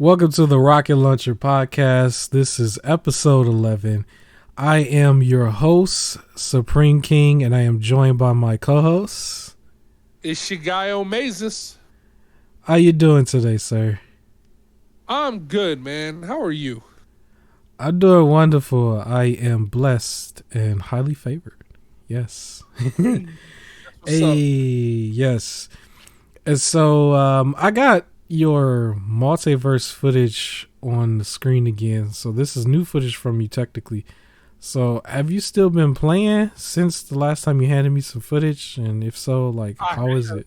Welcome to the Rocket Launcher podcast. This is episode 11. I am your host, Supreme King, and I am joined by my co-host. It's your guy Omazis. How you doing today, sir? I'm good, man. How are you? I'm doing wonderful. I am blessed and highly favored. Yes. Hey, yes. And so I got your multiverse footage on the screen again. So this is new footage from you technically. So have you still been playing since the last time you handed me some footage? And if so, like, how is it?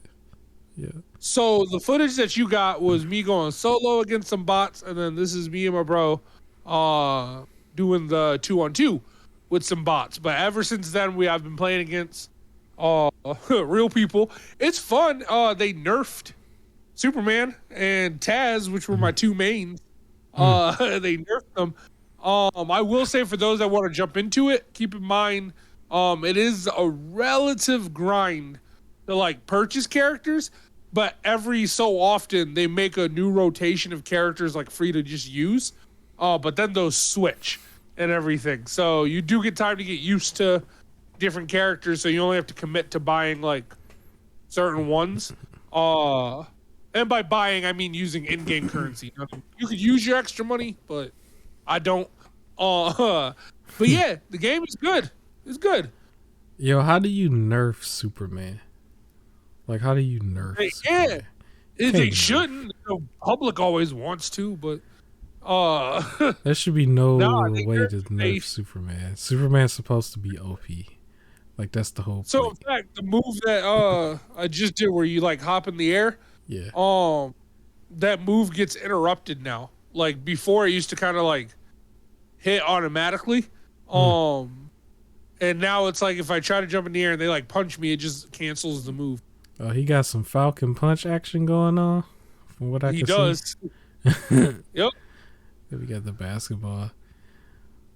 Yeah. So the footage that you got was me going solo against some bots, and then this is me and my bro doing the 2-on-2 with some bots. But ever since then, I've been playing against real people. It's fun. They nerfed Superman and Taz, which were my two mains. They nerfed them. I will say, for those that want to jump into it, keep in mind it is a relative grind to like purchase characters, but every so often they make a new rotation of characters like free to just use. But then those switch and everything, so you do get time to get used to different characters. So you only have to commit to buying like certain ones. And by buying, I mean using in-game currency. You could use your extra money, but I don't. But yeah, the game is good. It's good. Yo, how do you nerf Superman? Like, how do you nerf Superman? They shouldn't. The public always wants to, but there should be no way to nerf safe. Superman. Superman's supposed to be OP. Like, that's the whole So point. in fact, the move that I just did where you like hop in the air, that move gets interrupted now. Like before, it used to kind of like hit automatically. And now it's like if I try to jump in the air and they like punch me, it just cancels the move. Oh, he got some Falcon Punch action going on, from what I can see. He does. Yep. Then we got the basketball,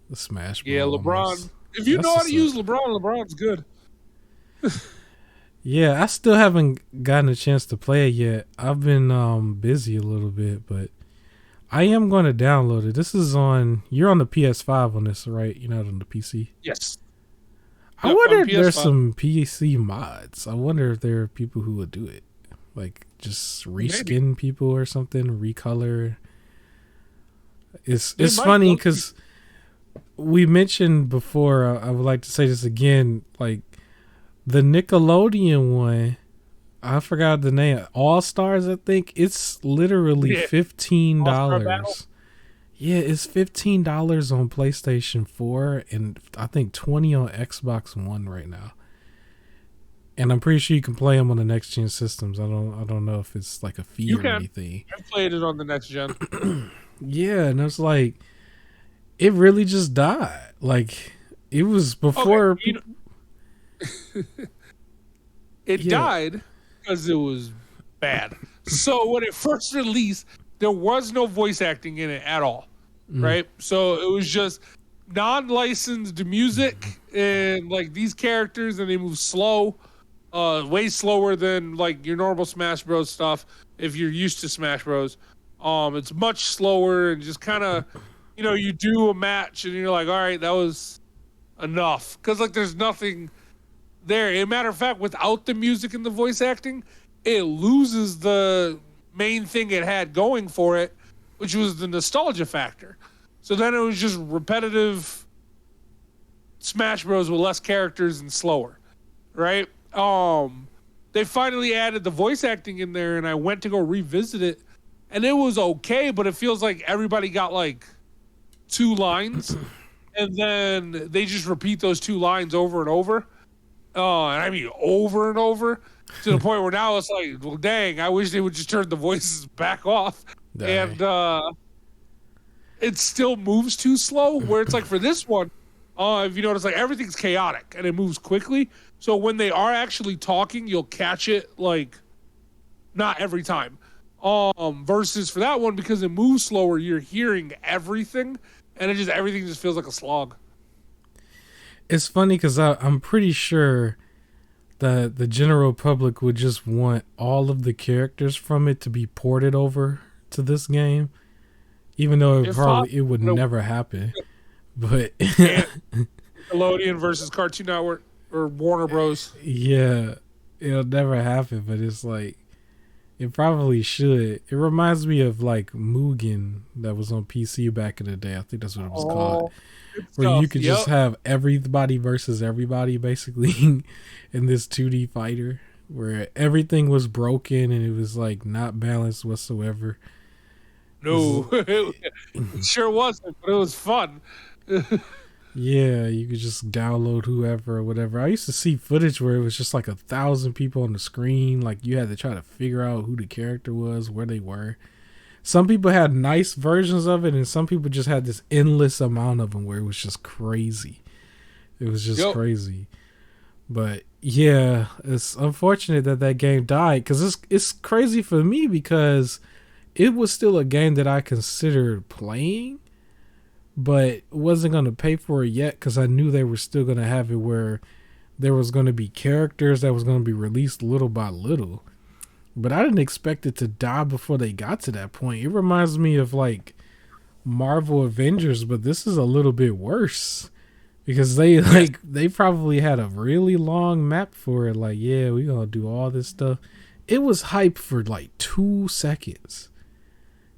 the smash ball. Yeah, LeBron. Almost. If you know how to use LeBron's good. Yeah, I still haven't gotten a chance to play it yet. I've been busy a little bit, but I am going to download it. This is you're on the PS5 on this, right? You're not on the PC? Yes. I wonder if there's some PC mods. I wonder if there are people who would do it. Like, just reskin people or something, recolor. It's funny because we mentioned before, I would like to say this again, like, the Nickelodeon one, I forgot the name, All Stars, I think. It's literally $15. Yeah, it's $15 on PlayStation 4 and I think $20 on Xbox One right now. And I'm pretty sure you can play them on the next gen systems. I don't know if it's like a fee or anything. I played it on the next gen. Yeah, and it's like it really just died. Like, it was before it died because it was bad. So when it first released, there was no voice acting in it at all, right? So it was just non-licensed music and like these characters, and they move slow, way slower than like your normal Smash Bros stuff. If you're used to Smash Bros, it's much slower and just kind of, you do a match and you're like, all right, that was enough, because like there's nothing there. As a matter of fact, without the music and the voice acting, it loses the main thing it had going for it, which was the nostalgia factor. So then it was just repetitive Smash Bros with less characters and slower, right? They finally added the voice acting in there, and I went to go revisit it, and it was okay, but it feels like everybody got like 2 lines, and then they just repeat those 2 lines over and over. And I mean over and over, to the point where now it's like, well, dang, I wish they would just turn the voices back off. Dang. And it still moves too slow, where it's like for this one, if you notice, like everything's chaotic and it moves quickly. So when they are actually talking, you'll catch it, like not every time. Versus for that one, because it moves slower, you're hearing everything, and everything just feels like a slog. It's funny because I'm pretty sure that the general public would just want all of the characters from it to be ported over to this game. Even though it would never happen. But Nickelodeon versus Cartoon Network or Warner Bros. Yeah, it'll never happen, but it's like it probably should. It reminds me of like Mugen that was on PC back in the day. I think that's what it was called. Where you could just have everybody versus everybody basically in this 2D fighter where everything was broken and it was like not balanced whatsoever. No, it sure wasn't, but it was fun. Yeah, you could just download whoever or whatever. I used to see footage where it was just like 1,000 people on the screen. Like you had to try to figure out who the character was, where they were. Some people had nice versions of it, and some people just had this endless amount of them where it was just crazy. It was just crazy. But yeah, it's unfortunate that game died because it's crazy for me because it was still a game that I considered playing, but wasn't going to pay for it yet because I knew they were still going to have it where there was going to be characters that was going to be released little by little. But I didn't expect it to die before they got to that point. It reminds me of like Marvel Avengers, but this is a little bit worse because they probably had a really long map for it. Like, yeah, we're going to do all this stuff. It was hype for like 2 seconds.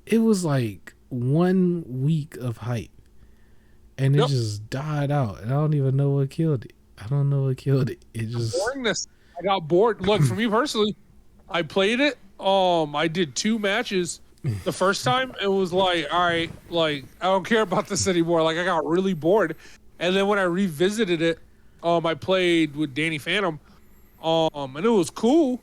It was like 1 week of hype. And it just died out. And I don't even know what killed it. I don't know what killed it. It just boringness. I got bored. Look, for me personally, I played it. I did 2 matches. The first time it was like, all right, like I don't care about this anymore. Like I got really bored. And then when I revisited it, I played with Danny Phantom. And it was cool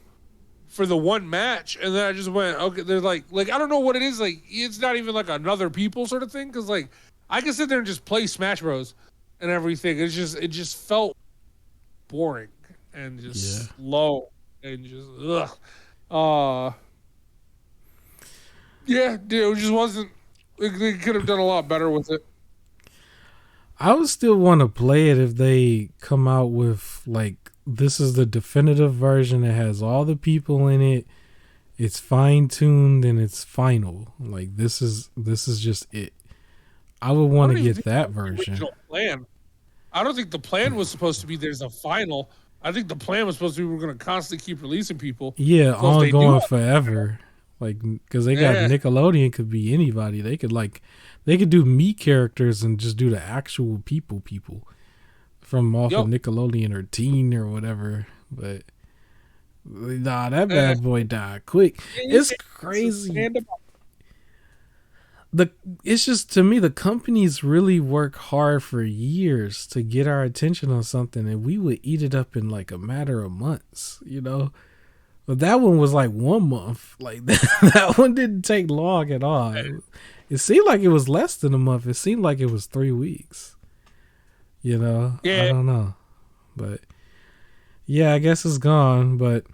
for the 1 match. And then I just went, okay, there's like I don't know what it is. Like it's not even like another people sort of thing. Cause like I can sit there and just play Smash Bros. And everything. It just felt boring and just slow and just yeah, dude, it just wasn't. They could have done a lot better with it. I would still want to play it if they come out with like this is the definitive version. It has all the people in it. It's fine tuned and it's final. Like this is just it. I would want to get that version. Plan. I don't think the plan was supposed to be there's a final. I think the plan was supposed to be we're going to constantly keep releasing people. Yeah, ongoing forever. Like, because they got Nickelodeon could be anybody. They could do me characters and just do the actual people from off of Nickelodeon or Teen or whatever. But nah, that bad boy died quick. It's crazy. It's just, to me, the companies really work hard for years to get our attention on something, and we would eat it up in like a matter of months, you know. But that one was like 1 month. Like that one didn't take long at all. It seemed like it was less than a month. It seemed like it was 3 weeks. You know, I don't know, but yeah, I guess it's gone. But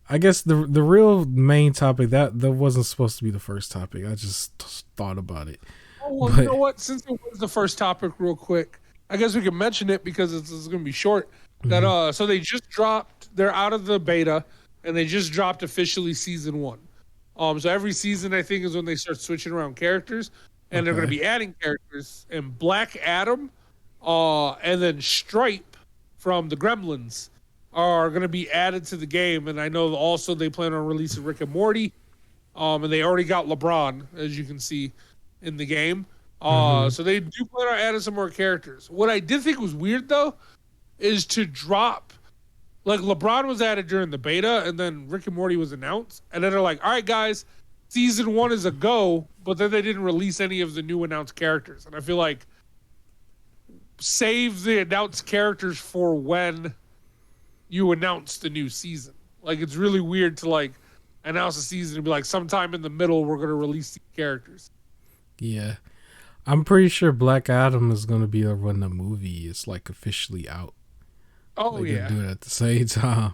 I guess the real main topic that wasn't supposed to be the first topic. I just thought about it. Oh, well, you know what? Since it was the first topic, real quick, I guess we can mention it because it's going to be short. That so they just dropped. They're out of the beta, and they just dropped officially season 1. So every season I think is when they start switching around characters, and they're going to be adding characters. And Black Adam, and then Stripe from the Gremlins are going to be added to the game. And I know also they plan on releasing Rick and Morty. And they already got LeBron, as you can see in the game. So they do plan on adding some more characters. What I did think was weird, though, is to drop, like LeBron was added during the beta, and then Rick and Morty was announced. And then they're like, all right, guys, season 1 is a go. But then they didn't release any of the new announced characters. And I feel like save the announced characters for when you announce the new season. Like, it's really weird to like announce a season and be like, sometime in the middle we're going to release these characters. Yeah, I'm pretty sure Black Adam is going to be when the movie is like officially out. Oh, they yeah, do it at the same time.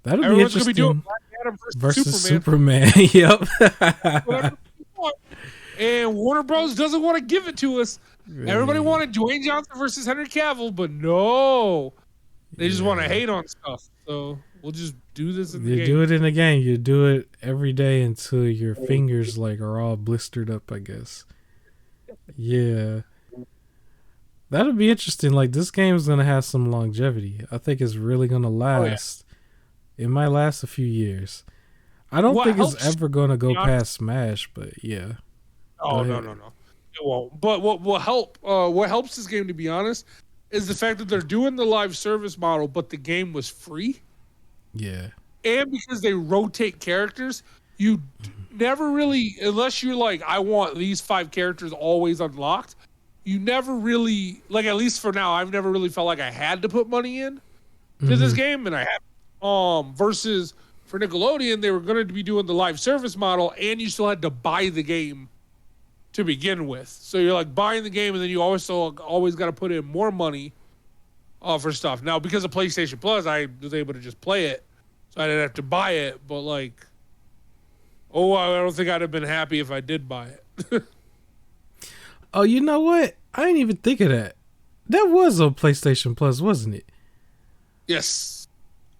That'll Everyone's be interesting. Gonna be doing Black Adam versus Superman. Yep. And Warner Bros. Doesn't want to give it to us. Really? Everybody wanted Dwayne Johnson versus Henry Cavill, but no. They just want to hate on stuff. So We'll just do this in the game. You do it in the game. You do it every day until your fingers like are all blistered up, I guess. Yeah. That'll be interesting. Like, this game is going to have some longevity. I think it's really going to last. Oh, yeah. It might last a few years. I don't think it's ever going to go past Smash, but yeah. Oh, no. It won't. But what helps this game, to be honest, is the fact that they're doing the live service model, but the game was free. Yeah. And because they rotate characters, you never really, unless you're like, I want these 5 characters always unlocked, you never really, like, at least for now, I've never really felt like I had to put money in to this game, and I have. Versus for Nickelodeon, they were going to be doing the live service model, and you still had to buy the game to begin with. So you're like buying the game, and then you always got to put in more money for stuff. Now, because of PlayStation Plus, I was able to just play it, so I didn't have to buy it. But like, I don't think I'd have been happy if I did buy it. Oh, you know what? I didn't even think of that. That was on PlayStation Plus, wasn't it? Yes.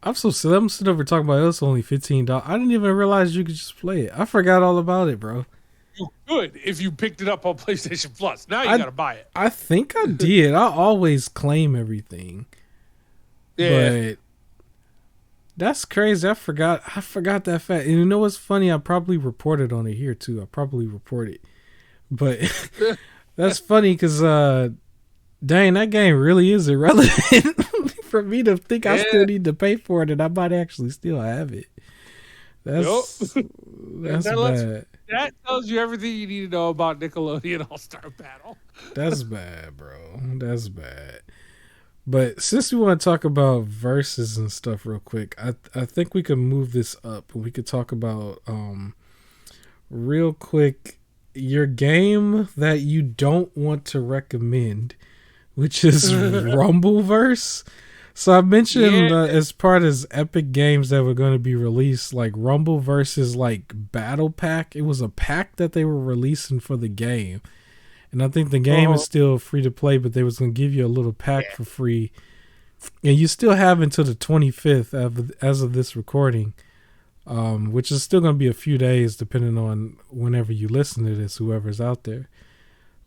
I'm so silly. I'm sitting over talking about it. It's only $15. I didn't even realize you could just play it. I forgot all about it, bro. You could if you picked it up on PlayStation Plus. Now you got to buy it. I think I did. I always claim everything. Yeah. But that's crazy. I forgot that fact. And you know what's funny? I probably reported on it here too. I probably reported. But that's funny because, dang, that game really is irrelevant for me to think I still need to pay for it, and I might actually still have it. That's bad. That tells you everything you need to know about Nickelodeon All-Star Battle. That's bad, bro. That's bad. But since we want to talk about verses and stuff real quick, I think we could move this up, and we could talk about real quick your game that you don't want to recommend, which is Rumbleverse. So I mentioned as part of Epic Games that were going to be released, like Rumbleverse's like battle pack. It was a pack that they were releasing for the game, and I think the game is still free to play, but they was going to give you a little pack for free, and you still have until the 25th as of this recording. Which is still going to be a few days depending on whenever you listen to this, whoever's out there.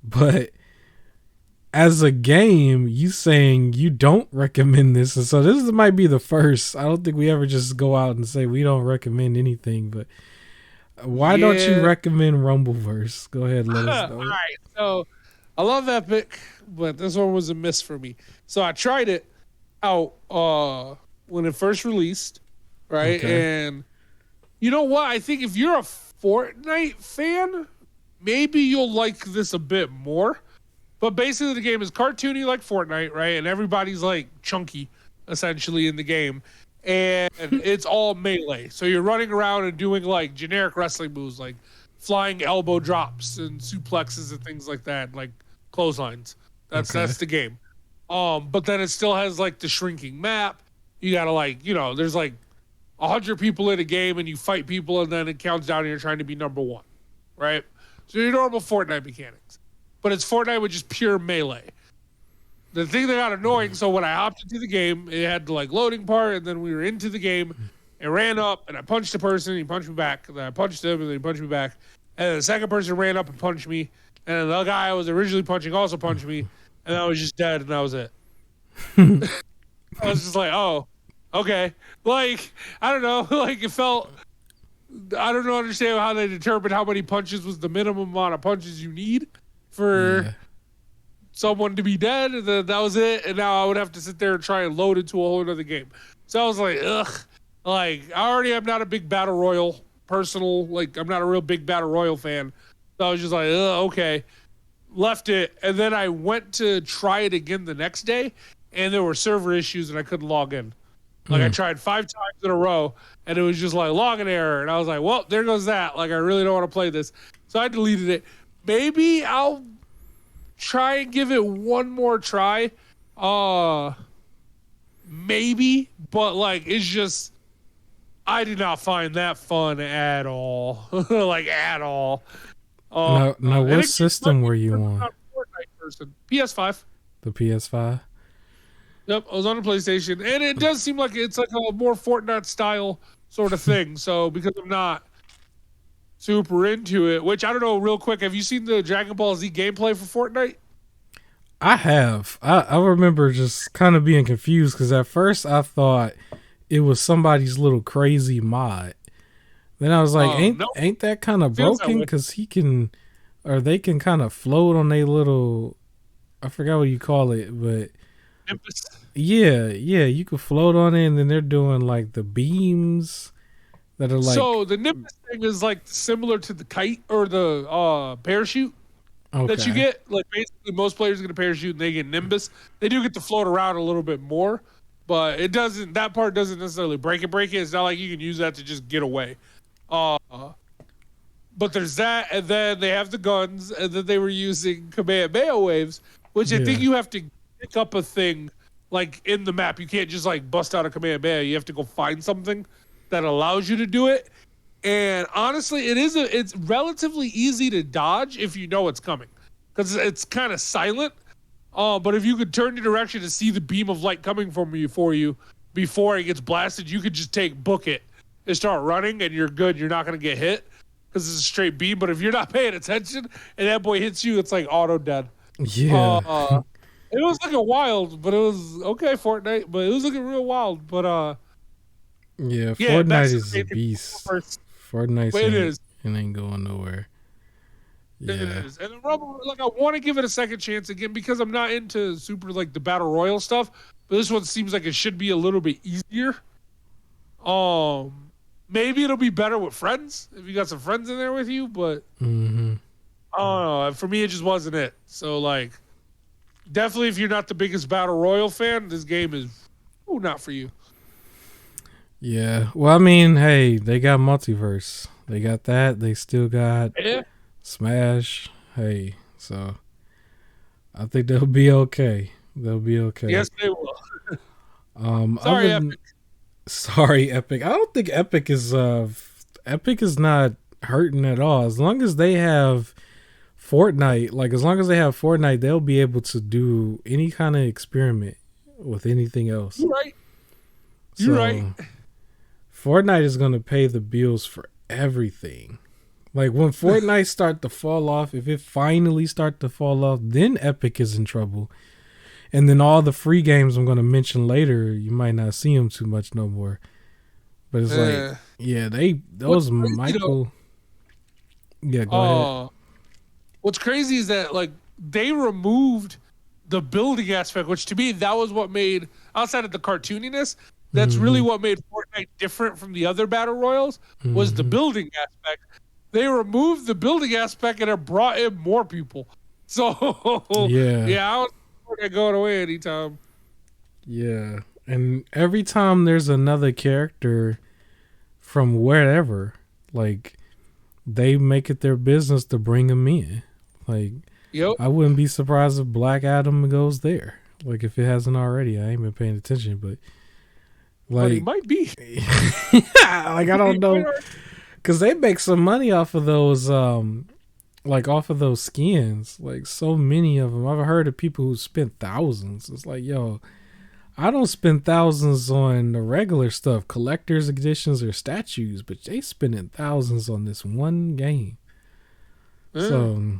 But as a game, you saying you don't recommend this. And so this might be the first. I don't think we ever just go out and say we don't recommend anything. But why don't you recommend Rumbleverse? Go ahead and let us know. All right. So I love Epic, but this one was a miss for me. So I tried it out when it first released. Right. Okay. And you know what? I think if you're a Fortnite fan, maybe you'll like this a bit more. But basically, the game is cartoony like Fortnite, right? And everybody's like chunky, essentially, in the game. And it's all melee. So you're running around and doing like generic wrestling moves, like flying elbow drops and suplexes and things like that, like clotheslines. That's the game. But then it still has like the shrinking map. You gotta like, there's like 100 people in a game and you fight people and then it counts down and you're trying to be number 1, right? So your normal Fortnite mechanics. But it's Fortnite with just pure melee. The thing that got annoying, so when I hopped into the game, it had the like loading part and then we were into the game. It ran up and I punched the person and he punched me back. And then I punched him and then he punched me back. And then the second person ran up and punched me. And then the guy I was originally punching also punched me. And I was just dead and that was it. I was just like, oh. Okay, like, I don't know, like it felt, I don't understand how they determined how many punches was the minimum amount of punches you need for someone to be dead, and then that was it, and now I would have to sit there and try and load into a whole other game. So I was like, ugh, like, I already am not a big Battle Royale I'm not a real big Battle Royale fan, so I was just like, ugh, okay, left it, and then I went to try it again the next day, and there were server issues, and I couldn't log in. Like, I tried 5 times in a row, and it was just like login error. And I was like, well, there goes that. Like, I really don't want to play this. So I deleted it. Maybe I'll try and give it one more try. Maybe. But, like, it's just, I did not find that fun at all. Like, at all. Now what system were you on? Fortnite person. PS5. The PS5? Yep, I was on the PlayStation, and it does seem like it's like a more Fortnite style sort of thing. So because I'm not super into it, which I don't know, real quick, have you seen the Dragon Ball Z gameplay for Fortnite? I have. I remember just kind of being confused because at first I thought it was somebody's little crazy mod. Then I was like, ain't that kind of broken? Because he can, or they can kind of float on a little, I forgot what you call it, but Nimbus. Yeah, you could float on it, and then they're doing like the beams that are like. So the Nimbus thing is like similar to the kite or the parachute that you get. Like basically, most players get a parachute and they get Nimbus. They do get to float around a little bit more, but it doesn't. That part doesn't necessarily break it. It's not like you can use that to just get away. But there's that, and then they have the guns, and then they were using Kamehameha waves, which I think you have to pick up a thing like in the map. You can't just like bust out a Kamehameha. You have to go find something that allows you to do it. And honestly, it's relatively easy to dodge if you know it's coming, because it's kind of silent. But if you could turn your direction to see the beam of light coming from you for you before it gets blasted, you could just book it and start running, and you're good. You're not going to get hit because it's a straight beam. But if you're not paying attention and that boy hits you, it's like auto dead. Yeah. It was looking wild, but it was okay, Fortnite, but it was looking real wild. But Fortnite is a beast. Fortnite it ain't going nowhere. Yeah. It is. And the rubble, like, I want to give it a second chance again because I'm not into super like the battle royal stuff, but this one seems like it should be a little bit easier. Maybe it'll be better with friends if you got some friends in there with you, but I don't know. For me, it just wasn't it. So like, definitely, if you're not the biggest battle royal fan, this game is not for you. Yeah. Well, I mean, hey, they got multiverse. They got that. They still got Smash. Hey, so I think they'll be okay. They'll be okay. Yes, they will. Sorry, Epic. Sorry, Epic. I don't think Epic is not hurting at all. As long as they have Fortnite, they'll be able to do any kind of experiment with anything else. You're right. Fortnite is going to pay the bills for everything. Like when Fortnite start to fall off, if it finally start to fall off, then Epic is in trouble. And then all the free games I'm going to mention later, you might not see them too much no more. But it's like, those Michael. Yeah, go ahead. What's crazy is that like they removed the building aspect, which to me that was what made, outside of the cartooniness, that's really what made Fortnite different from the other battle royals was the building aspect. They removed the building aspect and it brought in more people. So I was Fortnite going away anytime. Yeah, and every time there's another character from wherever, like they make it their business to bring them in. Like, I wouldn't be surprised if Black Adam goes there. Like, if it hasn't already, I ain't been paying attention, but like, he might be. Like, I don't know, because they make some money off of those, off of those skins. Like, so many of them. I've heard of people who spent thousands. It's like, yo, I don't spend thousands on the regular stuff, collector's editions or statues, but they spending thousands on this one game. So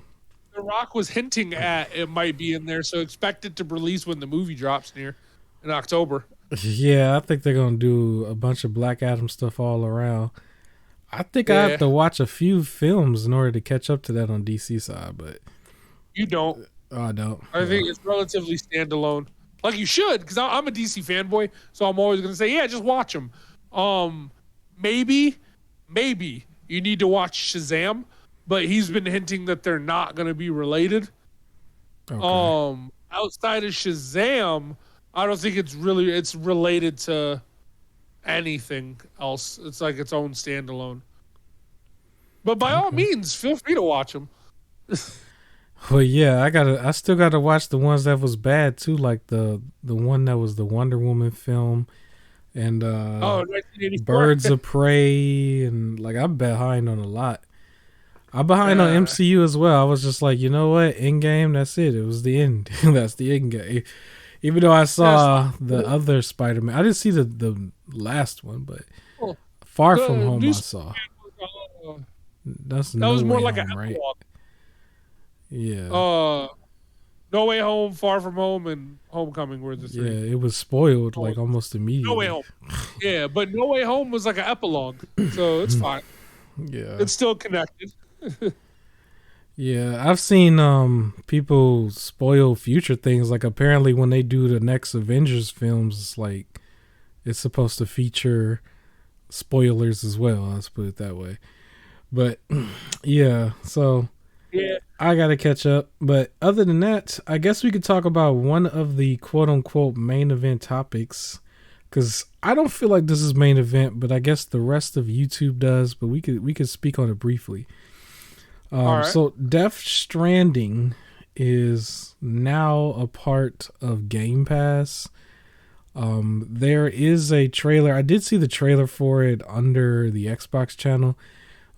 The Rock was hinting at it might be in there, so expect it to release when the movie drops in October. Yeah, I think they're gonna do a bunch of Black Adam stuff all around. I think I have to watch a few films in order to catch up to that on DC side, but you don't. Oh, I don't. I think it's relatively standalone. Like you should, because I'm a DC fanboy, so I'm always gonna say, just watch them. Maybe you need to watch Shazam, but he's been hinting that they're not gonna be related. Okay. Outside of Shazam, I don't think it's related to anything else. It's like its own standalone. But by all means, feel free to watch them. Well, yeah, I still gotta watch the ones that was bad too, like the one that was the Wonder Woman film, and Birds of Prey, and like I'm behind on a lot. I'm behind on MCU as well. I was just like, you know what, Endgame, that's it. It was the end. That's the end game. Even though I saw the other Spider-Man, I didn't see the last one, but Far From Home I saw. That's that was more like home, an right? epilogue. Yeah. No Way Home, Far From Home, and Homecoming were the three. Yeah, it was spoiled like almost immediately. No Way Home. Yeah, but No Way Home was like an epilogue, so it's fine. Yeah, it's still connected. Yeah, I've seen people spoil future things. Like apparently when they do the next Avengers films, it's like it's supposed to feature spoilers as well. Let's put it that way. But yeah, so yeah, I gotta catch up. But other than that, I guess we could talk about one of the quote unquote main event topics. Because I don't feel like this is main event, but I guess the rest of YouTube does. But we could speak on it briefly. Right. So Death Stranding is now a part of GamePass. There is a trailer. I did see the trailer for it under the Xbox channel,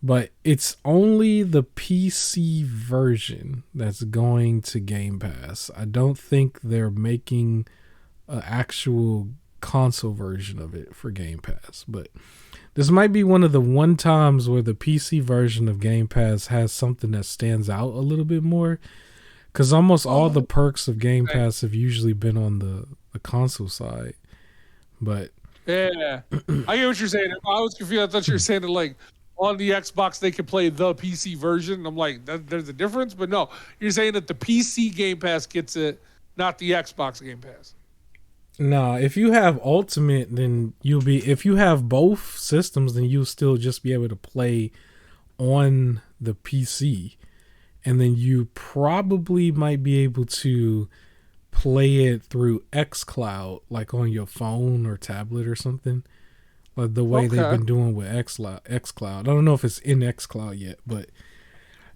but it's only the PC version that's going to Game Pass. I don't think they're making an actual console version of it for Game Pass, but this might be one of the times where the PC version of Game Pass has something that stands out a little bit more, because almost all the perks of Game Pass have usually been on the console side. But yeah, I get what you're saying. I was confused. I thought you were saying that like on the Xbox they could play the PC version. I'm like, there's a difference, but no, you're saying that the PC Game Pass gets it, not the Xbox Game Pass. No, if you have Ultimate, then if you have both systems, then you'll still just be able to play on the PC. And then you probably might be able to play it through xCloud, like on your phone or tablet or something. Like the way they've been doing with xCloud. I don't know if it's in xCloud yet, but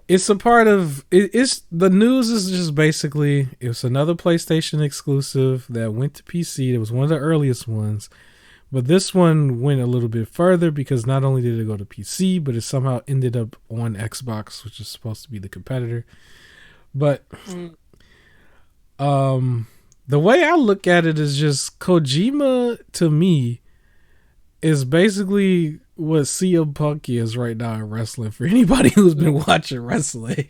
it's a part of it's the news is just basically it's another PlayStation exclusive that went to PC. It was one of the earliest ones, but this one went a little bit further because not only did it go to PC, but it somehow ended up on Xbox, which is supposed to be the competitor. But the way I look at it is just Kojima to me is basically what CM Punk is right now in wrestling for anybody who's been watching wrestling.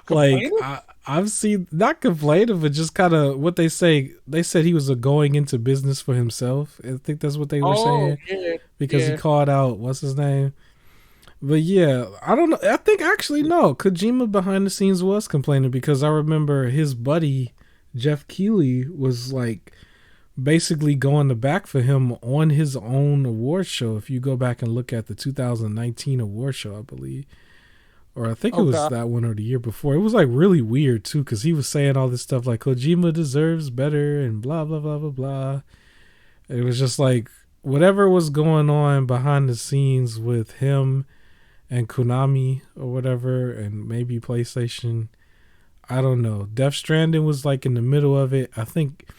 Like I've seen, not complaining, but just kind of what they say. They said he was going into business for himself. I think that's what they were saying. Yeah, because he called out what's his name. But yeah, I don't know. I think actually no, Kojima behind the scenes was complaining because I remember his buddy Jeff Keighley was like basically going to back for him on his own award show. If you go back and look at the 2019 award show, I believe, or I think it was that one or the year before. It was like really weird too, because he was saying all this stuff like Kojima deserves better and blah blah blah blah blah. It was just like whatever was going on behind the scenes with him and Konami or whatever, and maybe PlayStation. I don't know. Death Stranding was like in the middle of it. I think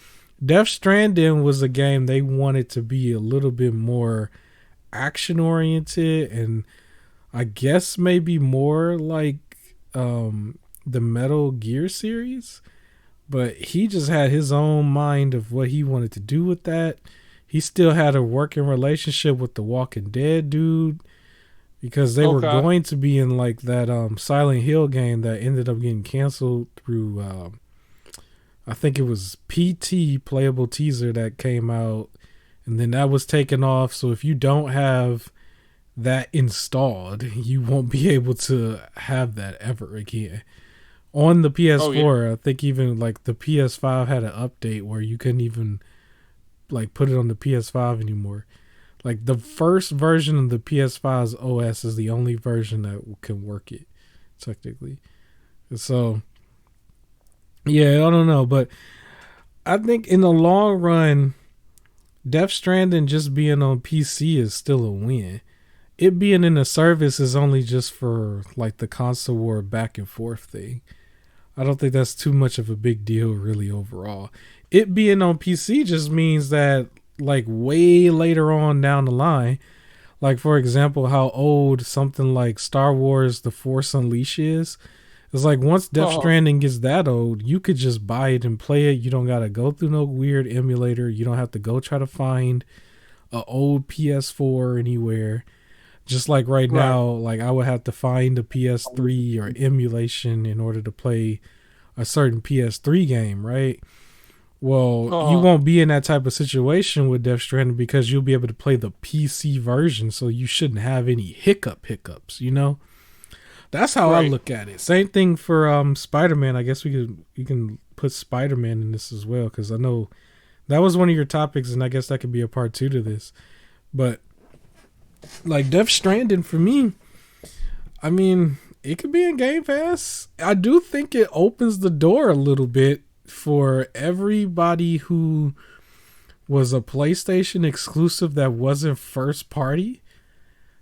Death Stranding was a game they wanted to be a little bit more action oriented, and I guess maybe more like the Metal Gear series. But he just had his own mind of what he wanted to do with that. He still had a working relationship with the Walking Dead dude, because they were going to be in like that Silent Hill game that ended up getting canceled through I think it was PT, playable teaser, that came out, and then that was taken off. So if you don't have that installed, you won't be able to have that ever again. On the PS4, I think even like the PS5 had an update where you couldn't even like put it on the PS5 anymore. Like the first version of the PS5's OS is the only version that can work it, technically. So yeah, I don't know, but I think in the long run, Death Stranding just being on PC is still a win. It being in the service is only just for like the console war back and forth thing. I don't think that's too much of a big deal really overall. It being on PC just means that like way later on down the line, like for example, how old something like Star Wars The Force Unleashed is. It's like once Death Stranding gets that old, you could just buy it and play it. You don't gotta go through no weird emulator. You don't have to go try to find an old PS4 anywhere. Just like right now, like I would have to find a PS3 or emulation in order to play a certain PS3 game, right? Well, you won't be in that type of situation with Death Stranding because you'll be able to play the PC version, so you shouldn't have any hiccups, you know? That's how I look at it. Same thing for Spider-Man. I guess we can put Spider-Man in this as well, because I know that was one of your topics, and I guess that could be a part 2 to this. But like Death Stranding for me, I mean, it could be in Game Pass. I do think it opens the door a little bit for everybody who was a PlayStation exclusive that wasn't first party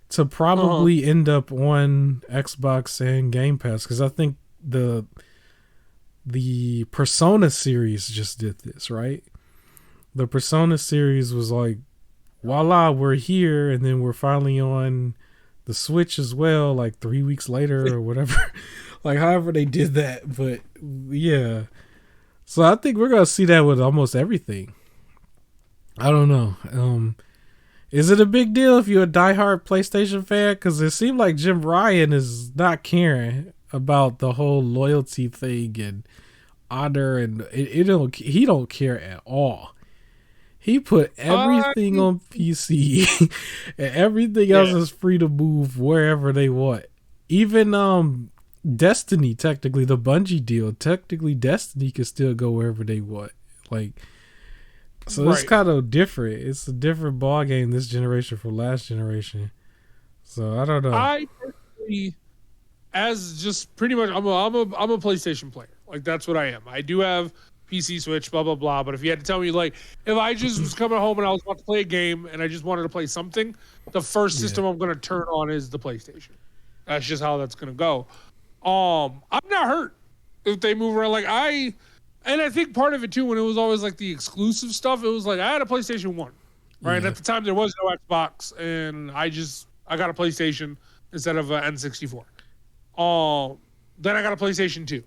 to probably end up on Xbox and Game Pass, because I think the Persona series just did this, right? The Persona series was like, voila, we're here, and then we're finally on the Switch as well, like 3 weeks later or whatever. Like, however they did that. But yeah, so I think we're gonna see that with almost everything. I don't know. Is it a big deal if you're a diehard PlayStation fan? Because it seemed like Jim Ryan is not caring about the whole loyalty thing and honor, and he don't care at all. He put everything on PC and everything else is free to move wherever they want. Even Destiny, technically, the Bungie deal, technically Destiny can still go wherever they want. Like, so it's kind of different. It's a different ball game this generation from last generation. So I don't know. I personally, as just pretty much, I'm a PlayStation player. Like, that's what I am. I do have PC, Switch, blah, blah, blah. But if you had to tell me, like, if I just was coming home and I was about to play a game and I just wanted to play something, the first system I'm going to turn on is the PlayStation. That's just how that's going to go. I'm not hurt if they move around. Like, and I think part of it, too, when it was always, like, the exclusive stuff, it was like, I had a PlayStation 1, right? And at the time, there was no Xbox, and I got a PlayStation instead of an N64. Then I got a PlayStation 2.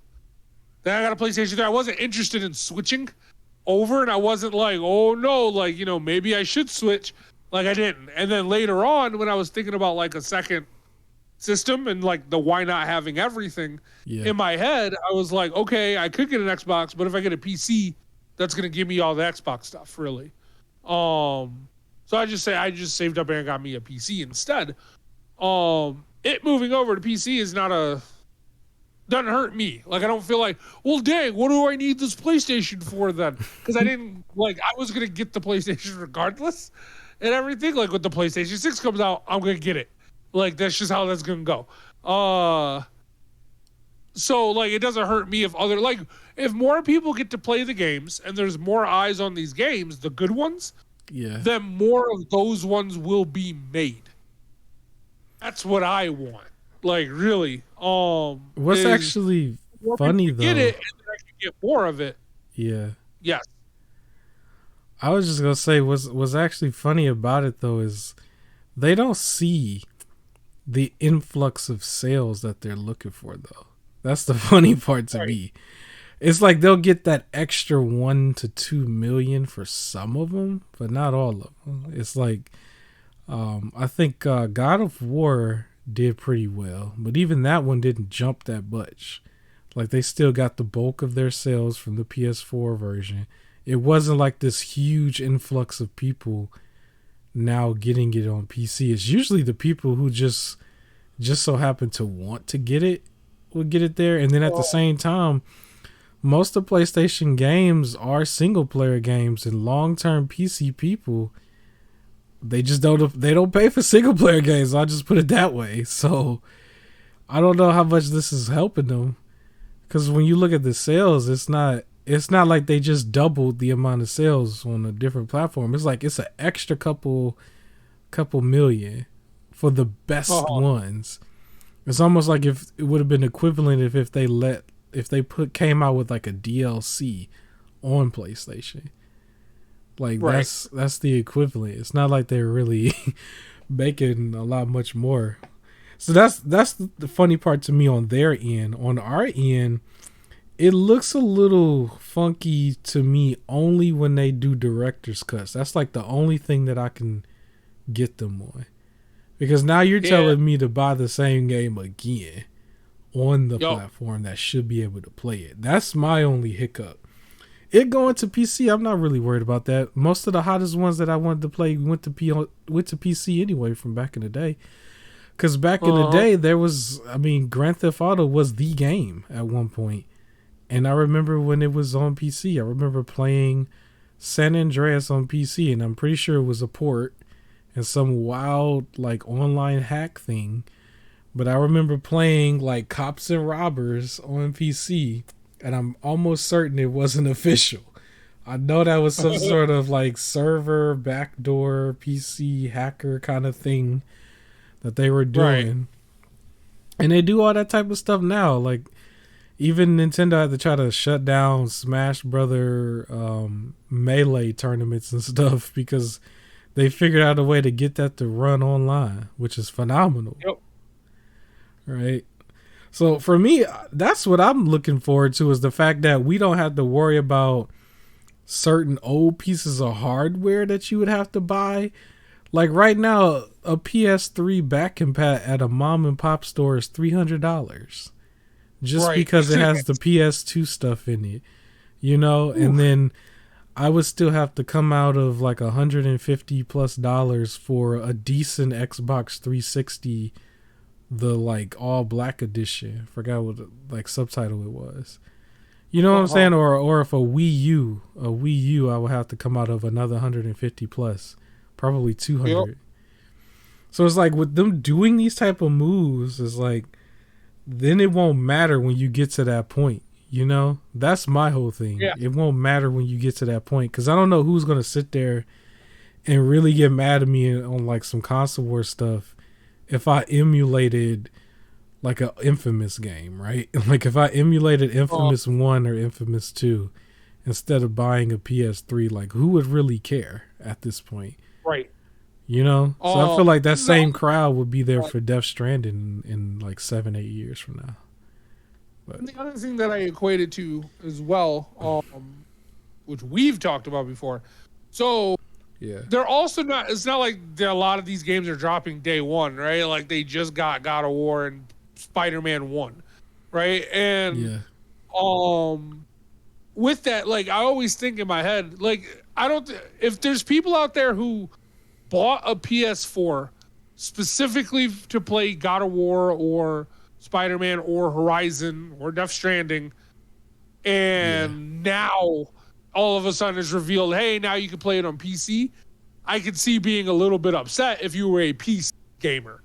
Then I got a PlayStation 3. I wasn't interested in switching over, and I wasn't like, oh no, like, you know, maybe I should switch. Like, I didn't. And then later on, when I was thinking about like a second system and like the why not having everything in my head, I was like, okay, I could get an Xbox, but if I get a PC, that's gonna give me all the Xbox stuff, really. So I just saved up and got me a PC instead. It moving over to PC is doesn't hurt me. Like, I don't feel like, well, dang, what do I need this PlayStation for then? Because I was going to get the PlayStation regardless and everything. Like, when the PlayStation 6 comes out, I'm going to get it. Like, that's just how that's going to go. So, like, it doesn't hurt me if more people get to play the games and there's more eyes on these games, the good ones, then more of those ones will be made. That's what I want. Like, really. What's actually funny though? Get it, and then I can get more of it. Yeah. Yes. I was just gonna say, what's actually funny about it though is they don't see the influx of sales that they're looking for though. That's the funny part to me. It's like they'll get that extra 1 to 2 million for some of them, but not all of them. It's like, I think God of War did pretty well, but even that one didn't jump that much. Like, they still got the bulk of their sales from the PS4 version. It wasn't like this huge influx of people now getting it on PC. It's usually the people who just so happen to want to get it will get it there. And then at the same time, most of PlayStation games are single player games, and long-term PC people, they don't pay for single player games. I'll just put it that way. So I don't know how much this is helping them, because when you look at the sales, it's not like they just doubled the amount of sales on a different platform. It's like it's an extra couple million for the best ones. It's almost like if it would have been equivalent if they came out with like a DLC on PlayStation. Like, that's the equivalent. It's not like they're really making much more. So that's the funny part to me on their end. On our end, it looks a little funky to me only when they do director's cuts. That's like the only thing that I can get them on. Because now you're telling me to buy the same game again on the platform that should be able to play it. That's my only hiccup. It going to PC, I'm not really worried about that. Most of the hottest ones that I wanted to play went to PC anyway from back in the day. Because back in the day, there was, Grand Theft Auto was the game at one point. And I remember when it was on PC, I remember playing San Andreas on PC, and I'm pretty sure it was a port and some wild, like, online hack thing. But I remember playing, like, Cops and Robbers on PC, and I'm almost certain it wasn't official. I know that was some sort of, like, server, backdoor, PC hacker kind of thing that they were doing. Right. And they do all that type of stuff now. Like, even Nintendo had to try to shut down Smash Brother Melee tournaments and stuff because they figured out a way to get that to run online, which is phenomenal. Yep. Right? So for me, that's what I'm looking forward to, is the fact that we don't have to worry about certain old pieces of hardware that you would have to buy. Like right now, a PS3 back compat at a mom and pop store is $300. Just because it has the PS2 stuff in it, you know? Oof. And then I would still have to come out of like $150+ for a decent Xbox 360, the like all black edition. Forgot what like subtitle it was. You know what I'm saying? Or if a Wii U, I would have to come out of another $150+, probably $200. Yep. So it's like with them doing these type of moves, it's like, then it won't matter when you get to that point, you know? That's my whole thing. Yeah. It won't matter when you get to that point, because I don't know who's going to sit there and really get mad at me on like some console war stuff if I emulated like an Infamous game, right? Like if I emulated Infamous 1 or Infamous 2 instead of buying a PS3, like who would really care at this point? Right. You know? So I feel like that same crowd would be there for Death Stranding in like 7-8 years from now. But the other thing that I equated to as well, which we've talked about before. So they're also not, it's not like a lot of these games are dropping day one, right? Like they just got God of War and Spider-Man 1, right? And with that, like I always think in my head, like if there's people out there who bought a PS4 specifically to play God of War or Spider-Man or Horizon or Death Stranding, and now all of a sudden it's revealed, hey, now you can play it on PC. I could see being a little bit upset if you were a PC gamer,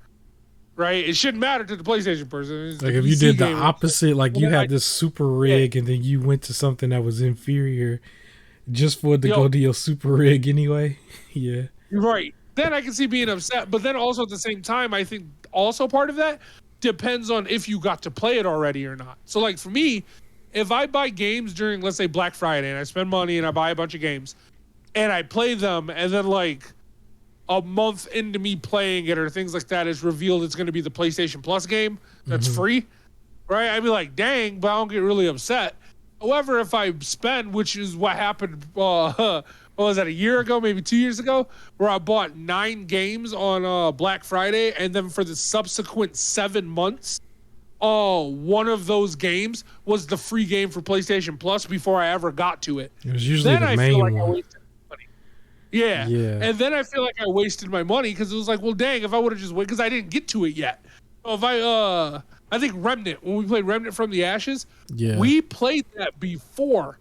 right? It shouldn't matter to the PlayStation person. Like if you did the opposite, like you had this super rig and then you went to something that was inferior just for it to go to your super rig anyway. Yeah. Right. Then I can see being upset. But then also at the same time, I think also part of that depends on if you got to play it already or not. So like for me, if I buy games during, let's say, Black Friday, and I spend money and I buy a bunch of games and I play them, and then like a month into me playing it or things like that, it's revealed it's going to be the PlayStation Plus game that's free, right? I'd be like, dang, but I don't get really upset. However, if I spend, which is what happened, what was that, a year ago, maybe 2 years ago, where I bought 9 games on Black Friday, and then for the subsequent 7 months, one of those games was the free game for PlayStation Plus before I ever got to it. It was usually the main one. I wasted money. Yeah. And then I feel like I wasted my money because it was like, well, dang, if I would have just waited, because I didn't get to it yet. So if I think Remnant, when we played Remnant from the Ashes, we played that before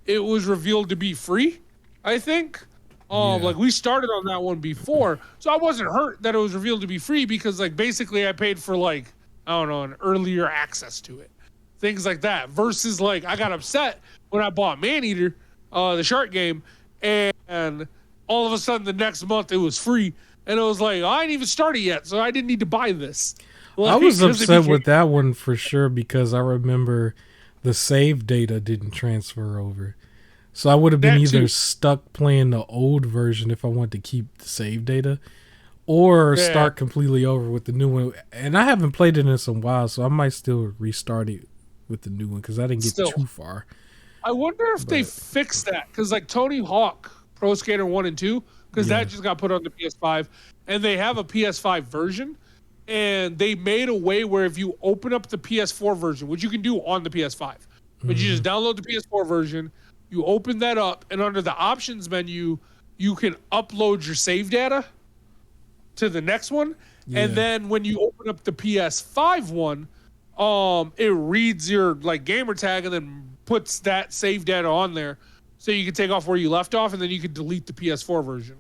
it was revealed to be free, I think. Like we started on that one before. So I wasn't hurt that it was revealed to be free because like basically I paid for like, I don't know, an earlier access to it. Things like that. Versus like I got upset when I bought Maneater, the shark game, and all of a sudden the next month it was free. And it was like, I didn't even start it yet, so I didn't need to buy this. Like, I was upset with that one for sure because I remember the save data didn't transfer over. So I would have been either stuck playing the old version if I wanted to keep the save data, or start completely over with the new one. And I haven't played it in some while, so I might still restart it with the new one because I didn't get too far. I wonder if they fixed that because like Tony Hawk Pro Skater 1 and 2, because that just got put on the PS5, and they have a PS5 version, and they made a way where if you open up the PS4 version, which you can do on the PS5, but you just download the PS4 version, you open that up, and under the options menu, you can upload your save data to the next one, and then when you open up the PS5 one, it reads your like gamer tag and then puts that save data on there, so you can take off where you left off, and then you can delete the PS4 version.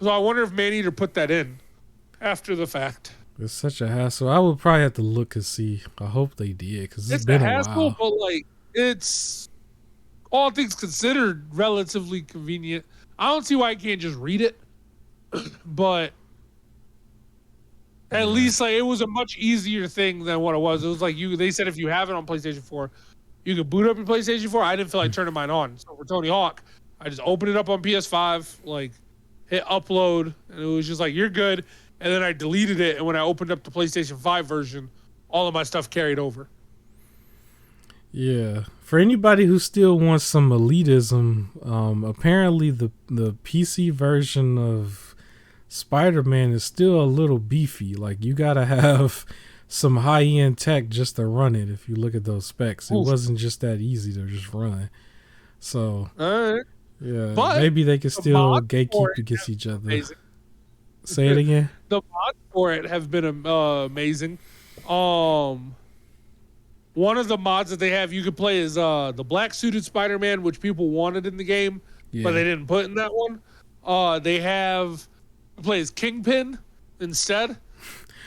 So I wonder if Maneater put that in after the fact. It's such a hassle. I would probably have to look and see. I hope they did because it's been a hassle, but like it's all things considered relatively convenient. I don't see why I can't just read it, but at least like it was a much easier thing than what it was. It was like they said if you have it on PlayStation 4, you could boot up your PlayStation 4. I didn't feel like turning mine on. So for Tony Hawk, I just opened it up on PS5, like hit upload, and it was just like, you're good. And then I deleted it, and when I opened up the PlayStation 5 version, all of my stuff carried over. Yeah. For anybody who still wants some elitism, apparently the PC version of Spider-Man is still a little beefy. Like, you gotta have some high-end tech just to run it if you look at those specs. It wasn't just that easy to just run. So, yeah, but maybe they can still gatekeep against each other. Amazing. Say it again. The mods for it have been amazing. One of the mods that they have you can play is the black suited Spider-Man, which people wanted in the game, but they didn't put in that one. They have play as Kingpin instead.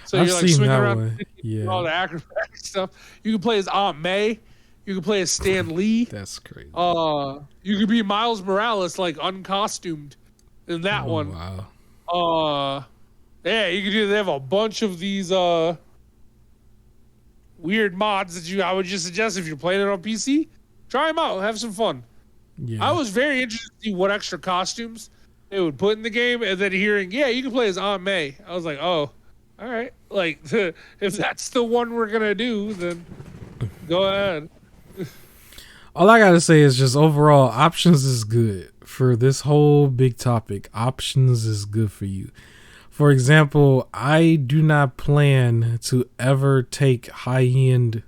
So you're like swinging around all the acrobatic stuff. You can play as Aunt May. You can play as Stan Lee. That's crazy. You could be Miles Morales, like uncostumed in that one. Wow. Yeah, you can do. They have a bunch of these weird mods that I would just suggest if you're playing it on PC, try them out, have some fun. Yeah. I was very interested to see what extra costumes they would put in the game, and then hearing, you can play as Aunt May. I was like, oh, all right. Like, if that's the one we're gonna do, then go ahead. All I gotta say is just overall, options is good for this whole big topic. Options is good for you. For example, I do not plan to ever take high-end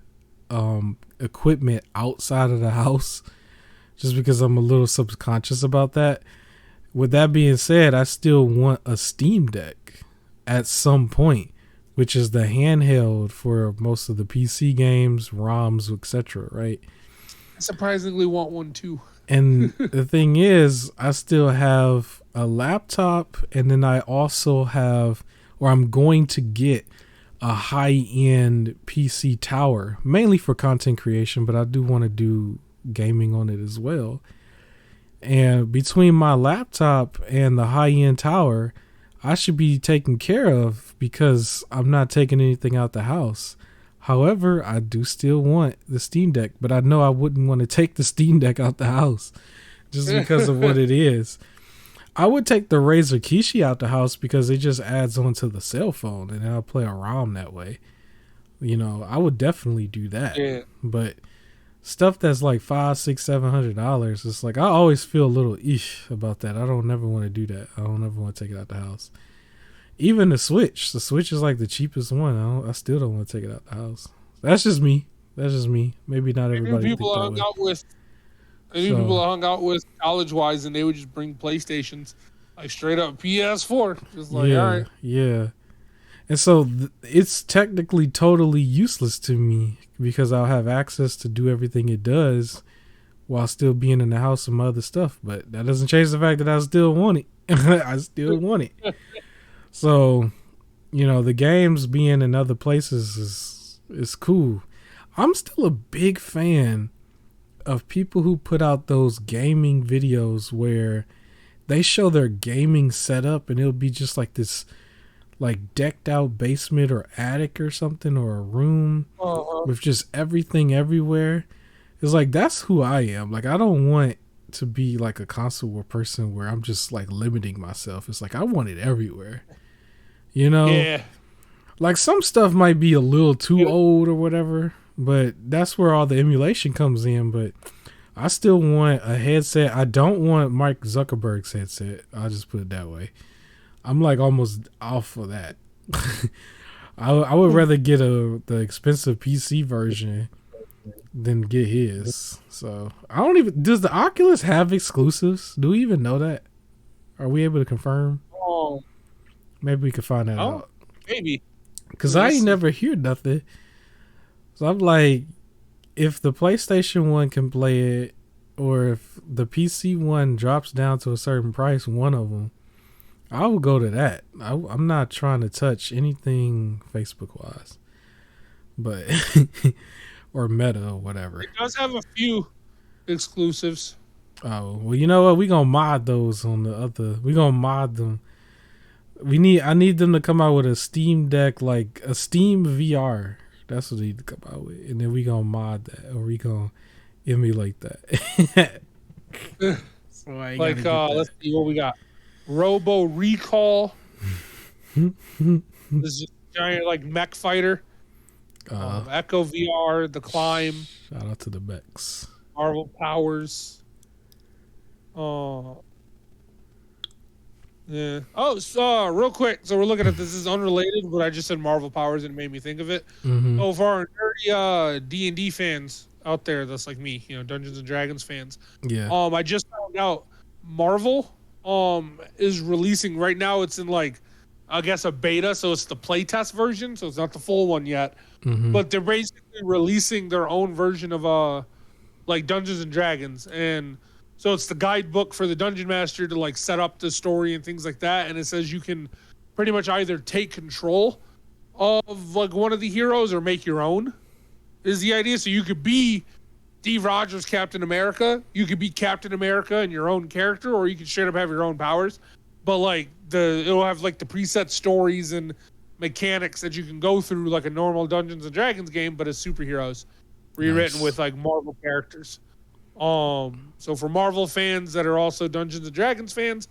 equipment outside of the house just because I'm a little subconscious about that. With that being said, I still want a Steam Deck at some point, which is the handheld for most of the PC games, ROMs, etc., right? I surprisingly want one too. And the thing is, I still have a laptop, and then I also have, or I'm going to get a high-end PC tower, mainly for content creation, but I do want to do gaming on it as well. And between my laptop and the high-end tower, I should be taken care of because I'm not taking anything out the house. However, I do still want the Steam Deck, but I know I wouldn't want to take the Steam Deck out the house just because of what it is. I would take the Razer Kishi out the house because it just adds onto the cell phone and I'll play a ROM that way. You know, I would definitely do that. Yeah. But stuff that's like $500, $600, $700, it's like I always feel a little ish about that. I don't never want to do that. I don't ever want to take it out the house. Even the Switch is like the cheapest one. I still don't want to take it out the house. That's just me. Maybe not everybody. People I hung out with college-wise, and they would just bring PlayStations, like straight up PS4. Just like, all right. Yeah. And so it's technically totally useless to me because I'll have access to do everything it does while still being in the house and my other stuff. But that doesn't change the fact that I still want it. I still want it. So, you know, the games being in other places is cool. I'm still a big fan of people who put out those gaming videos where they show their gaming setup and it'll be just like this like decked out basement or attic or something, or a room with just everything everywhere. It's like, that's who I am. Like, I don't want to be like a console person where I'm just like limiting myself. It's like, I want it everywhere. You know? Yeah. Like some stuff might be a little too old or whatever, but that's where all the emulation comes in. But I still want a headset. I don't want Mark Zuckerberg's headset. I'll just put it that way. I'm like almost off of that. I would rather get the expensive PC version than get his. So I don't even. Does the Oculus have exclusives? Do we even know that? Are we able to confirm? Oh, maybe we could find that out. Maybe. Cause I ain't never hear nothing. So I'm like, if the PlayStation 1 can play it, or if the PC 1 drops down to a certain price, one of them, I will go to that. I'm not trying to touch anything Facebook wise, but or Meta or whatever. It does have a few exclusives. Oh well, you know what? We gonna mod those on the other. We gonna mod them. I need them to come out with a Steam Deck, like a Steam VR. That's what they need to come out with, and then we gonna mod that, or we gonna emulate that. So like, let's see what we got. Robo Recall. This is a giant like mech fighter. Echo VR, The Climb. Shout out to the mechs. Marvel Powers. Yeah. Oh, so real quick. So we're looking at this is unrelated, but I just said Marvel Powers and it made me think of it. Mm-hmm. So for our nerdy D&D fans out there, that's like me, Dungeons and Dragons fans. Yeah. I just found out Marvel is releasing right now. It's in like, I guess, a beta, so it's the playtest version, so it's not the full one yet. Mm-hmm. But they're basically releasing their own version of like Dungeons and Dragons, and so it's the guidebook for the dungeon master to like set up the story and things like that. And it says you can pretty much either take control of like one of the heroes or make your own. Is the idea? So you could be Steve Rogers, Captain America. You could be Captain America and your own character, or you could straight up have your own powers. But like it'll have like the preset stories and mechanics that you can go through like a normal Dungeons and Dragons game, but as superheroes, rewritten with like Marvel characters. So for Marvel fans that are also Dungeons and Dragons fans,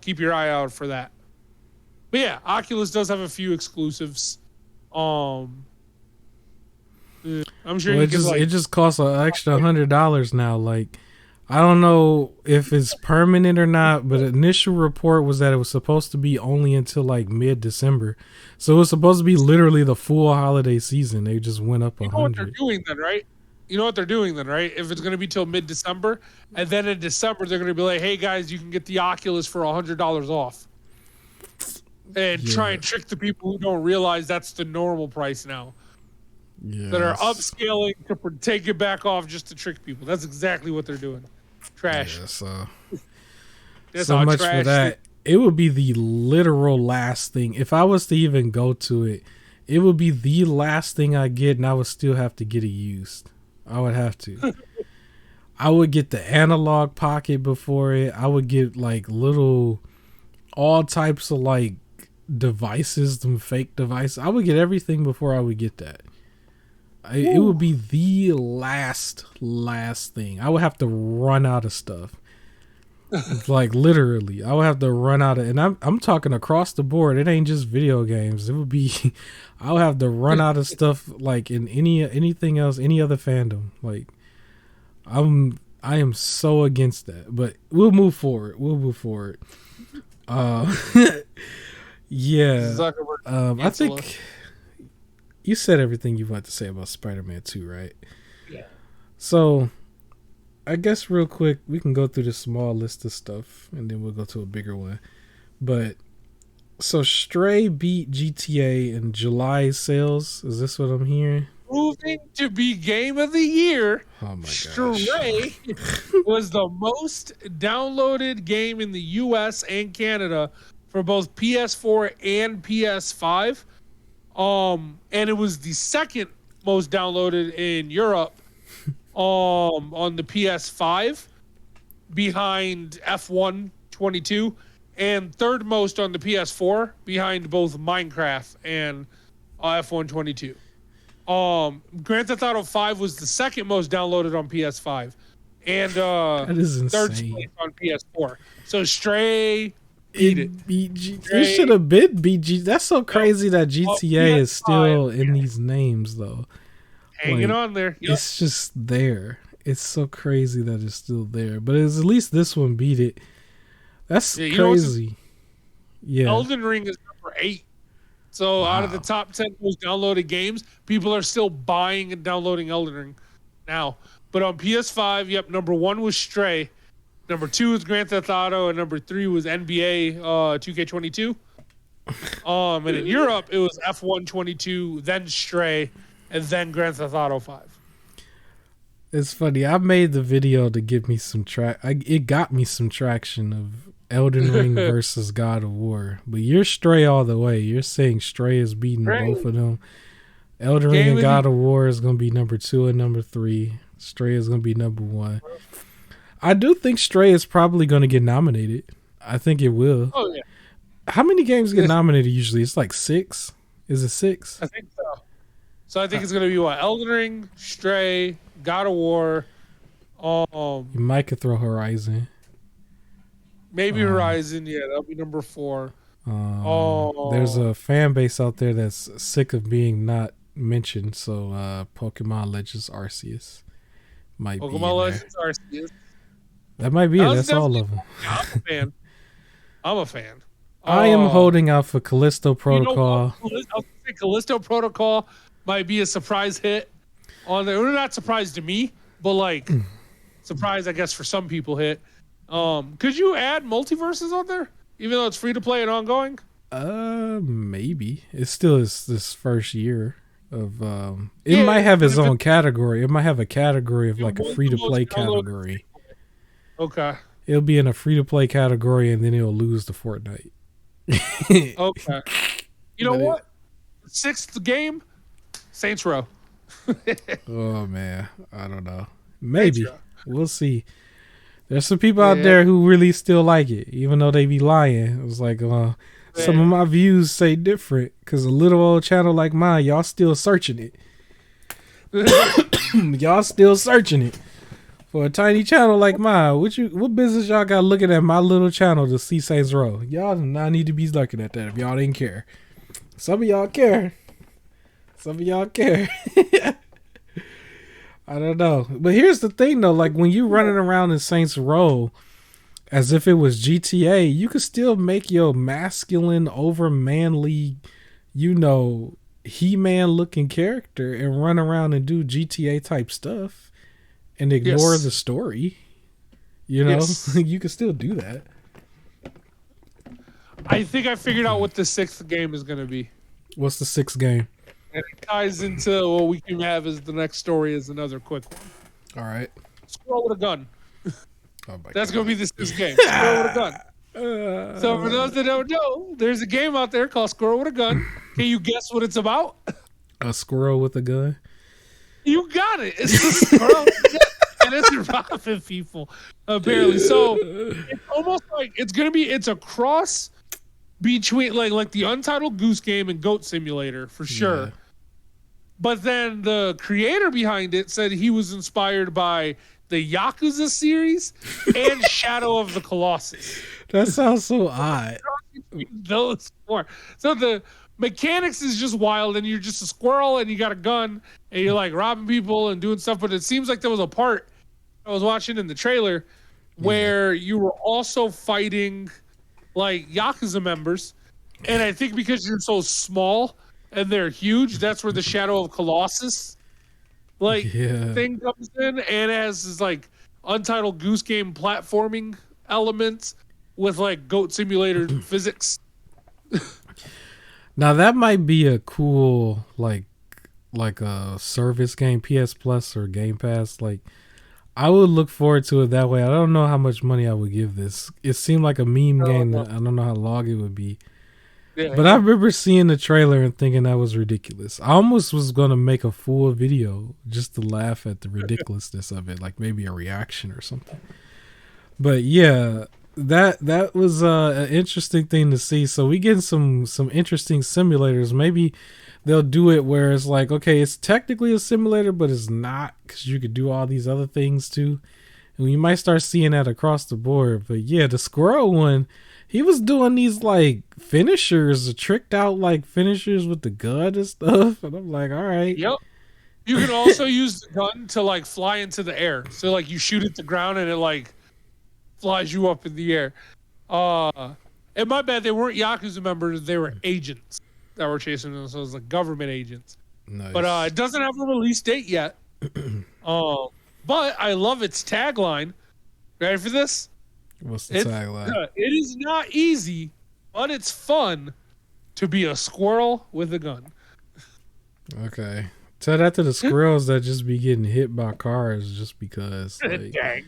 keep your eye out for that. But yeah, Oculus does have a few exclusives. I'm sure it just costs an extra $100 now. Like, I don't know if it's permanent or not, but initial report was that it was supposed to be only until like mid-December. So it was supposed to be literally the full holiday season. They just went up $100. You know what they're doing then, right? If it's going to be till mid-December, and then in December they're going to be like, "Hey guys, you can get the Oculus for $100 off," and try and trick the people who don't realize that's the normal price now. Yes. That are upscaling to take it back off just to trick people. That's exactly what they're doing. Trash. Yeah, so That's so much for that. It would be the literal last thing. If I was to even go to it, it would be the last thing I get, and I would still have to get it used. I would have to. I would get the analog pocket before it. I would get like all types of like devices, them fake devices. I would get everything before I would get that. It would be the last thing. I would have to run out of stuff. Like literally, I would have to run out of, and I'm talking across the board. It ain't just video games. It would be, I'll have to run out of stuff like in anything else, any other fandom. Like, I am so against that. But we'll move forward. Yeah. I think you said everything you want to say about Spider-Man 2, right? Yeah. So, I guess real quick, we can go through the small list of stuff, and then we'll go to a bigger one. But, so Stray beat GTA in July sales. Is this what I'm hearing? Proving to be Game of the Year. Oh my gosh. Stray was the most downloaded game in the US and Canada for both PS4 and PS5. And it was the second most downloaded in Europe on the PS5 behind F1 22 and third most on the PS4 behind both Minecraft and F1 22. Grand Theft Auto 5 was the second most downloaded on PS5 and that is third insane. place on PS4. So Stray beat it. It should have been BG. That's so crazy that GTA is still in these names though. Hanging on there. Yep. It's just there. It's so crazy that it's still there. But at least this one beat it. That's crazy. Elden Ring is number 8. So out of the top 10 most downloaded games, people are still buying and downloading Elden Ring now. But on PS5, number 1 was Stray. Number 2 was Grand Theft Auto, and number 3 was NBA 2K22. And in Europe, it was F1 22, then Stray, and then Grand Theft Auto 5. It's funny. I made the video to give me some it got me some traction of Elden Ring versus God of War. But you're Stray all the way. You're saying Stray is beating both of them. Elden Ring and God of War is going to be number 2 and number 3. Stray is going to be number 1. I do think Stray is probably going to get nominated. I think it will. Oh, yeah. How many games get nominated usually? It's like 6? Is it 6? I think so. So I think it's going to be Elden Ring, Stray, God of War. You might could throw Horizon. Maybe Horizon, that'll be number 4. There's a fan base out there that's sick of being not mentioned, so Pokemon Legends Arceus might be Pokemon Legends Arceus. That might be it. That's all of them. I'm a fan. I am holding out for Callisto Protocol. Callisto Protocol might be a surprise hit on there. Well, not surprise to me, but like surprise, I guess, for some people hit. Could you add multiverses on there, even though it's free to play and ongoing? Maybe. It still is this first year of. It might have its own category. It might have a category of like a free to play category. Okay. It'll be in a free to play category, and then it'll lose to Fortnite. Okay. You know what? 6th game, Saints Row. Oh man, I don't know. Maybe we'll see. There's some people out there who really still like it, even though they be lying. It was like, some of my views say different because a little old channel like mine, y'all still searching it. Y'all still searching it. For a tiny channel like mine, what business y'all got looking at my little channel to see Saints Row? Y'all do not need to be looking at that if y'all didn't care. Some of y'all care. I don't know. But here's the thing though, like when you running around in Saints Row as if it was GTA, you could still make your masculine, over manly, He-Man looking character and run around and do GTA type stuff. And ignore the story. You can still do that. I think I figured out what the 6th game is going to be. What's the 6th game? And it ties into what we can have as the next story is another quick one. All right. Squirrel with a gun. That's going to be the 6th game. Squirrel with a gun. So for those that don't know, there's a game out there called Squirrel with a Gun. Can you guess what it's about? A squirrel with a gun? You got it. It's a squirrel. And it's robbing people, apparently. So it's almost like it's a cross between like the Untitled Goose Game and Goat Simulator for sure. Yeah. But then the creator behind it said he was inspired by the Yakuza series and Shadow of the Colossus. That sounds so odd. Those four. So the mechanics is just wild, and you're just a squirrel and you got a gun and you're like robbing people and doing stuff. But it seems like there was a part I was watching in the trailer where you were also fighting like Yakuza members. And I think because you're so small and they're huge, that's where the Shadow of Colossus thing comes in, and has this like Untitled Goose Game platforming elements with like Goat Simulator physics. Now that might be a cool like a service game, PS Plus or GamePass. Like I would look forward to it that way. I don't know how much money I would give this. It seemed like a meme game. I don't know how long it would be. Yeah, but I remember seeing the trailer and thinking that was ridiculous. I almost was going to make a full video just to laugh at the ridiculousness of it, like maybe a reaction or something. But yeah, that was an interesting thing to see. So we getting some interesting simulators. Maybe they'll do it where it's like, okay, it's technically a simulator, but it's not, because you could do all these other things too. And you might start seeing that across the board. But yeah, the squirrel one, he was doing these like finishers, tricked out like finishers with the gun and stuff, and I'm like, all right. Yep. You can also use the gun to like fly into the air. So like you shoot at the ground and it like flies you up in the air. And my bad, they weren't Yakuza members, they were agents that were chasing them. So it was like government agents. Nice. But it doesn't have a release date yet. But I love its tagline. Ready for this? What's the tagline? It is not easy, but it's fun to be a squirrel with a gun. Okay. Tell that to the squirrels that just be getting hit by cars just because. Like, Dang.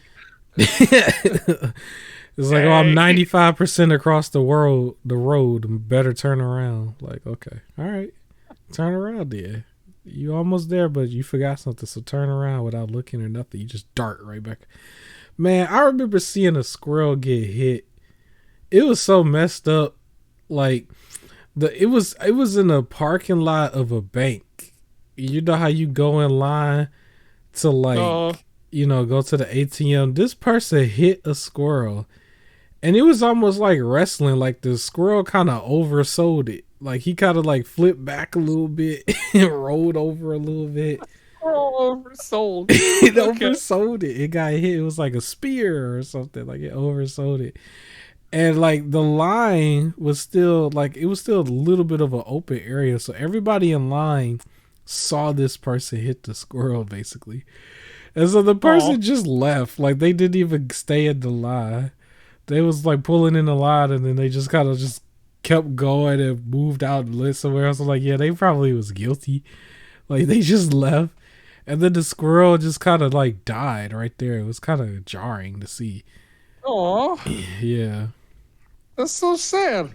It's like, oh, I'm 95% across the road. Better turn around. Like, okay, all right, turn around there. You almost there, but you forgot something. So turn around without looking or nothing. You just dart right back. Man, I remember seeing a squirrel get hit. It was so messed up. Like it was in a parking lot of a bank. You know how you go in line to like go to the ATM. This person hit a squirrel, and it was almost like wrestling. Like the squirrel kind of oversold it. Like he kind of like flipped back a little bit and rolled over a little bit. Oversold. It oversold it. It got hit. It was like a spear or something. Like it oversold it. And like the line was still like, it was still a little bit of an open area. So everybody in line saw this person hit the squirrel basically. And so the person just left. Like they didn't even stay in the line. They was like pulling in the line, and then they just kind of just kept going and moved out and lived somewhere else. I'm like, yeah, they probably was guilty. Like they just left. And then the squirrel just kind of like died right there. It was kind of jarring to see. Oh, yeah. That's so sad.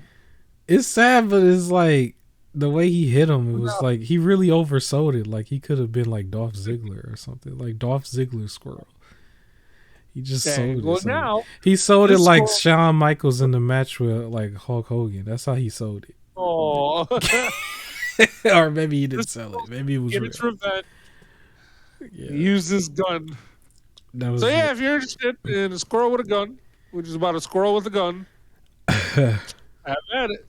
It's sad, but it's like the way he hit him, it was like he really oversold it. Like he could have been like Dolph Ziggler or something. Like Dolph Ziggler's squirrel. He just sold it. Well, now he sold it like Shawn Michaels in the match with like Hulk Hogan. That's how he sold it. Oh. Or maybe he didn't sell it. Maybe it was its revenge. Yeah. Use this gun. If you're interested in a squirrel with a gun, which is about a squirrel with a gun, have at it.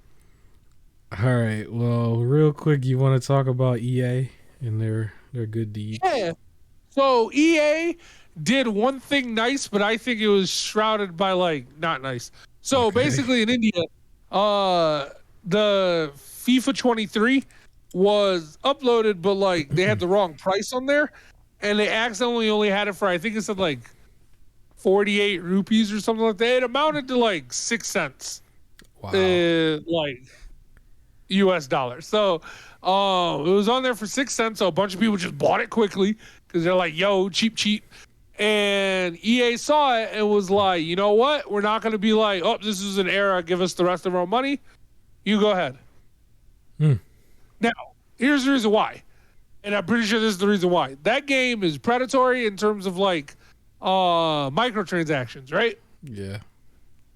All right. Well, real quick, you want to talk about EA and their good deeds? Yeah. So EA did one thing nice, but I think it was shrouded by like not nice. So basically, in India, the FIFA 23 was uploaded, but like they had the wrong price on there, and they accidentally only had it for, I think it said like 48 rupees or something like that. It amounted to like 6 cents. Wow. Like US dollars. So it was on there for 6 cents. So a bunch of people just bought it quickly because they're like, yo, cheap. And EA saw it and was like, you know what? We're not going to be like, oh, this is an error. Give us the rest of our money. You go ahead. Now, here's the reason why. And I'm pretty sure this is the reason why. That game is predatory in terms of like microtransactions, right? Yeah.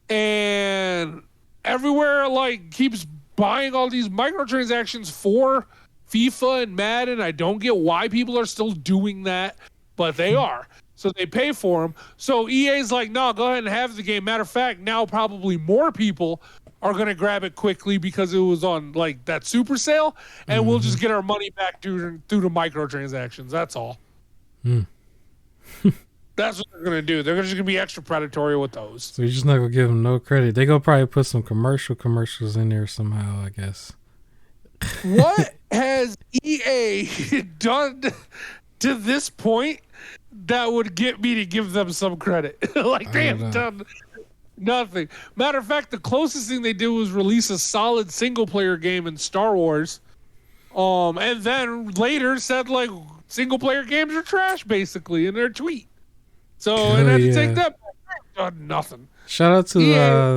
And everywhere like keeps buying all these microtransactions for FIFA and Madden. I don't get why people are still doing that, but they are. So they pay for them. So EA's like, no, go ahead and have the game. Matter of fact, now probably more people are going to grab it quickly because it was on like that super sale, and we'll just get our money back through the microtransactions. That's all. That's what they're going to do. They're just going to be extra predatory with those. So you're just not going to give them no credit. They're going to probably put some commercials in there somehow, I guess. What has EA done to this point that would get me to give them some credit? Like they have done nothing. Matter of fact, the closest thing they did was release a solid single player game in Star Wars. And then later said like single player games are trash basically in their tweet. So and then to take that back, done nothing. Shout out to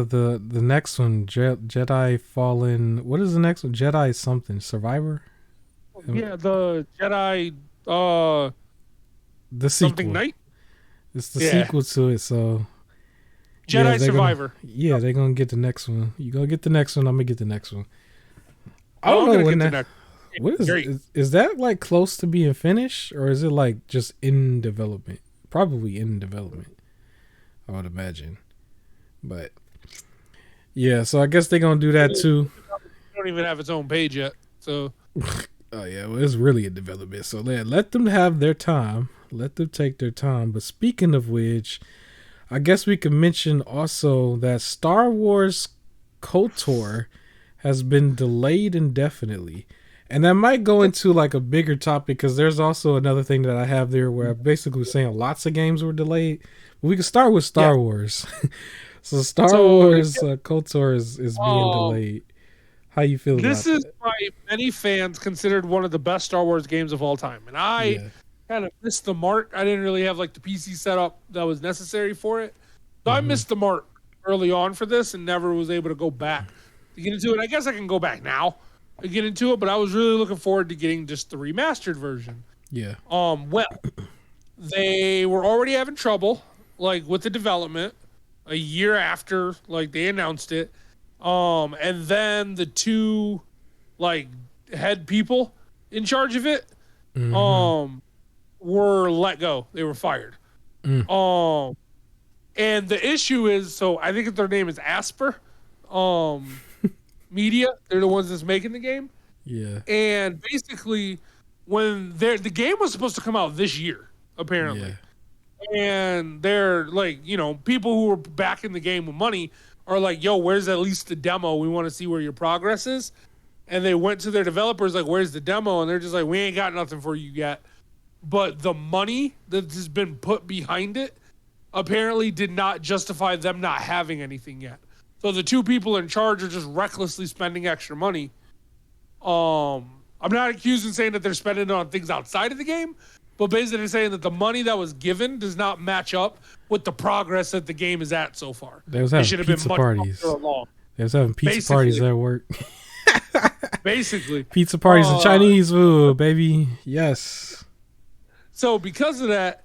the next one, Jedi Fallen. What is the next one? Jedi something Survivor. Yeah, the Jedi. The sequel. Something Night. It's the sequel to it. So Jedi Survivor. They're gonna get the next one. You gonna get the next one. I'm gonna get the next one. I don't know when that. What is that like close to being finished, or is it like just in development? Probably in development, I would imagine. But Yeah, so I guess they're gonna do that too. It don't even have its own page yet. So oh yeah, well it's really in development. So let them have their time. Let them take their time. But speaking of which, I guess we could mention also that Star Wars KOTOR has been delayed indefinitely. And that might go into like a bigger topic because there's also another thing that I have there where I'm basically saying lots of games were delayed. But we can start with Star Wars. So Star Wars KOTOR is being delayed. How you feel about that? This is by many fans considered one of the best Star Wars games of all time. And I kind of missed the mark. I didn't really have like the PC setup that was necessary for it. So I missed the mark early on for this and never was able to go back to get into it. I guess I can go back now and get into it, but I was really looking forward to getting just the remastered version. Yeah. Well, they were already having trouble like with the development a year after like they announced it. And then the two like head people in charge of it were let go. They were fired. And the issue is, so I think their name is Asper Media. They're the ones that's making the game. Yeah. And basically when the game was supposed to come out this year, apparently. Yeah. And they're like, you know, people who were back in the game with money are like, yo, where's at least the demo? We want to see where your progress is. And they went to their developers like, where's the demo? And they're just like, we ain't got nothing for you yet. But the money that has been put behind it apparently did not justify them not having anything yet. So the two people in charge are just recklessly spending extra money. I'm not accusing saying that they're spending it on things outside of the game, but basically saying that the money that was given does not match up with the progress that the game is at so far. They was having pizza parties. They was having pizza parties at work. Basically. Pizza parties and Chinese food, baby. Yes. So because of that,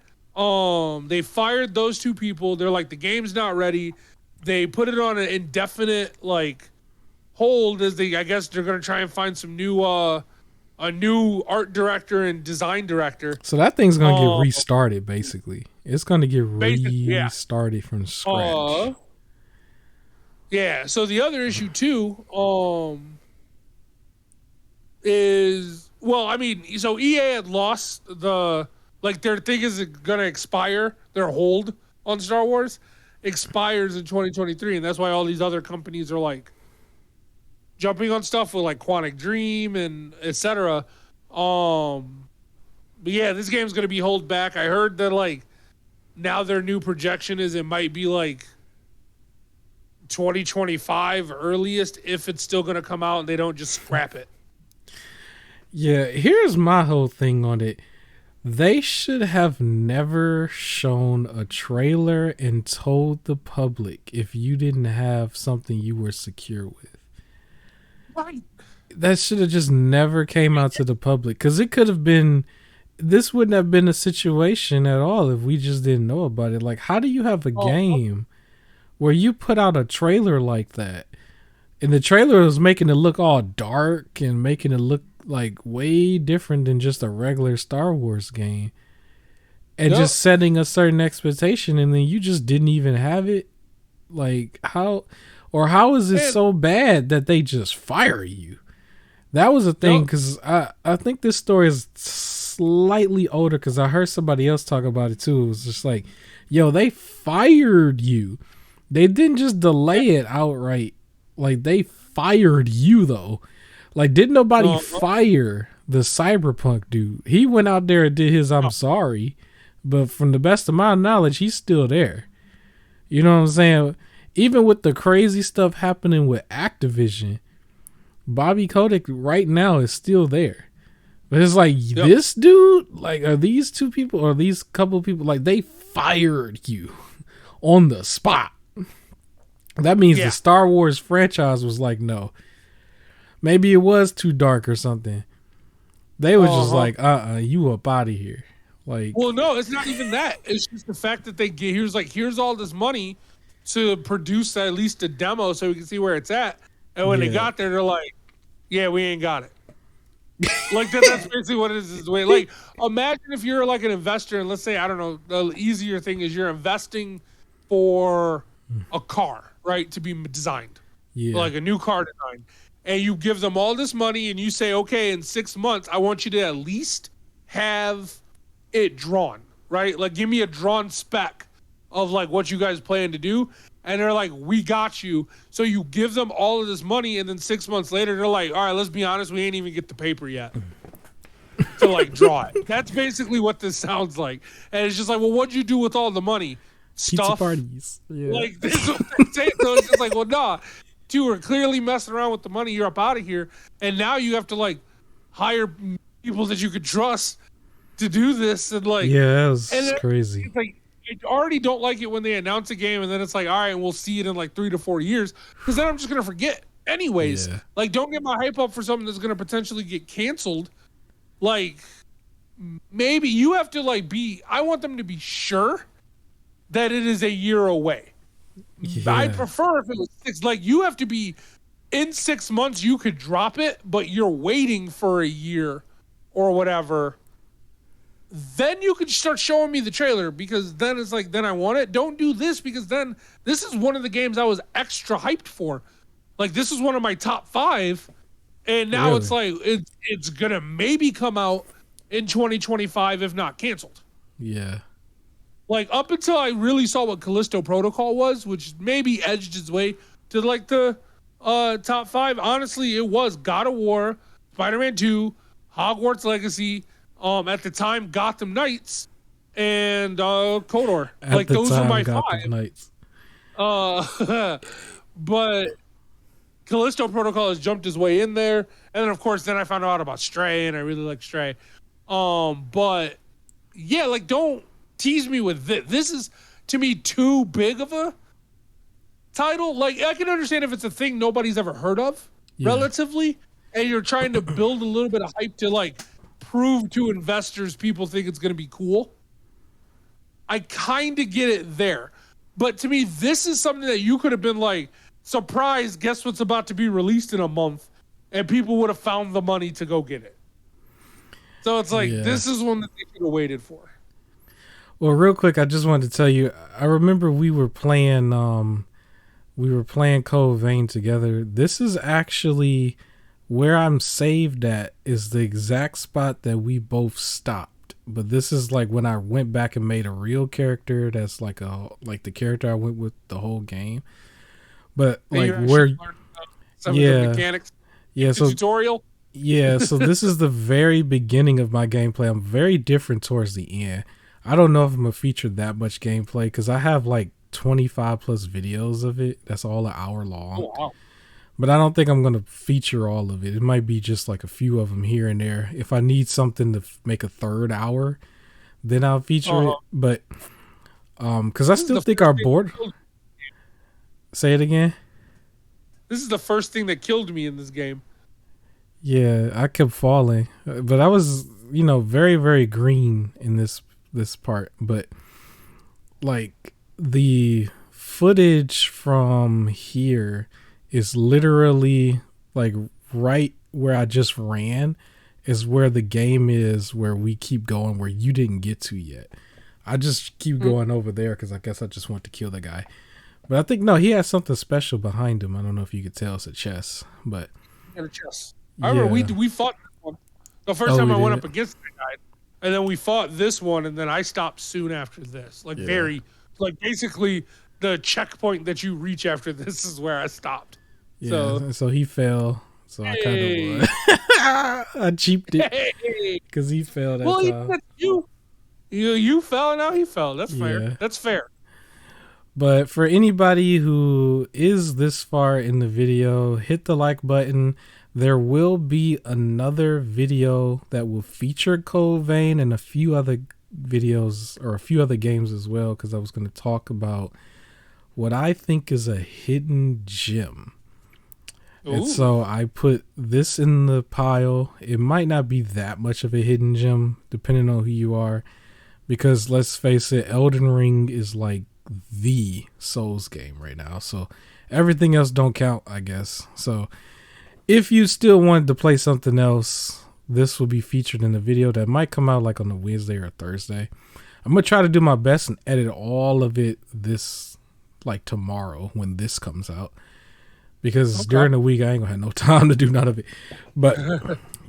they fired those two people. They're like, the game's not ready. They put it on an indefinite like hold as I guess they're going to try and find some new a new art director and design director. So that thing's going to get restarted, basically. It's going to get restarted from scratch. Yeah, so the other issue, too, is... Well, I mean, so EA had lost the... Like, their thing is going to expire. Their hold on Star Wars expires in 2023, and that's why all these other companies are, like, jumping on stuff with like Quantic Dream and etc. But yeah, this game's gonna be held back. I heard that like now their new projection is it might be like 2025 earliest if it's still gonna come out and they don't just scrap it. Yeah, here's my whole thing on it. They should have never shown a trailer and told the public if you didn't have something you were secure with. That should have just never came out to the public because it could have been, this wouldn't have been a situation at all if we just didn't know about it. Like, how do you have a game where you put out a trailer like that and the trailer was making it look all dark and making it look like way different than just a regular Star Wars game and just setting a certain expectation and then you just didn't even have it? Like, how... Or how is it so bad that they just fire you? That was a thing because I think this story is slightly older because I heard somebody else talk about it too. It was just like, yo, they fired you. They didn't just delay it outright. Like, they fired you, though. Like, didn't nobody fire the Cyberpunk dude? He went out there and did his I'm sorry. But from the best of my knowledge, he's still there. You know what I'm saying? Even with the crazy stuff happening with Activision, Bobby Kotick right now is still there. But it's like, this dude, like, are these two people or these couple of people, like, they fired you on the spot. That means the Star Wars franchise was like, no. Maybe it was too dark or something. They were just like, you up out of here. Like, well, no, it's not even that. It's just the fact that he was like, here's all this money to produce at least a demo so we can see where it's at. And when they got there, they're like, yeah, we ain't got it. Like that's basically what it is. Like, imagine if you're like an investor and let's say, I don't know, the easier thing is you're investing for a car, right, to be designed. like a new car design, and you give them all this money and you say, okay, in 6 months, I want you to at least have it drawn, right? Like, give me a drawn spec of like what you guys plan to do. And they're like, we got you. So you give them all of this money, and then 6 months later, they're like, all right, let's be honest, we ain't even get the paper yet to like draw it. That's basically what this sounds like. And it's just like, well, what'd you do with all the money? Stuff. Pizza parties. Yeah. Like, this is what they say. So it's just like, well, nah, you were clearly messing around with the money. You're up out of here. And now you have to like hire people that you could trust to do this. And like, yeah, that was crazy. It's like, I already don't like it when they announce a game and then it's like, all right, we'll see it in like 3 to 4 years, because then I'm just gonna forget anyways. Yeah. Like, don't get my hype up for something that's gonna potentially get canceled. Like, maybe you have to like I want them to be sure that it is a year away. Yeah. I'd prefer if it was 6. Like, you have to be in 6 months. You could drop it, but you're waiting for a year or whatever. Then you can start showing me the trailer, because then it's like, then I want it. Don't do this, because then this is one of the games I was extra hyped for. Like, this is one of my top 5, and now it's like it's gonna maybe come out in 2025 if not canceled. Yeah. Like, up until I really saw what Callisto Protocol was, which maybe edged its way to like the top 5. Honestly, it was God of War, Spider-Man 2, Hogwarts Legacy. At the time, Gotham Knights and Kotor. Like, those were my Gotham 5. Knights. But Callisto Protocol has jumped his way in there, and then of course, then I found out about Stray, and I really like Stray. But yeah, like, don't tease me with this. This is, to me, too big of a title. Like, I can understand if it's a thing nobody's ever heard of, relatively, and you're trying to build a little bit of hype to like prove to investors people think it's going to be cool. I kind of get it there. But to me, this is something that you could have been like, surprise, guess what's about to be released in a month, and people would have found the money to go get it. So it's like, this is one that they could have waited for. Well, real quick, I just wanted to tell you, I remember we were playing Code Vein together. This is actually where I'm saved at, is the exact spot that we both stopped. But this is like when I went back and made a real character that's like the character I went with the whole game. But like where some of the mechanics. Yeah, so tutorial. Yeah, so this is the very beginning of my gameplay. I'm very different towards the end. I don't know if I'm gonna feature that much gameplay, because I have like 25 plus videos of it. That's all an hour long. Oh, wow. But I don't think I'm going to feature all of it. It might be just like a few of them here and there. If I need something to make a third hour, then I'll feature it. But because I still think our board... Say it again? This is the first thing that killed me in this game. Yeah, I kept falling. But I was, very, very green in this part. But like the footage from here is literally like right where I just ran is where the game is, where we keep going, where you didn't get to yet. I just keep going over there because I guess I just want to kill the guy. But I think, no, he has something special behind him. I don't know if you could tell. It's a chest, but... And a chest. I remember we fought this one. The first time I went up against the guy, and then we fought this one, and then I stopped soon after this. Like, basically the checkpoint that you reach after this is where I stopped. Yeah, so he fell. So I kind of I cheaped it because he fell that time. You fell and now he fell. That's fair. Yeah. That's fair. But for anybody who is this far in the video, hit the like button. There will be another video that will feature Code Vein and a few other videos or a few other games as well, because I was going to talk about what I think is a hidden gem. Ooh. And so I put this in the pile. It might not be that much of a hidden gem, depending on who you are, because let's face it, Elden Ring is like the Souls game right now. So everything else don't count, I guess. So if you still wanted to play something else, this will be featured in a video that might come out like on a Wednesday or Thursday. I'm going to try to do my best and edit all of it this like tomorrow when this comes out. because during the week I ain't gonna have no time to do none of it. But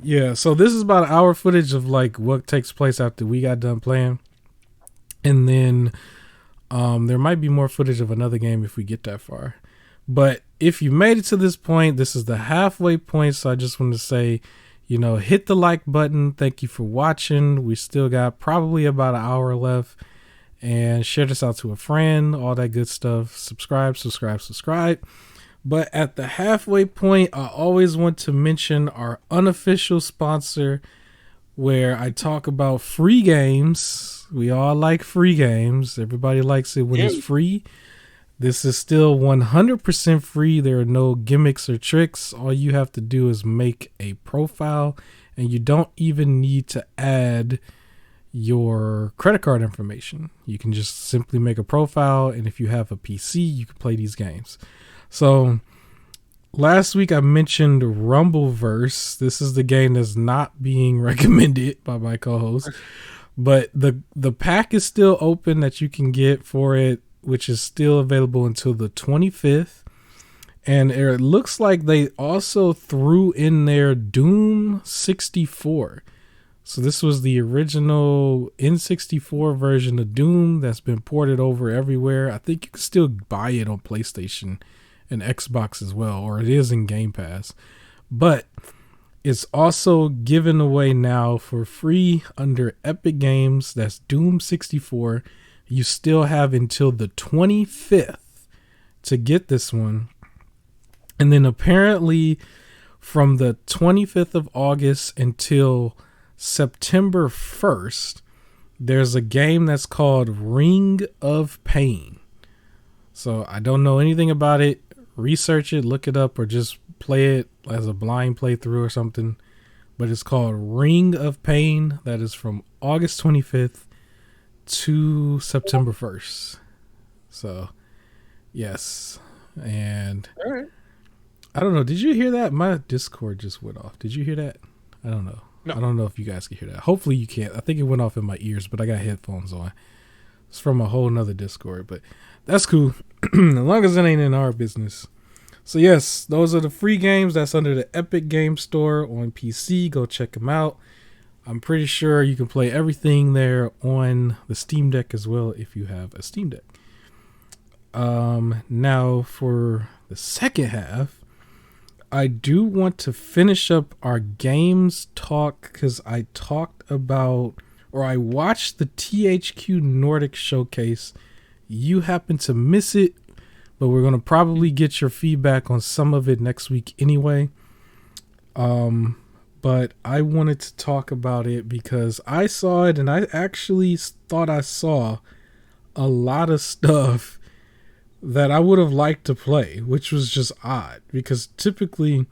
yeah, so this is about an hour footage of like what takes place after we got done playing, and then there might be more footage of another game if we get that far. But if you made it to this point, this is the halfway point. So I just want to say, hit the like button. Thank you for watching. We still got probably about an hour left. And share this out to a friend, all that good stuff. Subscribe. But at the halfway point, I always want to mention our unofficial sponsor, where I talk about free games. We all like free games. Everybody likes it when it's free. This is still 100% free. There are no gimmicks or tricks. All you have to do is make a profile, and you don't even need to add your credit card information. You can just simply make a profile, and if you have a PC, you can play these games. So last week I mentioned Rumbleverse. This is the game that's not being recommended by my co-host, but the pack is still open that you can get for it, which is still available until the 25th. And it looks like they also threw in their Doom 64. So this was the original N64 version of Doom that's been ported over everywhere. I think you can still buy it on PlayStation and Xbox as well, or it is in GamePass. But it's also given away now for free under Epic Games. That's Doom 64. You still have until the 25th to get this one. And then apparently from the 25th of August until September 1st, there's a game that's called Ring of Pain. So I don't know anything about it. Research it, look it up, or just play it as a blind playthrough or something. But it's called Ring of Pain. That is from August 25th to September 1st. So, yes. And I don't know. Did you hear that? My Discord just went off. Did you hear that? I don't know. No. I don't know if you guys can hear that. Hopefully you can't. I think it went off in my ears, but I got headphones on. It's from a whole nother Discord, but that's cool. As long as it ain't in our business. So yes, those are the free games that's under the Epic Game Store on PC. Go check them out. I'm pretty sure you can play everything there on the Steam Deck as well if you have a Steam Deck. Now for the second half, I do want to finish up our games talk because I talked about, or I watched the THQ Nordic showcase. You happen to miss it, but we're going to probably get your feedback on some of it next week anyway. But I wanted to talk about it because I saw it and I actually thought I saw a lot of stuff that I would have liked to play, which was just odd because typically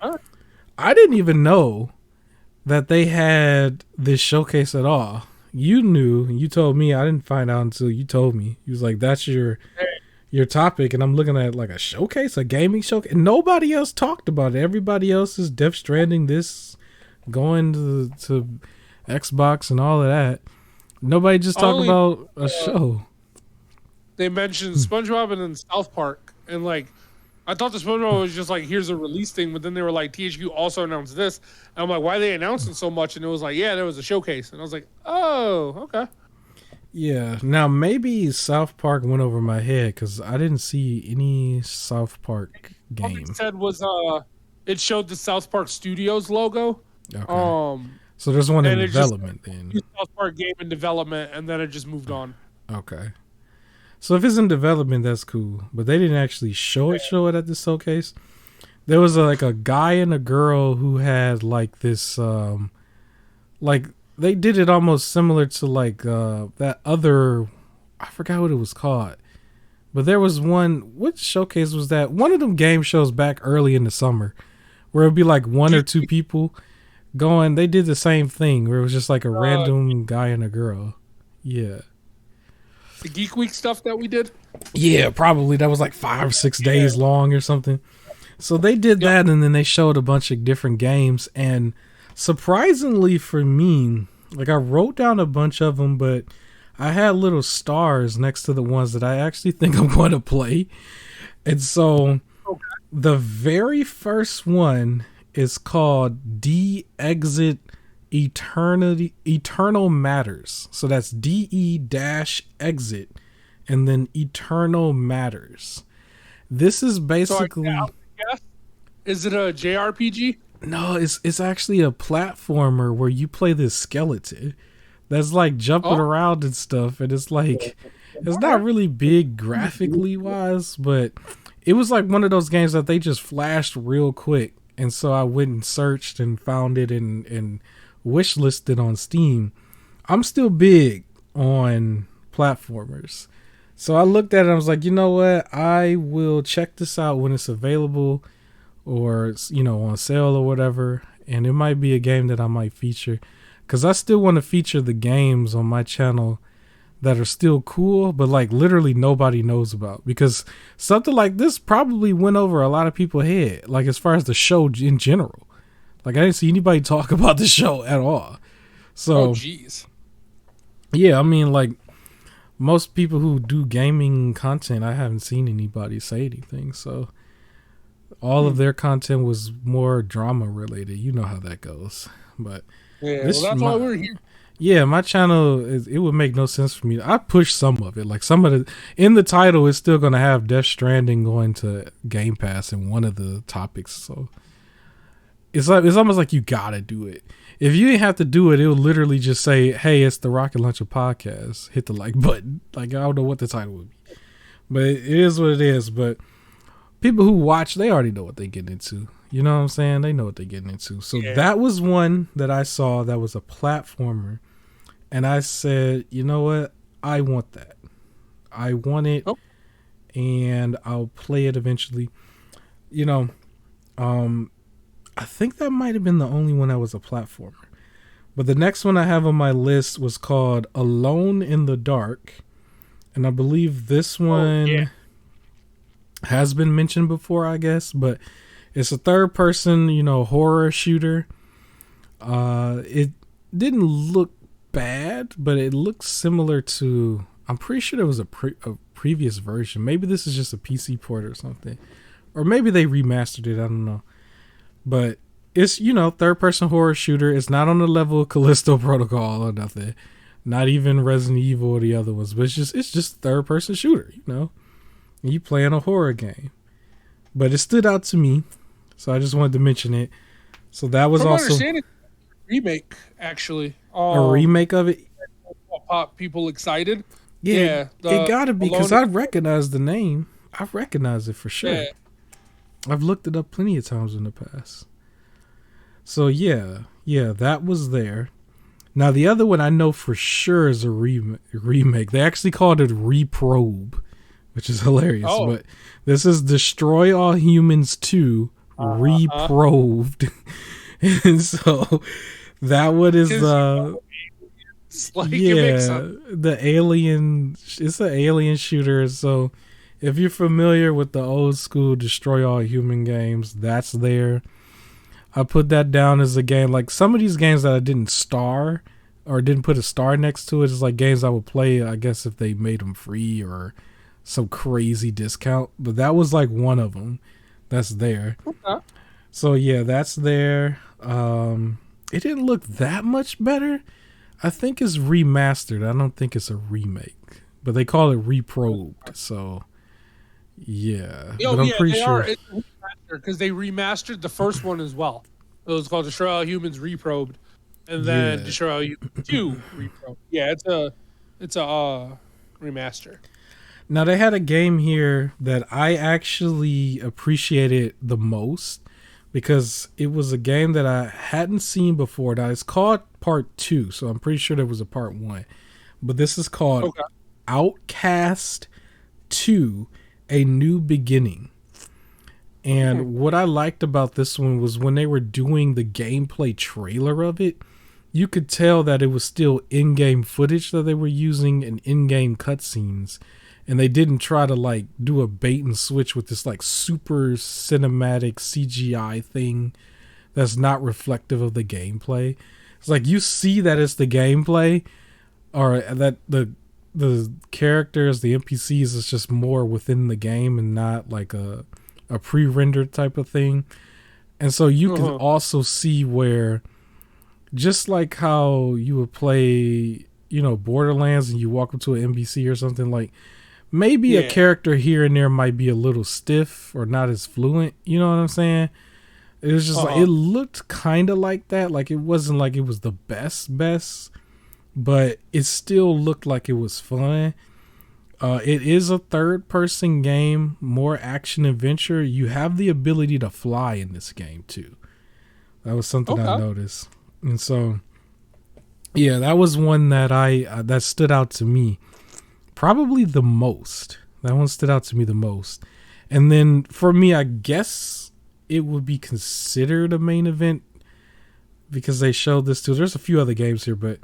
I didn't even know that they had this showcase at all. You knew, and you told me. I didn't find out until you told me. He was like, that's your topic, and I'm looking at like a showcase, a gaming showcase, and nobody else talked about it. Everybody else is Death Stranding, this going to Xbox and all of that. Nobody just talked about a show. They mentioned SpongeBob and then South Park, and like I thought the SpongeBob was just like, here's a release thing, but then they were like, THQ also announced this, and I'm like, why are they announcing so much? And it was like, yeah, there was a showcase, and I was like, oh, okay. Yeah, now maybe South Park went over my head because I didn't see any South Park game. All it said was it showed the South Park Studios logo. Okay. So there's one in development then. South Park game in development, and then it just moved on. Okay. So if it's in development, that's cool. But they didn't actually show it at this showcase. There was like a guy and a girl who had like this, like they did it almost similar to like that other, I forgot what it was called. But there was one, what showcase was that? One of them game shows back early in the summer where it'd be like one or two people going. They did the same thing where it was just like a random guy and a girl. Yeah. The Geek Week stuff that we did? Yeah, probably. That was like 5 or 6 days long or something. So they did that, and then they showed a bunch of different games. And surprisingly for me, like I wrote down a bunch of them, but I had little stars next to the ones that I actually think I'm going to play. And so The very first one is called De-Exit Eternal Matters. So that's DE-exit and then Eternal Matters. This is basically... So is it a JRPG? No, it's actually a platformer where you play this skeleton that's like jumping around and stuff, and it's like it's not really big graphically wise, but it was like one of those games that they just flashed real quick, and so I went and searched and found it and wish listed on Steam. I'm still big on platformers, so I looked at it and I was like, you know what, I will check this out when it's available, or on sale or whatever, and it might be a game that I might feature, because I still want to feature the games on my channel that are still cool, but like literally nobody knows about, because something like this probably went over a lot of people's head, like as far as the show in general. Like I didn't see anybody talk about the show at all. So jeez. Yeah, I mean, like most people who do gaming content, I haven't seen anybody say anything, so all of their content was more drama related. You know how that goes. But yeah, well, that's why we're here. Yeah, my channel, it would make no sense for me. I push some of it. Like some of the, in the title, it's still going to have Death Stranding going to GamePass in one of the topics. So it's almost like you got to do it. If you didn't have to do it, it would literally just say, hey, it's the Rocket Launcher podcast. Hit the like button. Like, I don't know what the title would be. But it is what it is. But people who watch, they already know what they get into. You know what I'm saying? They know what they're getting into. So that was one that I saw that was a platformer. And I said, you know what? I want that. I want it. And I'll play it eventually. I think that might have been the only one that was a platformer. But the next one I have on my list was called Alone in the Dark. And I believe this one has been mentioned before, I guess, but it's a third person, horror shooter. It didn't look bad, but it looks similar to, I'm pretty sure there was a previous version. Maybe this is just a PC port or something, or maybe they remastered it. I don't know, but it's, third person horror shooter. It's not on the level of Callisto Protocol or nothing, not even Resident Evil or the other ones, but it's just third person shooter, you playing a horror game. But it stood out to me, so I just wanted to mention it. So that was also a remake, actually. A remake of it. Pop people excited. Yeah, it gotta be, because I recognize the name. I recognize it for sure. Yeah. I've looked it up plenty of times in the past. So yeah, that was there. Now the other one I know for sure is a remake. They actually called it Reprobe, which is hilarious. But this is Destroy All Humans 2 Reprobed. And so that one is the alien. It's an alien shooter. So if you're familiar with the old school Destroy All Human games, that's there. I put that down as a game. Like some of these games that I didn't star or didn't put a star next to it is like games I would play, I guess, if they made them free or some crazy discount. But that was like one of them that's there. Okay. So yeah, that's there. It didn't look that much better. I think it's remastered. I don't think it's a remake, but they call it Reprobed. So yeah, but I'm pretty sure because they remastered the first one as well. It was called Destroy All Humans Reprobed, and then Destroy All Humans 2 Reprobed. Yeah, it's a remaster. Now they had a game here that I actually appreciated the most, because it was a game that I hadn't seen before. Now it's called Part 2, so I'm pretty sure there was a Part 1. But this is called Outcast 2, A New Beginning. And what I liked about this one was when they were doing the gameplay trailer of it, you could tell that it was still in-game footage that they were using and in-game cutscenes. And they didn't try to like do a bait and switch with this like super cinematic CGI thing that's not reflective of the gameplay. It's like you see that it's the gameplay, or that the characters, the NPCs, is just more within the game and not like a a pre-rendered type of thing. And so you can also see where, just like how you would play, Borderlands and you walk up to an NPC or something, like maybe a character here and there might be a little stiff or not as fluent. You know what I'm saying? It was just like, it looked kind of like that. Like, it wasn't like it was the best, but it still looked like it was fun. It is a third-person game, more action-adventure. You have the ability to fly in this game, too. That was something I noticed. And so, yeah, that was one that that stood out to me probably the most. That one stood out to me the most. And then, for me, I guess it would be considered a main event because they showed this, too. There's a few other games here, but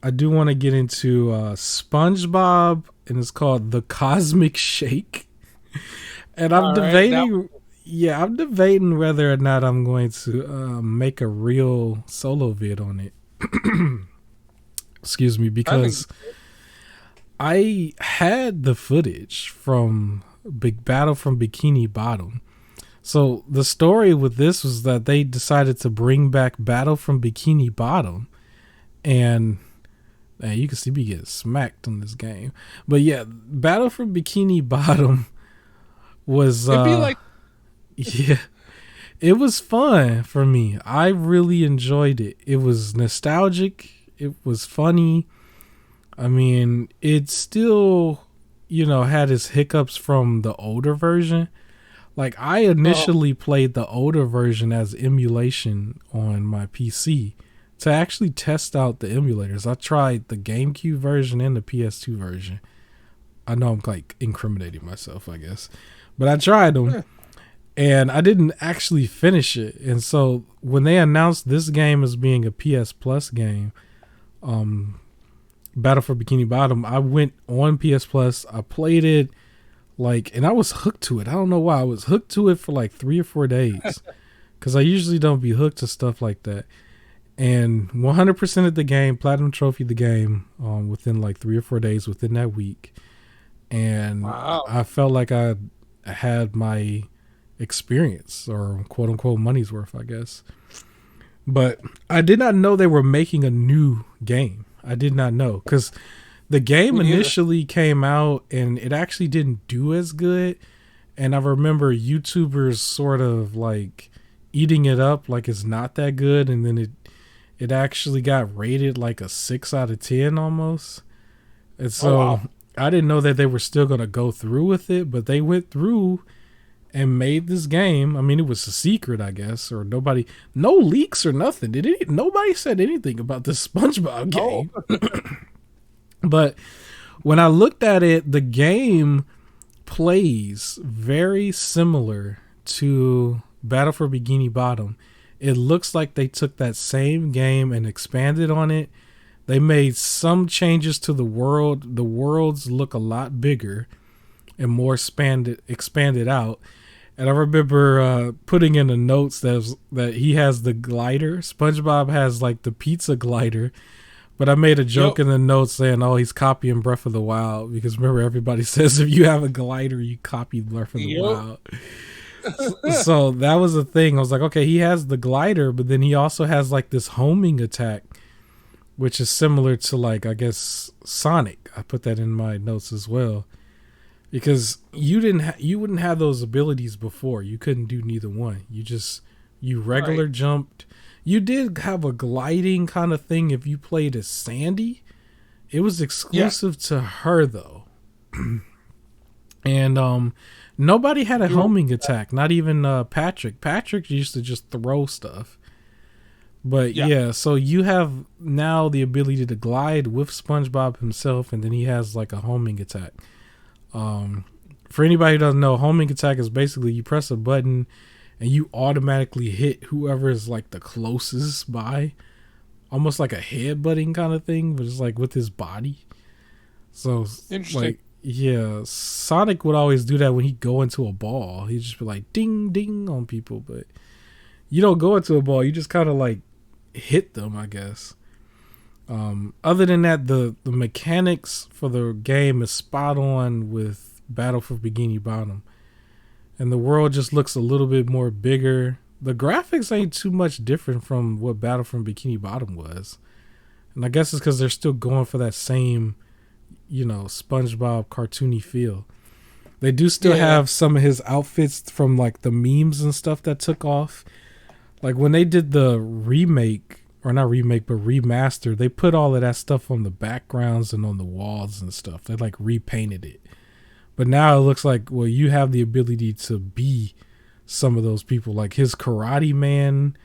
I do want to get into SpongeBob, and it's called The Cosmic Shake. And I'm debating, I'm debating whether or not I'm going to make a real solo vid on it. Excuse me, because I had the footage from Big Battle from Bikini Bottom. So the story with this was that they decided to bring back Battle from Bikini Bottom, and you can see me getting smacked in this game. But yeah, Battle from Bikini Bottom was it was fun for me. I really enjoyed it. It was nostalgic. It was funny. I mean, it still, had its hiccups from the older version. Like, I initially played the older version as emulation on my PC to actually test out the emulators. I tried the GameCube version and the PS2 version. I know I'm like incriminating myself, I guess, but I tried them and I didn't actually finish it. And so when they announced this game as being a PS Plus game, Battle for Bikini Bottom, I went on PS Plus. I played it and I was hooked to it. I don't know why. I was hooked to it for like 3 or 4 days because I usually don't be hooked to stuff like that. And 100% of the game, platinum trophy the game within like 3 or 4 days within that week. And I felt like I had my experience, or quote unquote money's worth, I guess. But I did not know they were making a new game. I did not know, because the game initially came out and it actually didn't do as good. And I remember YouTubers sort of like eating it up like it's not that good. And then it actually got rated like a 6 out of 10 almost. And so I didn't know that they were still going to go through with it, but they went through and made this game. I mean, it was a secret, I guess, or no leaks or nothing. Nobody said anything about this SpongeBob game. But when I looked at it, the game plays very similar to Battle for Bikini Bottom. It looks like they took that same game and expanded on it. They made some changes to the world. The worlds look a lot bigger and more expanded out. And I remember putting in the notes that he has the glider. SpongeBob has like the pizza glider. But I made a joke in the notes saying, he's copying Breath of the Wild. Because remember, everybody says if you have a glider, you copy Breath of the Wild. So that was a thing. I was like, okay, he has the glider, but then he also has like this homing attack, which is similar to like, I guess, Sonic. I put that in my notes as well, because you wouldn't have those abilities before. You couldn't do neither one. You regular jumped. You did have a gliding kind of thing if you played as Sandy. It was exclusive to her though. And nobody had a homing attack, not even Patrick. Patrick used to just throw stuff. But so you have now the ability to glide with SpongeBob himself, and then he has like a homing attack. For anybody who doesn't know, homing attack is basically you press a button and you automatically hit whoever is like the closest by, almost like a headbutting kind of thing, but it's like with his body. So like, Sonic would always do that when he'd go into a ball. He'd just be like ding ding on people, but you don't go into a ball, you just kind of like hit them, I guess. Other than that, the mechanics for the game is spot on with Battle for Bikini Bottom. and the world just looks a little bit more bigger. The graphics ain't too much different from what Battle from Bikini Bottom was. And I guess it's because they're still going for that same, SpongeBob cartoony feel. They do still have some of his outfits from like the memes and stuff that took off. Like when they did the remake, or not remake, but remaster, they put all of that stuff on the backgrounds and on the walls and stuff. They like repainted it. But now it looks like, well, you have the ability to be some of those people, like his Karate Man,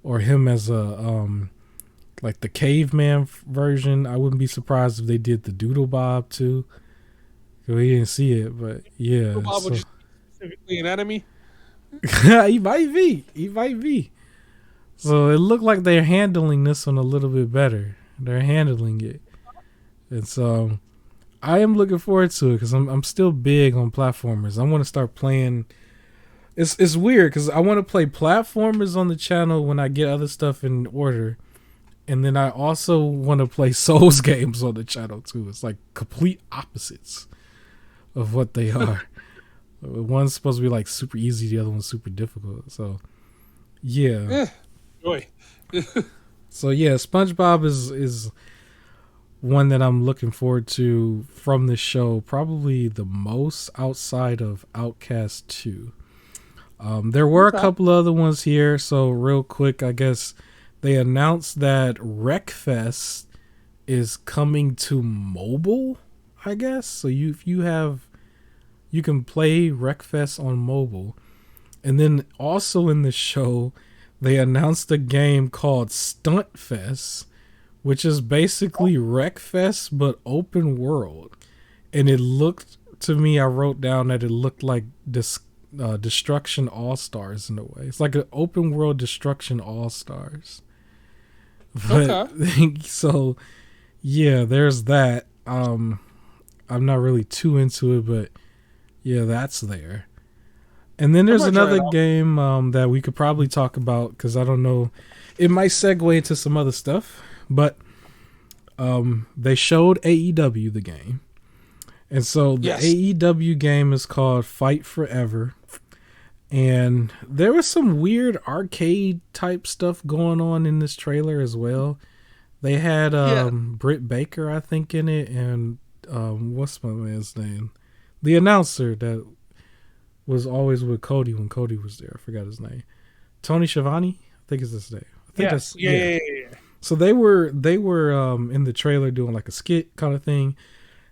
or him as a like the caveman version. I wouldn't be surprised if they did the Doodle Bob too. We didn't see it, but yeah. Doodle Bob would just be specifically an enemy. He might be. So it looked like they're handling this one a little bit better. They're handling it, and so I am looking forward to it because I'm still big on platformers. I want to start playing. It's weird because I want to play platformers on the channel when I get other stuff in order, and then I also want to play Souls games on the channel too. It's like complete opposites of what they are. One's supposed to be like super easy, the other one's super difficult. So yeah. Joy. So yeah, SpongeBob is one that I'm looking forward to from the show, probably the most outside of Outcast 2. There were a couple other ones here, so real quick, I guess they announced that Wreckfest is coming to mobile, I guess. So you can play Wreckfest on mobile. And then also in the show, they announced a game called Stuntfest, which is basically Wreckfest but open world. And it looked to me, I wrote down that it looked like Destruction All-Stars in a way. It's like an open world Destruction All-Stars. But so yeah, there's that. I'm not really too into it, but yeah, that's there. And then there's another game that we could probably talk about because I don't know, it might segue into some other stuff, but they showed AEW the game. And so the AEW game is called Fight Forever. And there was some weird arcade type stuff going on in this trailer as well. They had Britt Baker, I think, in it, and what's my man's name? The announcer that was always with Cody when Cody was there. I forgot his name. Tony Schiavone, I think is his name. I think that's yeah. So they were in the trailer doing like a skit kind of thing,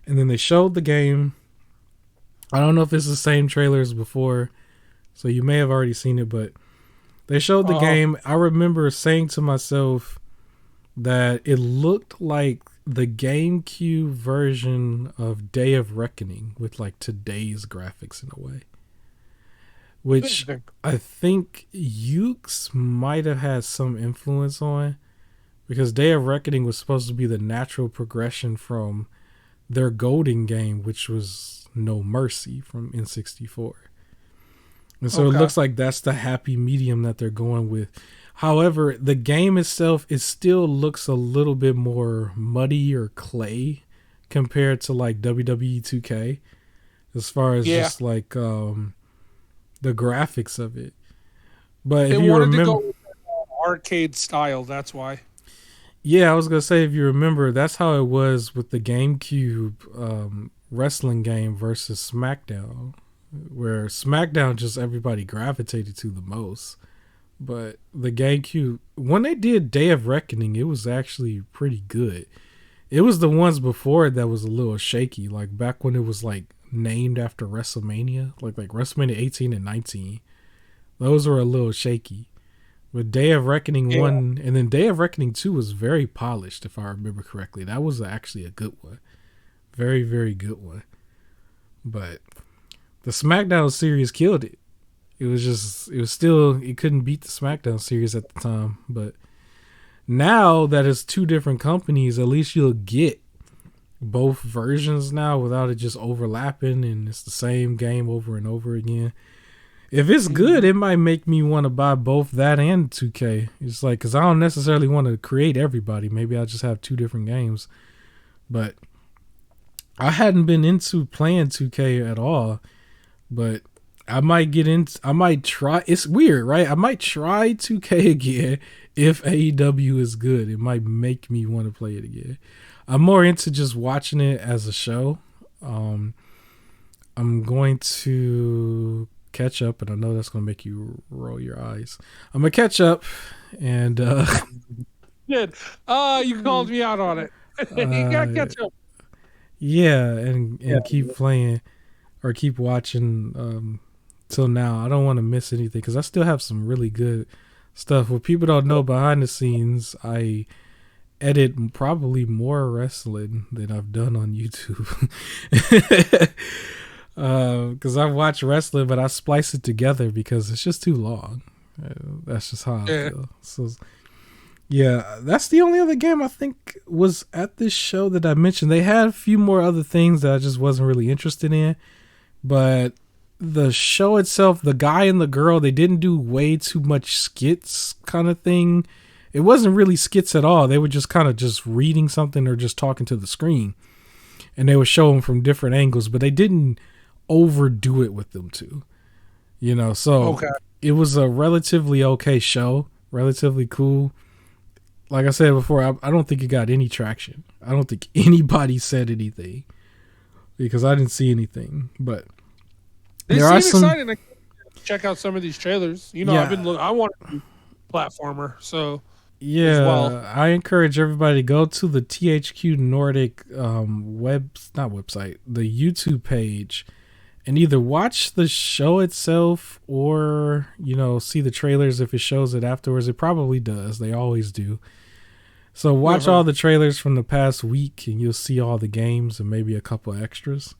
and then they showed the game. I don't know if it's the same trailer as before, so you may have already seen it, but they showed the game. I remember saying to myself that it looked like the GameCube version of Day of Reckoning with like today's graphics in a way. Which I think Ukes might have had some influence on, because Day of Reckoning was supposed to be the natural progression from their golden game, which was No Mercy from N64. And so it looks like that's the happy medium that they're going with. However, the game itself, it still looks a little bit more muddy or clay compared to like WWE 2K as far as just like the graphics of it. But if you remember, to go with arcade style, that's why. Yeah, I was gonna say, if you remember, that's how it was with the GameCube wrestling game versus SmackDown, where SmackDown just everybody gravitated to the most. But the GameCube, when they did Day of Reckoning, it was actually pretty good. It was the ones before it that was a little shaky, like back when it was like named after WrestleMania, like WrestleMania 18 and 19. Those were a little shaky. But Day of Reckoning 1 and then Day of Reckoning 2 was very polished, if I remember correctly. That was actually a good one. Very, very good one. But the SmackDown series killed it. It couldn't beat the SmackDown series at the time. But now that it's two different companies, at least you'll get both versions now without it just overlapping and it's the same game over and over again. If it's good, it might make me want to buy both that and 2K. It's like, because I don't necessarily want to create everybody. Maybe I'll just have two different games. But I hadn't been into playing 2K at all. But I might get into. I might try. It's weird, right? I might try 2K again if AEW is good. It might make me want to play it again. I'm more into just watching it as a show. I'm going to catch up, and I know that's going to make you roll your eyes. I'm going to catch up, and good. You called me out on it. You got to catch up. Yeah, and keep playing or keep watching till now. I don't want to miss anything because I still have some really good stuff. What people don't know behind the scenes, I edit probably more wrestling than I've done on YouTube. Because I watch wrestling, but I splice it together because it's just too long. That's just how I feel. So, yeah, that's the only other game I think was at this show that I mentioned. They had a few more other things that I just wasn't really interested in, but the show itself, the guy and the girl, they didn't do way too much skits kind of thing. It wasn't really skits at all. They were just kind of just reading something or just talking to the screen, and they would show them from different angles, but they didn't overdo it with them too, so It was a relatively okay show, relatively cool. Like I said before, I don't think it got any traction. I don't think anybody said anything because I didn't see anything, but they seem exciting to check out some of these trailers. I want to do platformer, so I encourage everybody to go to the THQ Nordic the YouTube page, and either watch the show itself or, see the trailers if it shows it afterwards. It probably does. They always do. So watch all the trailers from the past week and you'll see all the games and maybe a couple extras.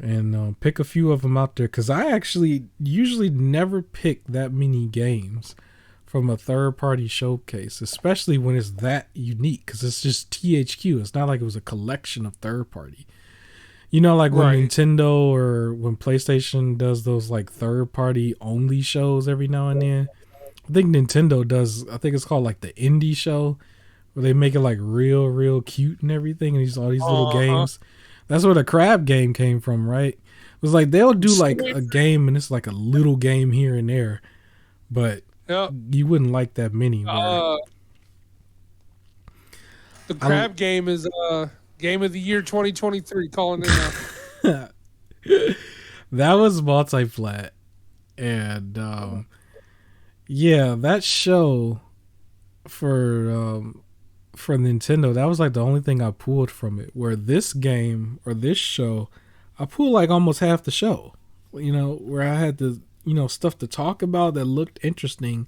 And pick a few of them out there because I actually usually never pick that many games from a third-party showcase, especially when it's that unique because it's just THQ. It's not like it was a collection of third-party. Like when Nintendo or when PlayStation does those like third-party only shows every now and then. I think Nintendo does. I think it's called like the indie show, where they make it like real cute and everything, and all these little games. That's where the crab game came from, right? It was like they'll do like a game, and it's like a little game here and there, but you wouldn't like that many. The crab game is Game of the Year 2023, calling it now. That was multi-plat. And that show for Nintendo, that was like the only thing I pulled from it. Where this game or this show, I pulled like almost half the show. Where I had the stuff to talk about that looked interesting.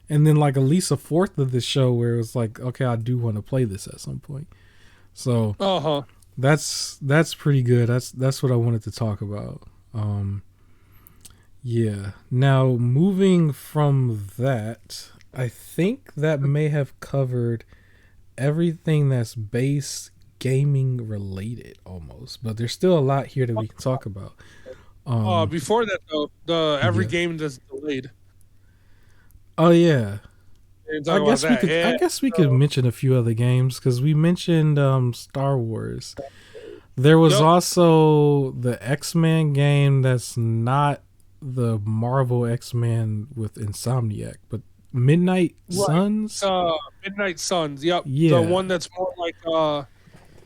And then like at least a fourth of the show where it was like, okay, I do want to play this at some point. So that's pretty good. That's what I wanted to talk about. Now moving from that, I think that may have covered everything that's base gaming related almost, but there's still a lot here that we can talk about. Before that though, every game that's delayed. Oh yeah. I guess we could mention a few other games because we mentioned Star Wars. There was also the X-Men game that's not the Marvel X-Men with Insomniac, but Midnight Suns? Midnight Suns, yep. Yeah. The one that's more like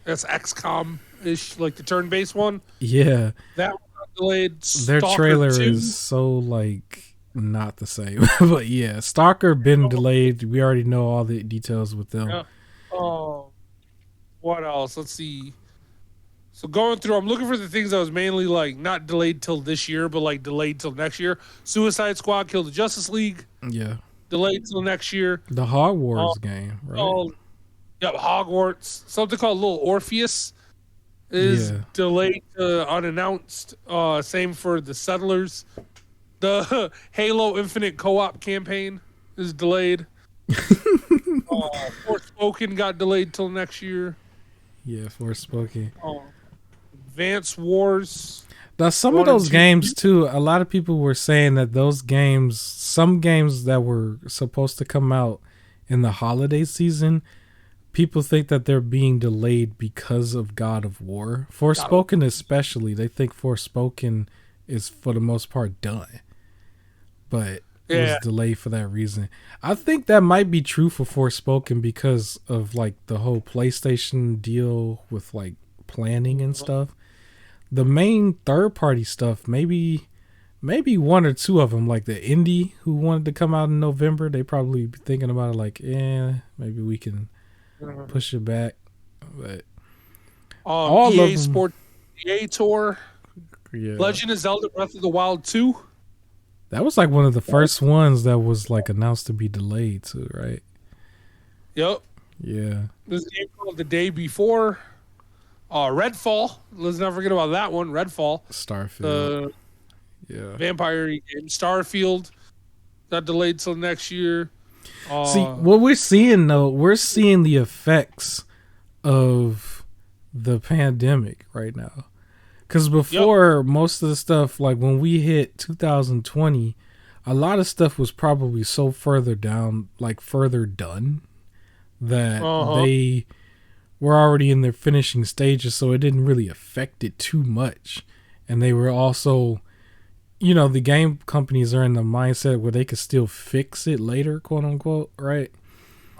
that's XCOM-ish, like the turn-based one. Yeah. That one got delayed. Their trailer 2. Is so like not the same. But yeah, Stalker been delayed. We already know all the details with them. Yeah. What else? Let's see. So going through, I'm looking for the things that was mainly like not delayed till this year, but like delayed till next year. Suicide Squad, Kill the Justice League. Yeah. Delayed till next year. The Hogwarts game, right? Hogwarts. Something called Little Orpheus is delayed to unannounced. Same for the Settlers. The Halo Infinite co-op campaign is delayed. Forspoken got delayed till next year. Yeah, Forspoken. Advance Wars. Now, some of those games, too, a lot of people were saying that those games, some games that were supposed to come out in the holiday season, people think that they're being delayed because of God of War. Forspoken especially. They think Forspoken is for the most part done, but it was delayed for that reason. I think that might be true for Forspoken because of like the whole PlayStation deal with like planning and stuff. The main third party stuff, maybe one or two of them, like the indie who wanted to come out in November, they probably be thinking about it like, maybe we can push it back. But all EA Sports, EA Tour, Legend of Zelda Breath of the Wild 2. That was like one of the first ones that was like announced to be delayed too, right? Yep. Yeah. This game called The Day Before. Redfall. Let's not forget about that one. Redfall. Starfield. Vampire game. Starfield. Got delayed till next year. See, what we're seeing though, we're seeing the effects of the pandemic right now. Because before, most of the stuff, like when we hit 2020, a lot of stuff was probably so further down, like further done, that they were already in their finishing stages, so it didn't really affect it too much. And they were also, you know, the game companies are in the mindset where they could still fix it later, quote unquote, right?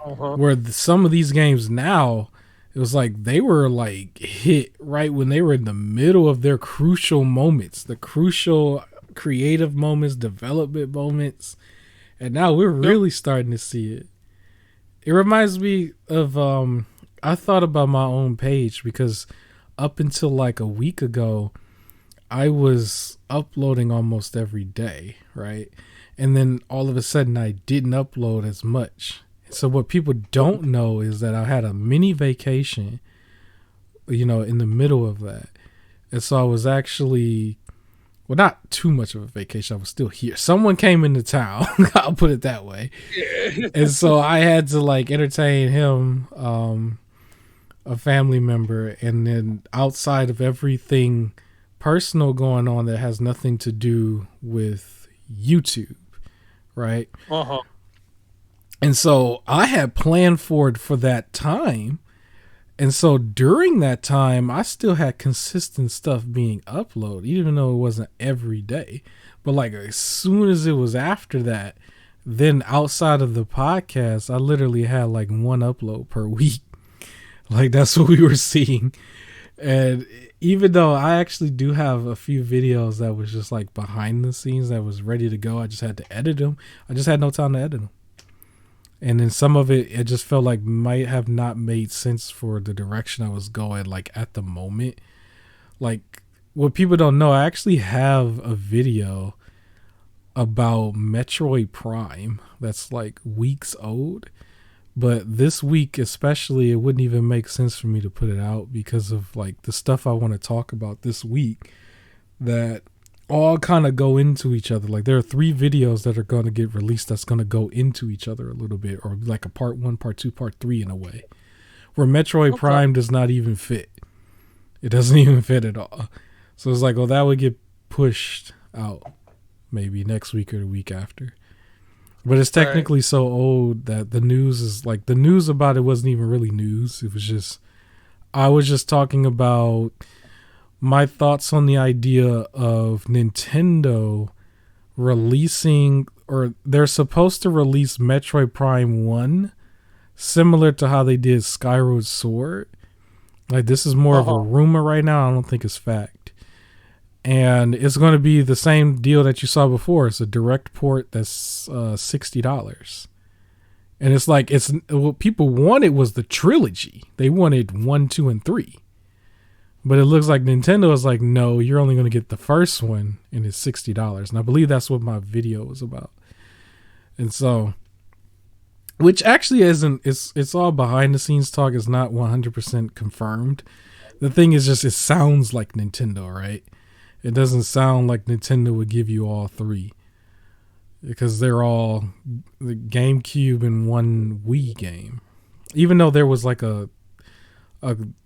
Where some of these games now, it was like they were like hit right when they were in the middle of their crucial moments, the crucial creative moments, development moments. And now we're really starting to see it. It reminds me of, I thought about my own page because up until like a week ago, I was uploading almost every day, right? And then all of a sudden I didn't upload as much. So what people don't know is that I had a mini vacation, you know, in the middle of that. And so I was actually, well, not too much of a vacation. I was still here. Someone came into town. I'll put it that way. And so I had to like entertain him, a family member. And then outside of everything personal going on that has nothing to do with YouTube, right? And so I had planned for it for that time. And so during that time, I still had consistent stuff being uploaded, even though it wasn't every day. But like as soon as it was after that, then outside of the podcast, I literally had like one upload per week. Like that's what we were seeing. And even though I actually do have a few videos that was just like behind the scenes that was ready to go, I just had to edit them. I just had no time to edit them. And then some of it just felt like might have not made sense for the direction I was going, like at the moment. Like what people don't know, I actually have a video about Metroid Prime that's like weeks old. But this week especially, it wouldn't even make sense for me to put it out because of like the stuff I want to talk about this week that all kind of go into each other. Like there are 3 videos that are going to get released that's going to go into each other a little bit, or like a part 1, part 2, part 3 in a way, where Metroid Prime does not even fit. It doesn't even fit at all. So it's like, well, that would get pushed out maybe next week or the week after. But it's technically so old that the news is like, the news about it wasn't even really news. It was just, I was just talking about my thoughts on the idea of Nintendo releasing, or they're supposed to release Metroid Prime 1 similar to how they did Skyward Sword. Like this is more of a rumor right now. I don't think it's fact. And it's going to be the same deal that you saw before. It's a direct port that's $60. And it's like, it's what people wanted was the trilogy. They wanted 1, 2, and 3. But it looks like Nintendo is like, no, you're only going to get the first one and it's $60. And I believe that's what my video was about. And so, which actually isn't, it's all behind the scenes talk. It's not 100% confirmed. The thing is just, it sounds like Nintendo, right? It doesn't sound like Nintendo would give you all 3. Because they're all the GameCube and one Wii game. Even though there was like a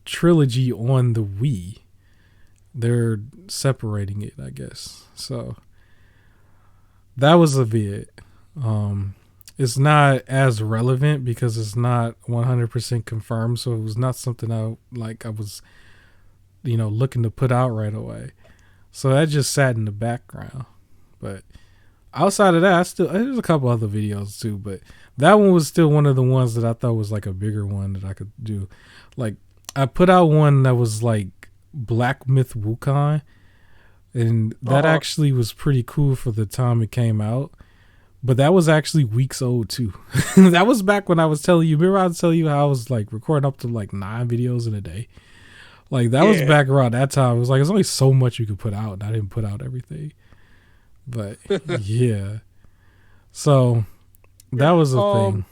trilogy on the Wii, they're separating it, I guess. So that was a vid. It's not as relevant because it's not 100% confirmed, so it was not something I was looking to put out right away. So that just sat in the background. But outside of that, there's a couple other videos too, but that one was still one of the ones that I thought was like a bigger one that I could do. Like I put out one that was like Black Myth Wukong, and that actually was pretty cool for the time it came out. But that was actually weeks old too. That was back when I was telling you. Remember I was telling you how I was like recording up to like 9 videos in a day. Like that was back around that time. It was like there's only so much you could put out, and I didn't put out everything. But yeah, so that was a thing.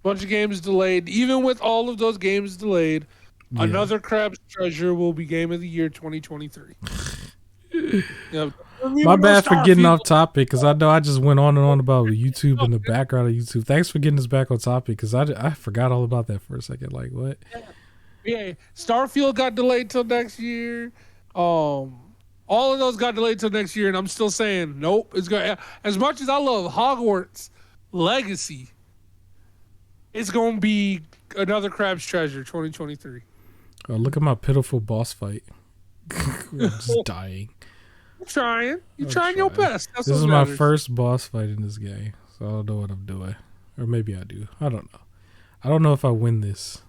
Bunch of games delayed. Even with all of those games delayed, another Crab's Treasure will be Game of the Year 2023. My bad for getting off topic, because I know I just went on and on about YouTube and the background of YouTube. Thanks for getting us back on topic, because I forgot all about that for a second. Like what? Yeah, Starfield got delayed till next year. All of those got delayed till next year, and I'm still saying nope. It's going. As much as I love Hogwarts Legacy, it's going to be another Crab's Treasure 2023. Oh, look at my pitiful boss fight. I'm just dying. You're trying. You're trying your best. That's this is my first boss fight in this game, so I don't know what I'm doing. Or maybe I do. I don't know. I don't know if I win this.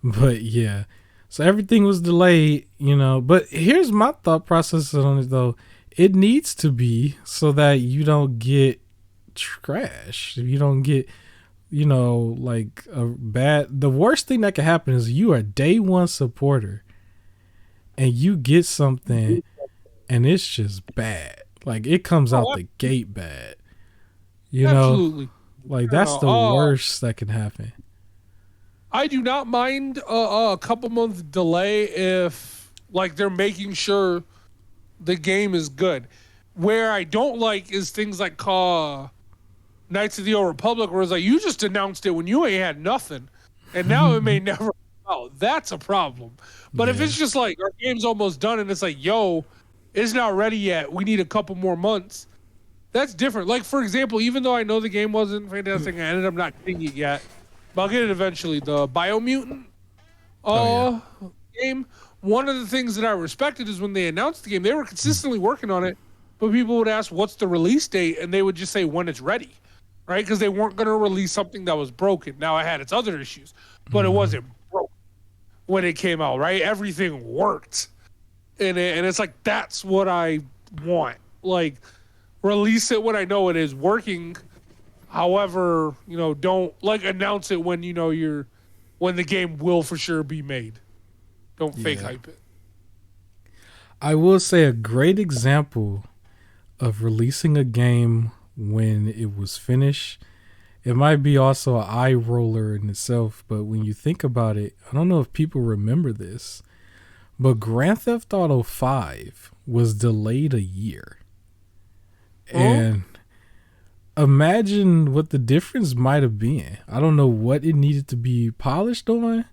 But yeah. So everything was delayed, But here's my thought process on it, though. It needs to be so that you don't get trash. If you don't get, like a bad... The worst thing that could happen is you are a day one supporter and you get something and it's just bad. Like it comes out the gate bad. Absolutely. Like that's the worst that can happen. I do not mind a couple months delay if like they're making sure the game is good. Where I don't like is things like Knights of the Old Republic, where it's like you just announced it when you ain't had nothing, and now it may never. Oh, that's a problem. But if it's just like our game's almost done and it's like, yo, it's not ready yet, we need a couple more months. That's different. Like for example, even though I know the game wasn't fantastic, I ended up not getting it yet. But I'll get it eventually. The Biomutant game. One of the things that I respected is when they announced the game, they were consistently working on it, but people would ask, what's the release date? And they would just say when it's ready, right? Because they weren't going to release something that was broken. Now, it had its other issues, but it wasn't broke when it came out, right? Everything worked. And it's like, that's what I want. Like, release it when I know it is working. However, don't like announce it when when the game will for sure be made. Don't fake hype it. I will say a great example of releasing a game when it was finished. It might be also an eye roller in itself, but when you think about it, I don't know if people remember this, but Grand Theft Auto 5 was delayed a year. And imagine what the difference might have been. I don't know what it needed to be polished on,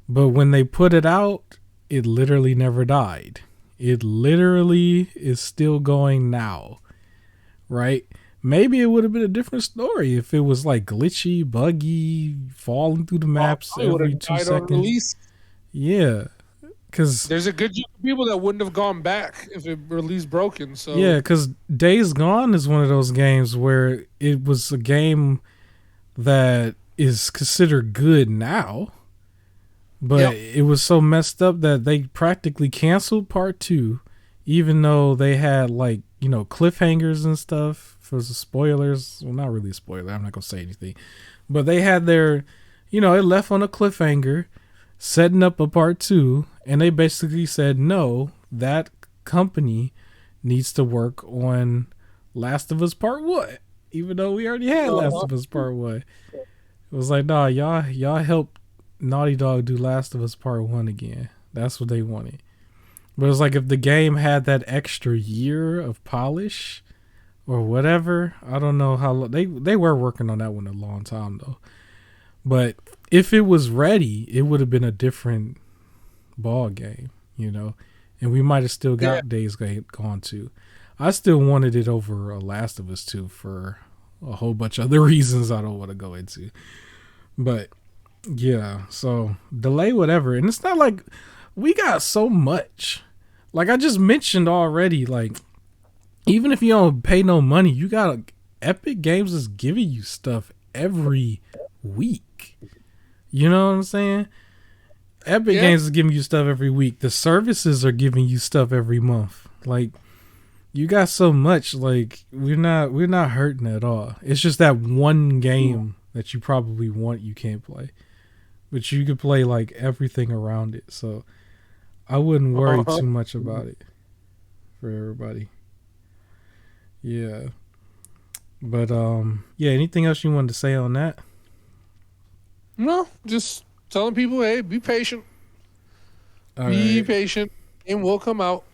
but when they put it out, it literally never died. It literally is still going now, right? Maybe it would have been a different story if it was like glitchy, buggy, falling through the maps every 2 seconds. Yeah. Cause there's a good group of people that wouldn't have gone back if it released broken. So yeah, because Days Gone is one of those games where it was a game that is considered good now, but it was so messed up that they practically canceled part 2, even though they had like cliffhangers and stuff for the spoilers. Well, not really a spoiler. I'm not gonna say anything, but they had their, it left on a cliffhanger, setting up a part 2. And they basically said, no, that company needs to work on Last of Us Part 1, even though we already had Last of Us Part 1. It was like, nah, y'all help Naughty Dog do Last of Us Part 1 again. That's what they wanted. But it was like if the game had that extra year of polish or whatever, I don't know how long. They were working on that one a long time, though. But if it was ready, it would have been a different ball game, and we might have still got Days Gone too. I still wanted it over a Last of Us 2 for a whole bunch of other reasons I don't want to go into. But yeah, so delay whatever. And it's not like we got so much. like I just mentioned already, like even if you don't pay no money, you got Epic Games is giving you stuff every week. You know what I'm saying? Epic Games is giving you stuff every week. The services are giving you stuff every month. Like, you got so much. Like, we're not hurting at all. It's just that one game that you probably want you can't play, but you could play like everything around it. So I wouldn't worry too much about it for everybody. Yeah, but yeah. Anything else you wanted to say on that? No, just telling people, hey, be patient. Be patient, and we'll come out.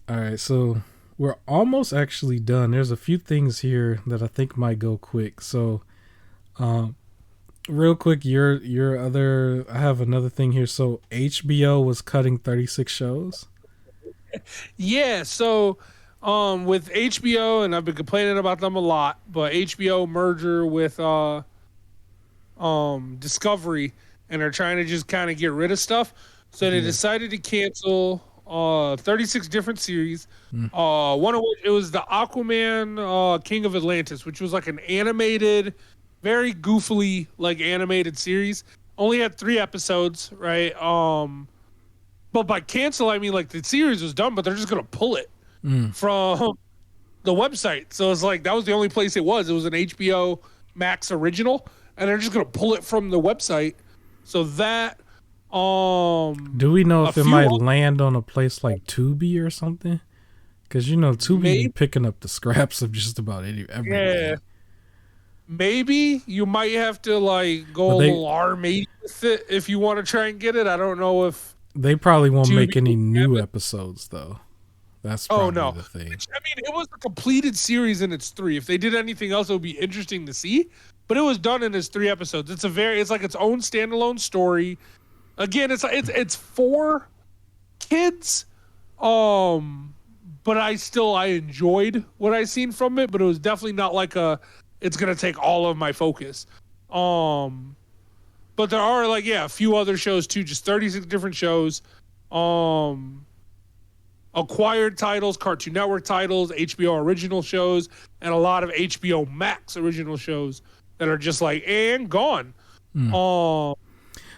All right, so we're almost actually done. There's a few things here that I think might go quick. So, real quick, your other. I have another thing here. So HBO was cutting 36 shows. Yeah. So, with HBO, and I've been complaining about them a lot, but HBO merger with Discovery, and they're trying to just kind of get rid of stuff. So they decided to cancel 36 different series. One of which, it was the Aquaman King of Atlantis, which was like an animated, very goofily like animated series. Only had 3 episodes, right? But by cancel, I mean like the series was done, but they're just gonna pull it from the website. So it's like that was the only place it was. It was an HBO Max original, and they're just gonna pull it from the website. So that. Do we know if it might land on a place like Tubi or something? Because you know Tubi be picking up the scraps of just about everything. Yeah, maybe you might have to like go a little R-80 with it if you want to try and get it. I don't know if they probably won't make any new episodes though. That's probably the thing. Which, I mean, it was a completed series in its 3. If they did anything else, it would be interesting to see. But it was done in its 3 episodes. It's like its own standalone story. Again, it's for kids, but I enjoyed what I seen from it, but it was definitely not like it's gonna take all of my focus. But there are like a few other shows too, just 36 different shows, acquired titles, Cartoon Network titles, HBO original shows, and a lot of HBO Max original shows that are just like and gone.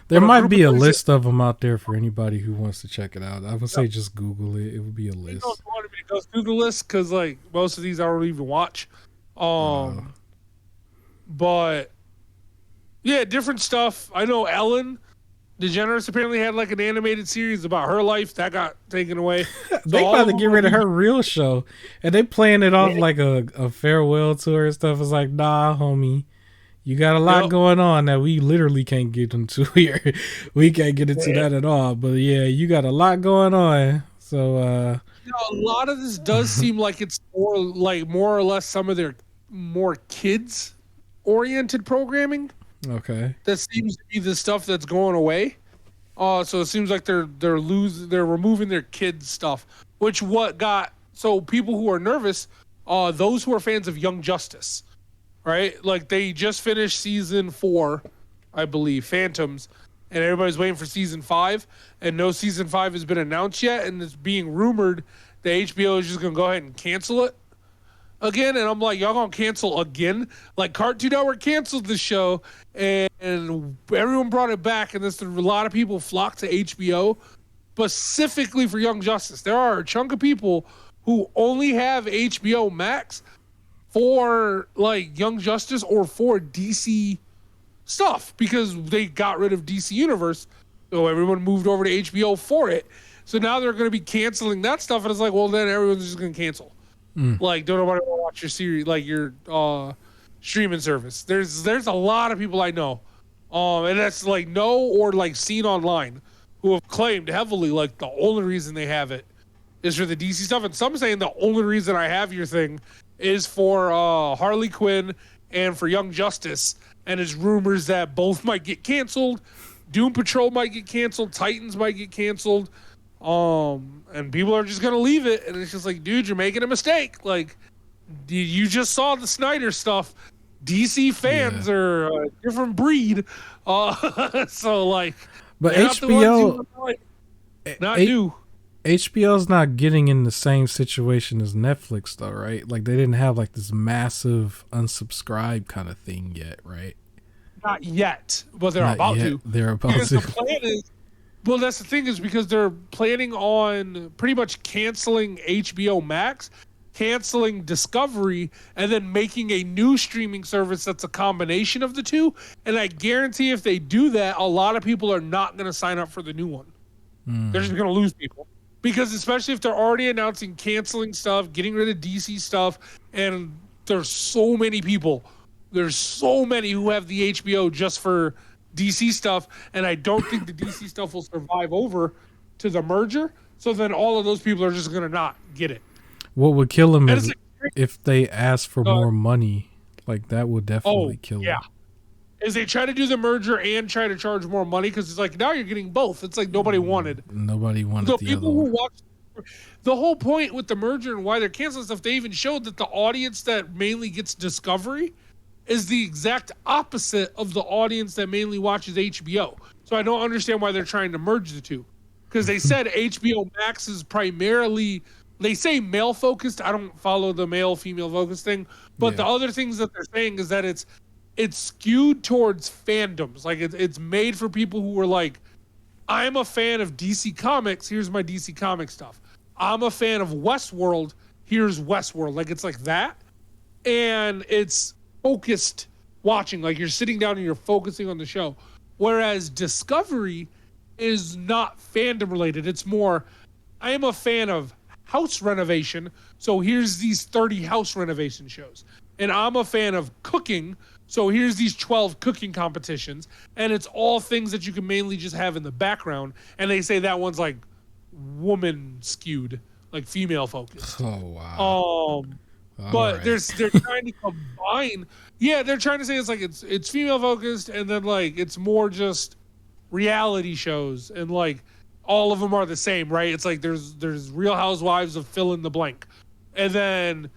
There might be a list of them out there for anybody who wants to check it out. I would say just Google it. It would be a list. You wanted me to go through the list because like most of these I don't even watch. But yeah, different stuff. I know Ellen DeGeneres apparently had like an animated series about her life that got taken away. They about to get rid of her real show, and they playing it off like a farewell tour and stuff. It's like, nah, homie. You got a lot going on that we literally can't get into here. We can't get into that at all. But yeah, you got a lot going on. So a lot of this does seem like it's more or less some of their more kids oriented programming. Okay. That seems to be the stuff that's going away. So it seems like they're removing their kids stuff. Which so people who are nervous, those who are fans of Young Justice. Right? Like they just finished season 4, I believe, Phantoms, and everybody's waiting for season 5, and no season 5 has been announced yet, and it's being rumored that HBO is just going to go ahead and cancel it again. And I'm like, y'all going to cancel again? Like Cartoon Network canceled the show, and everyone brought it back, and a lot of people flocked to HBO specifically for Young Justice. There are a chunk of people who only have HBO Max for like Young Justice or for DC stuff because they got rid of DC Universe, so everyone moved over to HBO for it. So now they're going to be canceling that stuff, and it's like, well, then everyone's just going to cancel. Like, don't nobody want to watch your series, like your streaming service. There's a lot of people I know, and that's like or like seen online who have claimed heavily like the only reason they have it is for the DC stuff, and some saying the only reason I have your thing is for Harley Quinn and for Young Justice, and it's rumors that both might get canceled. Doom Patrol might get canceled. Titans might get canceled. And people are just gonna leave it, and it's just like, dude, you're making a mistake. Like, you just saw the Snyder stuff. DC fans are a different breed. So like, but HBO, not new. HBO's not getting in the same situation as Netflix, though, right? Like, they didn't have like this massive unsubscribe kind of thing yet, right? Not yet, but they're Not about yet. to. They're about because to. the plan is, well, that's the thing, is because they're planning on pretty much canceling HBO Max, canceling Discovery, and then making a new streaming service that's a combination of the two. And I guarantee if they do that, a lot of people are not going to sign up for the new one. They're just going to lose people. Because especially if they're already announcing canceling stuff, getting rid of DC stuff, and there's so many people. There's so many who have the HBO just for DC stuff, and I don't think the DC stuff will survive over to the merger. So then all of those people are just going to not get it. What would kill them is if they ask for more money. Like, that would definitely kill them. Is they try to do the merger and try to charge more money, because it's like, now you're getting both. It's like nobody wanted. Nobody wanted the people other one. who watched the whole point with the merger and why they're canceling stuff. They even showed that the audience that mainly gets Discovery is the exact opposite of the audience that mainly watches HBO. So I don't understand why they're trying to merge the two, because they said HBO Max is primarily, they say male focused. I don't follow the male female focused thing, but the other things that they're saying is that it's skewed towards fandoms. Like, it's made for people who were like, I'm a fan of DC Comics, here's my DC Comics stuff. I'm a fan of Westworld, here's Westworld. Like, it's like that. And it's focused watching. Like, you're sitting down and you're focusing on the show. Whereas Discovery is not fandom related. It's more, I am a fan of house renovation, so here's these 30 house renovation shows. And I'm a fan of cooking, so here's these 12 cooking competitions, and it's all things that you can mainly just have in the background. And they say that one's like woman skewed, like female focused. Oh wow. But they're trying to combine. Yeah, they're trying to say it's like it's female focused, and then like it's more just reality shows, and like all of them are the same, right? It's like there's Real Housewives of fill in the blank, and then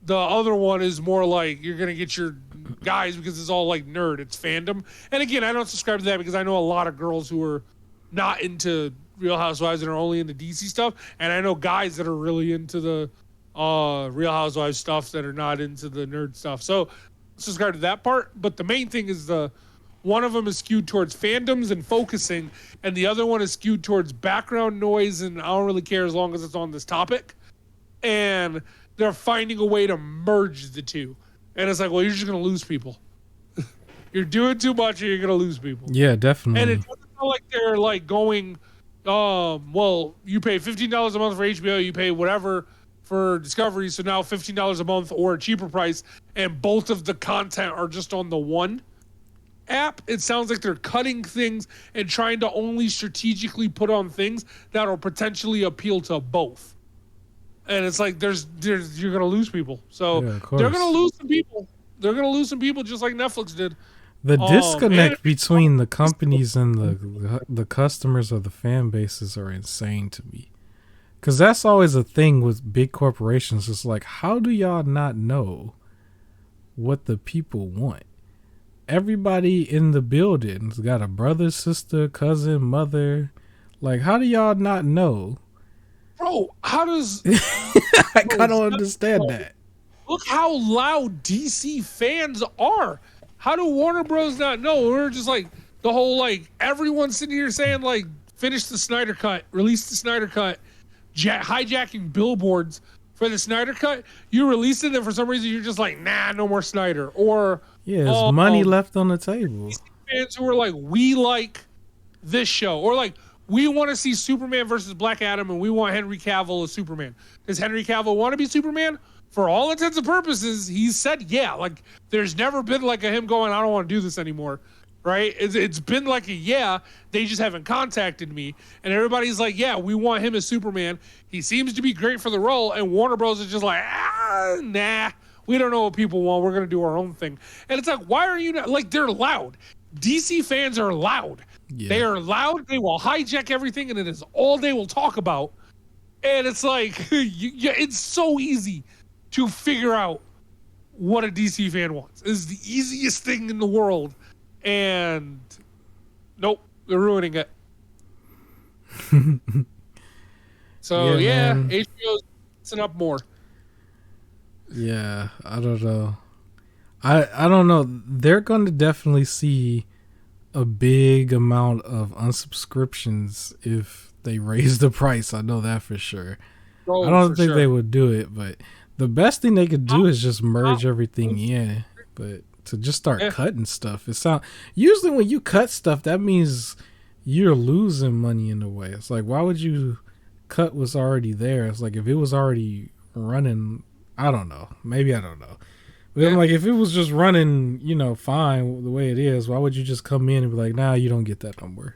the other one is more like you're gonna get your guys because it's all like nerd. It's fandom. And again, I don't subscribe to that because I know a lot of girls who are not into Real Housewives and are only into DC stuff, and I know guys that are really into the Real Housewives stuff that are not into the nerd stuff. So subscribe to that part. But the main thing is one of them is skewed towards fandoms and focusing, and the other one is skewed towards background noise, and I don't really care as long as it's on this topic. And they're finding a way to merge the two. And it's like, well, you're just going to lose people. You're doing too much and you're going to lose people. Yeah, definitely. And it doesn't feel like they're like going, well, you pay $15 a month for HBO, you pay whatever for Discovery, so now $15 a month or a cheaper price, and both of the content are just on the one app. It sounds like they're cutting things and trying to only strategically put on things that will potentially appeal to both. And it's like you're gonna lose people. So they're gonna lose some people. They're gonna lose some people just like Netflix did. The disconnect between the companies and the customers or the fan bases are insane to me. Because that's always a thing with big corporations. It's like, how do y'all not know what the people want? Everybody in the building's got a brother, sister, cousin, mother. Like, how do y'all not know? Bro, how does... I kind of understand that. Look how loud DC fans are. How do Warner Bros. Not know? We're just like, the whole, like, everyone sitting here saying, like, finish the Snyder Cut, release the Snyder Cut, hijacking billboards for the Snyder Cut. You released it, and for some reason you're just like, nah, no more Snyder. Or... yeah, there's money left on the table. DC fans who are like, we like this show. Or like, we want to see Superman versus Black Adam, and we want Henry Cavill as Superman. Does Henry Cavill want to be Superman? For all intents and purposes, he said, yeah. Like, there's never been like him going, I don't want to do this anymore, right? It's been like yeah, they just haven't contacted me. And everybody's like, yeah, we want him as Superman. He seems to be great for the role. And Warner Bros. Is just like, nah, we don't know what people want. We're going to do our own thing. And it's like, why are you not? Like, they're loud. DC fans are loud. Yeah. They are loud. They will hijack everything, and it is all they will talk about. And it's like, it's so easy to figure out what a DC fan wants. It's the easiest thing in the world. And nope, they're ruining it. So yeah, HBO's messing up more. Yeah, I don't know. I don't know. They're going to definitely see a big amount of unsubscriptions if they raise the price. I know that for sure. I don't think they would do it, but the best thing they could do is just merge everything in. But to just start cutting stuff, usually when you cut stuff, that means you're losing money in a way. It's like, why would you cut what's already there? It's like if it was already running, I don't know. Maybe I don't know. But I'm like, if it was just running, fine the way it is, why would you just come in and be like, nah, you don't get that no more?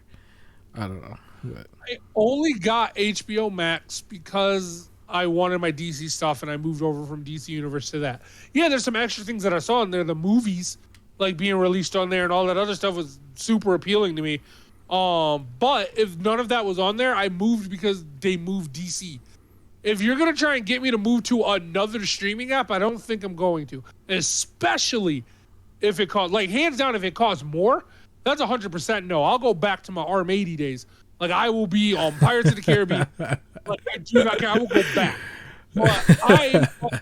I don't know. But I only got HBO Max because I wanted my DC stuff and I moved over from DC Universe to that. Yeah, there's some extra things that I saw in there. The movies, like being released on there and all that other stuff was super appealing to me. But if none of that was on there, I moved because they moved DC. If you're going to try and get me to move to another streaming app, I don't think I'm going to. Especially if it costs, like hands down, if it costs more, that's 100% no. I'll go back to my ARM 80 days. Like I will be on Pirates of the Caribbean. Like I do not care. I will go back. But I'm a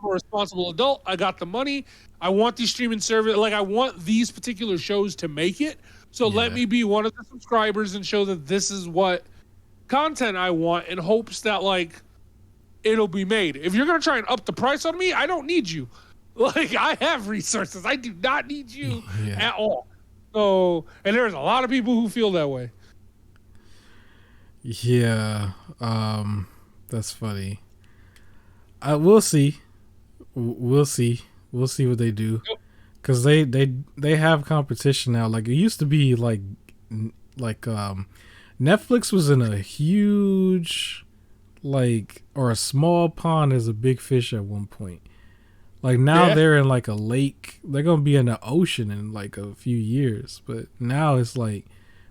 responsible adult. I got the money. I want these streaming service. Like I want these particular shows to make it. So let me be one of the subscribers and show that this is what content I want in hopes that like it'll be made. If you're going to try and up the price on me, I don't need you. Like I have resources. I do not need you at all. So, and there's a lot of people who feel that way. Yeah. That's funny. We'll see. We'll see what they do. Cuz they have competition now. Like it used to be like Netflix was in a huge or a small pond as a big fish at one point. Like now they're in like a lake. They're going to be in the ocean in like a few years. But now it's like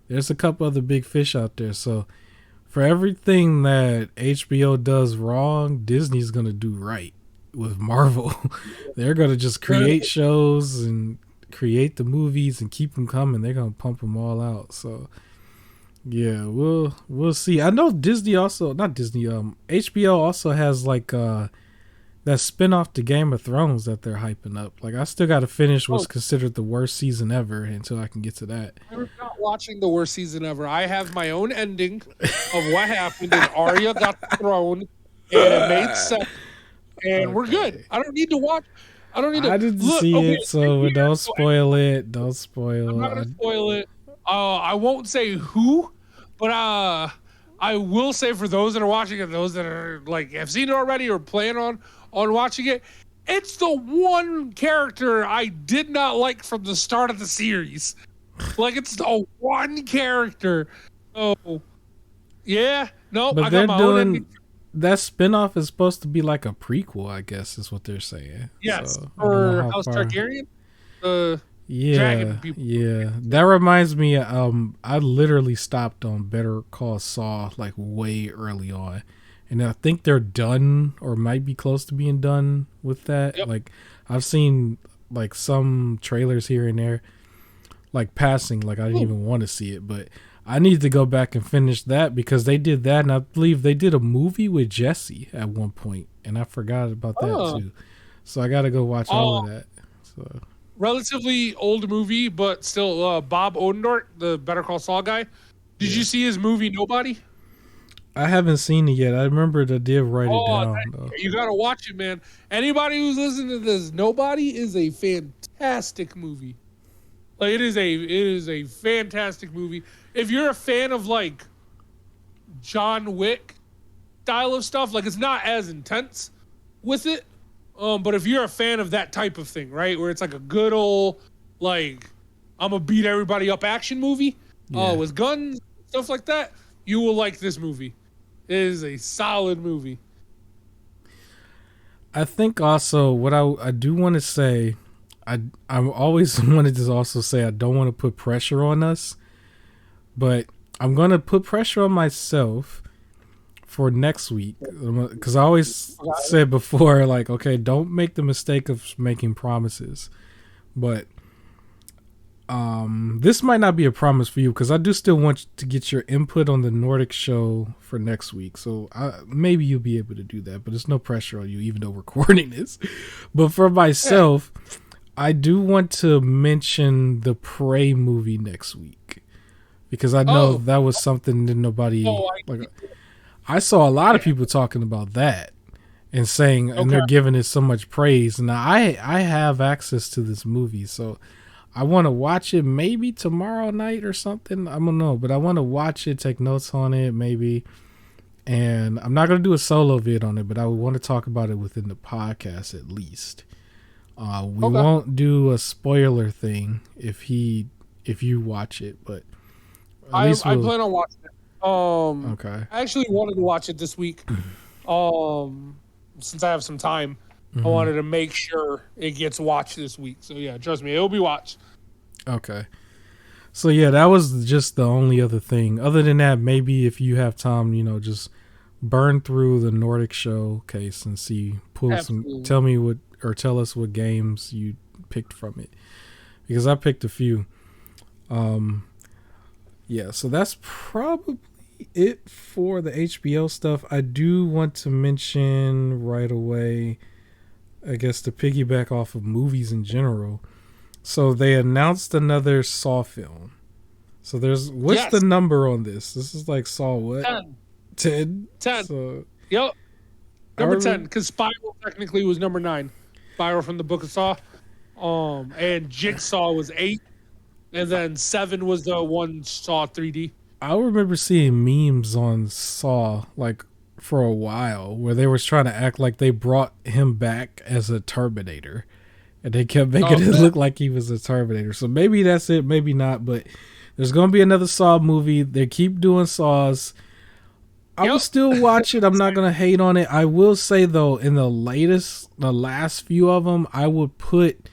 there's a couple other big fish out there. So for everything that HBO does wrong, Disney's going to do right with Marvel. They're going to just create shows and create the movies and keep them coming. They're going to pump them all out. So yeah, we'll see. I know HBO also has like that spinoff to Game of Thrones that they're hyping up. Like I still got to finish what's considered the worst season ever until I can get to that. I'm not watching the worst season ever. I have my own ending of what happened and Arya got the throne and it made sense and we're good. I don't need to watch. I don't need to. I didn't see it, so don't spoil it. Don't spoil. I'm not gonna spoil it. I won't say who, but I will say for those that are watching it, those that are like have seen it already or plan on watching it, it's the one character I did not like from the start of the series. Like it's the one character. Oh, yeah, no, but I got my own ending. That spinoff is supposed to be like a prequel, I guess, is what they're saying. Yes, so, for House Targaryen. Yeah, yeah. That reminds me. I literally stopped on Better Call Saul like way early on, and I think they're done or might be close to being done with that. Yep. Like I've seen like some trailers here and there, like passing. Like I didn't even want to see it, but I need to go back and finish that because they did that, and I believe they did a movie with Jesse at one point, and I forgot about that too. So I got to go watch all of that. So. Relatively old movie, but still Bob Odenkirk, the Better Call Saul guy. Did you see his movie Nobody? I haven't seen it yet. I remember I did write it down. You gotta watch it, man. Anybody who's listening to this, Nobody is a fantastic movie. Like it is a fantastic movie. If you're a fan of like John Wick style of stuff, like it's not as intense with it. But if you're a fan of that type of thing, right, where it's like a good old, like, I'm gonna beat everybody up action movie with guns, stuff like that, you will like this movie. It is a solid movie. I think also what I do want to say, I always wanted to also say I don't want to put pressure on us, but I'm going to put pressure on myself for next week, because I always said before, like, okay, don't make the mistake of making promises, but This might not be a promise for you because I do still want to get your input on the Nordic show for next week. So maybe you'll be able to do that, but there's no pressure on you, even though we're recording this. But for myself, I do want to mention the Prey movie next week because I know that was something that nobody I saw a lot of people talking about that and saying, and they're giving it so much praise. Now I have access to this movie, so I want to watch it maybe tomorrow night or something. I don't know, but I want to watch it, take notes on it maybe. And I'm not going to do a solo vid on it, but I would want to talk about it within the podcast at least. We won't do a spoiler thing if you watch it, but I plan on watching it. Okay. I actually wanted to watch it this week. Since I have some time, I wanted to make sure it gets watched this week. So yeah, trust me, it'll be watched. Okay. So yeah, that was just the only other thing. Other than that, maybe if you have time, just burn through the Nordic showcase and tell us what games you picked from it. Because I picked a few. Yeah, so that's probably it for the HBO stuff. I do want to mention right away, I guess, to piggyback off of movies in general. So they announced another Saw film. So what's the number on this? This is like Saw what? 10. 10. So, yep. Number 10, because Spiral technically was number 9. Spiral from the Book of Saw. And Jigsaw was 8. And then 7 was the one Saw 3D. I remember seeing memes on Saw like for a while where they was trying to act like they brought him back as a Terminator. And they kept making it look like he was a Terminator. So maybe that's it, maybe not. But there's going to be another Saw movie. They keep doing Saws. I will still watch it. I'm not going to hate on it. I will say, though, in the last few of them, I would put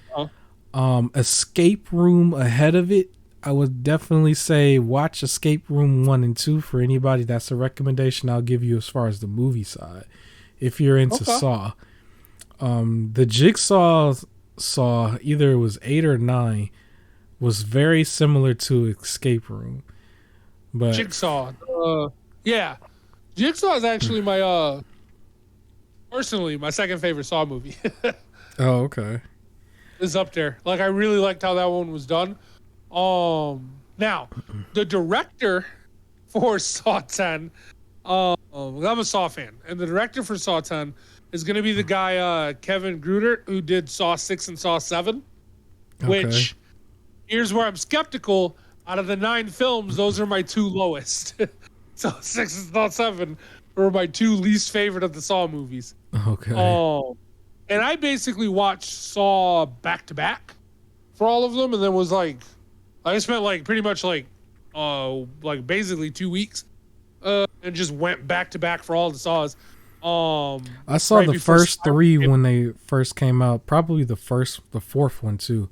Escape Room ahead of it. I would definitely say watch Escape Room 1 and 2 for anybody. That's a recommendation I'll give you as far as the movie side. If you're into Saw. The Jigsaw Saw, either it was 8 or 9, was very similar to Escape Room. But Jigsaw. Yeah. Jigsaw is actually personally, my second favorite Saw movie. Oh, okay. It's up there. Like, I really liked how that one was done. Now, the director for Saw 10, I'm a Saw fan, and the director for Saw 10 is going to be the guy, Kevin Gruder, who did Saw 6 and Saw 7, which, here's where I'm skeptical. Out of the 9 films, those are my 2 lowest. So 6 and Saw 7 were my 2 least favorite of the Saw movies. Okay. And I basically watched Saw back to back for all of them, and then was like, I spent like pretty much like basically 2 weeks, and just went back to back for all the Saws. I saw the first 3 when they first came out. Probably the 4th one too.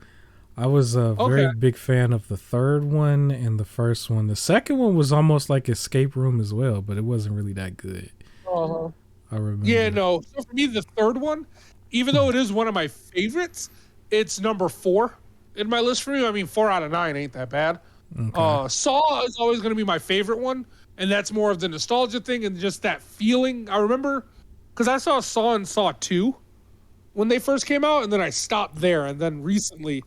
I was a very big fan of the 3rd one and the first one. The second one was almost like Escape Room as well, but it wasn't really that good. I remember. Yeah, no. So for me, the 3rd one, even though it is one of my favorites, it's number 4 in my list for me. I mean, 4 out of 9 ain't that bad. Okay. Saw is always going to be my favorite one, and that's more of the nostalgia thing and just that feeling. I remember because I saw Saw and Saw 2 when they first came out, and then I stopped there, and then recently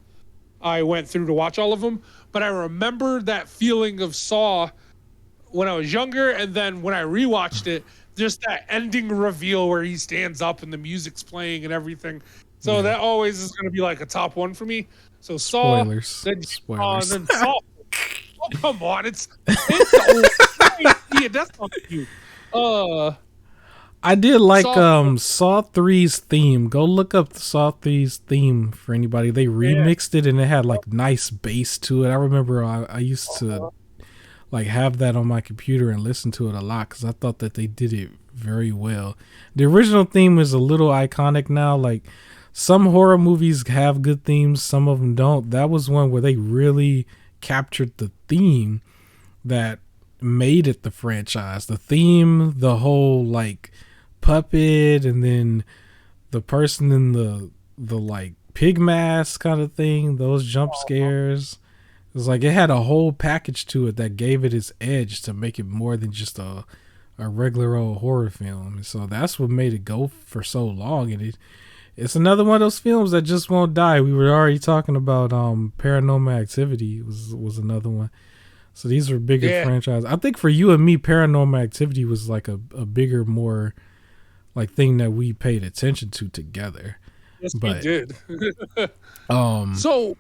I went through to watch all of them. But I remember that feeling of Saw when I was younger, and then when I rewatched it, just that ending reveal where he stands up and the music's playing and everything. So that always is going to be like a top 1 for me. So Saw, then Saw. Oh, come on, it's old. Yeah, that's not you. I did like Saw 3's theme. Go look up the Saw 3's theme for anybody. They remixed it and it had like nice bass to it. I remember I used to like have that on my computer and listen to it a lot because I thought that they did it very well. The original theme is a little iconic now. Like some horror movies have good themes, some of them don't. That was one where they really captured the theme that made it the franchise. The theme, the whole like puppet, and then the person in the like pig mask kind of thing, those jump scares. It's like it had a whole package to it that gave it its edge to make it more than just a regular old horror film. And so that's what made it go for so long. And it's another one of those films that just won't die. We were already talking about Paranormal Activity was another one. So these are bigger franchises. I think for you and me, Paranormal Activity was like a bigger, more like thing that we paid attention to together. Yes, we did. From Saw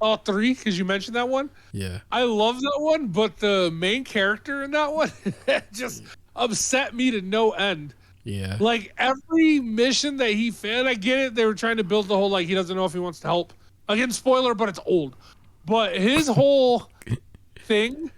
3, because you mentioned that one. Yeah, I love that one, but the main character in that one just upset me to no end. Yeah, like every mission that he failed, I get it. They were trying to build the whole like he doesn't know if he wants to help. Again, spoiler, but it's old. But his whole thing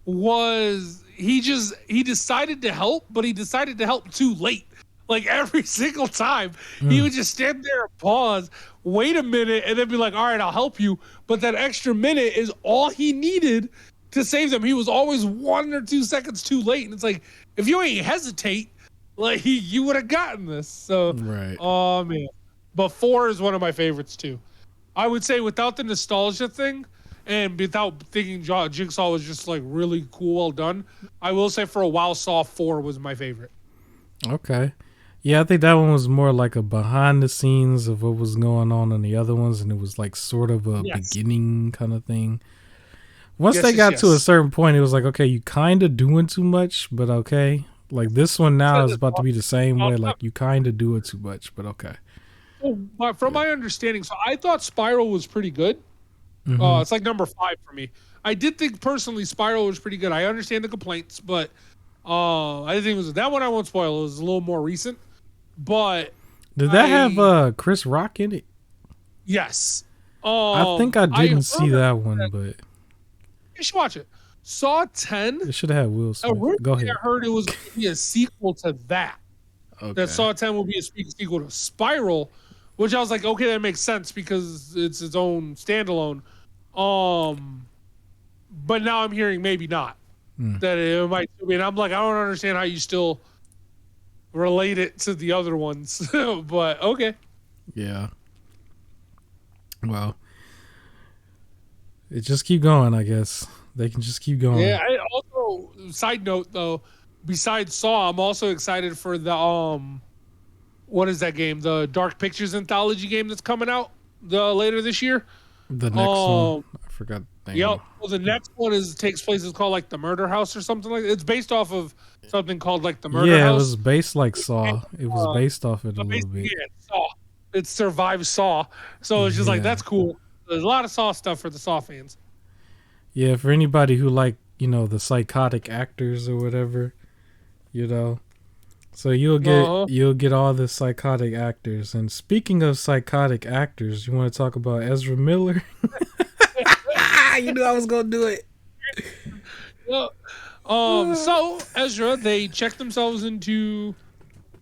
was he decided to help, but he decided to help too late. Like every single time, he would just stand there and pause, wait a minute, and then be like, all right, I'll help you. But that extra minute is all he needed to save them. He was always 1 or 2 seconds too late. And it's like, if you ain't hesitate, like you would have gotten this. So, right. Oh, man. But 4 is one of my favorites, too. I would say without the nostalgia thing and without thinking Jigsaw was just like really cool, well done, I will say for a while, Saw 4 was my favorite. Okay. Yeah, I think that one was more like a behind the scenes of what was going on in the other ones, and it was like sort of a beginning kind of thing. Once they got to a certain point, it was like, okay, you kind of doing too much, but okay. Like this one now is about to be the same way. Like you kind of doing too much, but okay. Well, from my understanding, so I thought Spiral was pretty good. It's like number 5 for me. I did think personally Spiral was pretty good. I understand the complaints, but I didn't think it was that one. I won't spoil. It was a little more recent. But did that have Chris Rock in it? Yes. I think I didn't see that one, but you should watch it. Saw 10. It should have had Will Smith. Go ahead. I heard it was going to be a sequel to that. Okay. That Saw 10 will be a sequel to Spiral, which I was like, okay, that makes sense because it's its own standalone. But now I'm hearing maybe not. That it might be. And I'm like, I don't understand how you still relate it to the other ones. But okay. Yeah. Well, it just keep going, I guess. They can just keep going. Yeah, I also, side note though, besides Saw, I'm also excited for the what is that game? The Dark Pictures anthology game that's coming out later this year. The next one, I forgot the name. Yep. Well, the next one takes place. It's called like the Murder House or something like that. It's based off of something called like the Murder House. Yeah, it was based like Saw. It was based off it a little bit. Yeah, Saw. It survives Saw, so it's just like that's cool. There's a lot of Saw stuff for the Saw fans. Yeah, for anybody who like, the psychotic actors or whatever, So you'll get all the psychotic actors. And speaking of psychotic actors, you want to talk about Ezra Miller? You knew I was gonna do it. So Ezra, they checked themselves into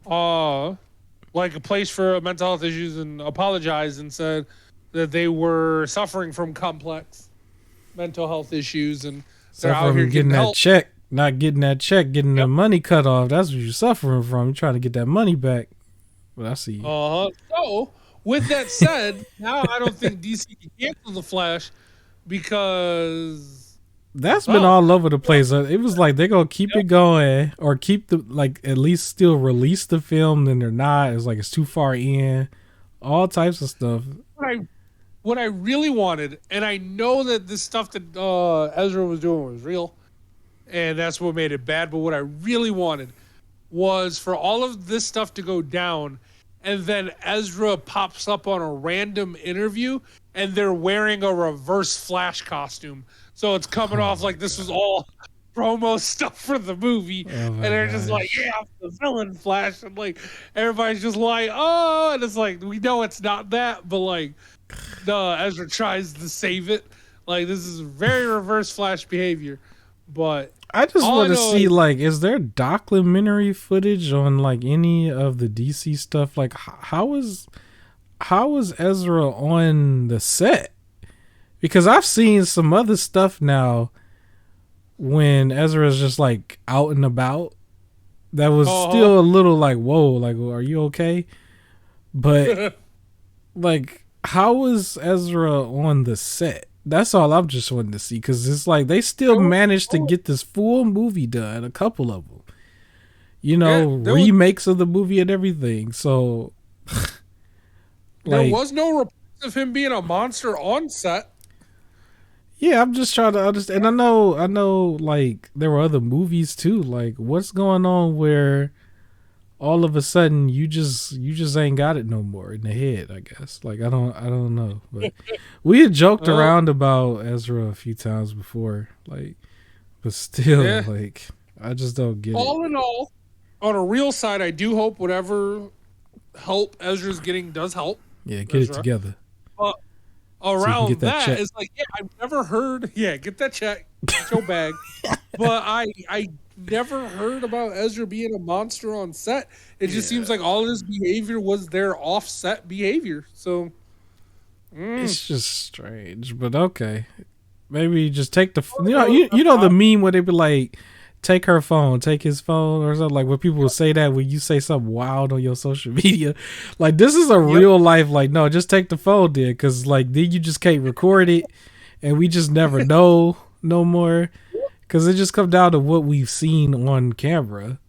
like a place for mental health issues and apologized and said that they were suffering from complex mental health issues and they're out here getting that check, not getting that check, getting the money cut off. That's what you're suffering from. You're trying to get that money back. But I see. So with that said, now I don't think DC can cancel the Flash because that's been all over the place. It was like they're gonna keep it going or keep at least still release the film, then they're not. It's like it's too far in. All types of stuff. What I really wanted, and I know that this stuff that Ezra was doing was real, and that's what made it bad, but what I really wanted was for all of this stuff to go down, and then Ezra pops up on a random interview, and they're wearing a reverse Flash costume. So it's coming off like this was all promo stuff for the movie, and they're just like, yeah, I'm the villain Flash, and like everybody's just like, oh, and it's like, we know it's not that, but like, Ezra tries to save it. Like this is very reverse Flash behavior. But I just want to see is there documentary footage on like any of the DC stuff? Like how is Ezra on the set? Because I've seen some other stuff now when Ezra's just like out and about that was still a little like, whoa, like, are you okay? But like how was Ezra on the set? That's all I'm just wanting to see, because it's like they still managed to get this full movie done, a couple of them. You know, remakes of the movie and everything. So there was no reports of him being a monster on set. Yeah, I'm just trying to understand. And I know like there were other movies too. Like, what's going on where all of a sudden you just ain't got it no more in the head, I guess. Like I don't know. But we had joked around about Ezra a few times before. Like, but still, like I just don't get it. All in all, on a real side, I do hope whatever help Ezra's getting does help. Yeah, get it together. Around so that, it's like, I've never heard. Yeah, get that check, get your bag. But I never heard about Ezra being a monster on set. It just seems like all of his behavior was their offset behavior. So it's just strange. But okay, maybe just take the you know the meme where they be like, take her phone, take his phone, or something, like when people will say that when you say something wild on your social media. Like, this is a real life, like, no, just take the phone then, because like then you just can't record it and we just never know no more, because it just comes down to what we've seen on camera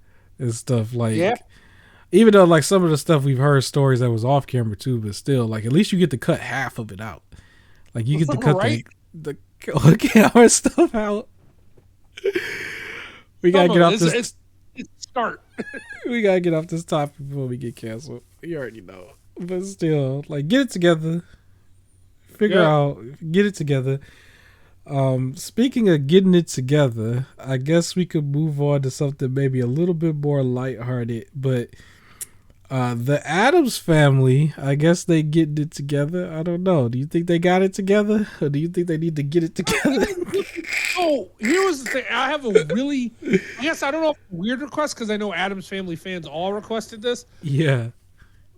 and stuff. Like, even though like some of the stuff we've heard stories that was off camera too, but still, like, at least you get to cut half of it out. Like, you get to cut the camera stuff out. We gotta get off this. Start. We gotta get off this topic before we get canceled. You already know, but still, like, get it together. Figure out, get it together. Speaking of getting it together, I guess we could move on to something maybe a little bit more lighthearted. But the Addams Family, I guess they getting it together. I don't know. Do you think they got it together, or do you think they need to get it together? Oh, here was the thing. I have a really, I guess I don't know if it's a weird request, because I know Addams Family fans all requested this. Yeah.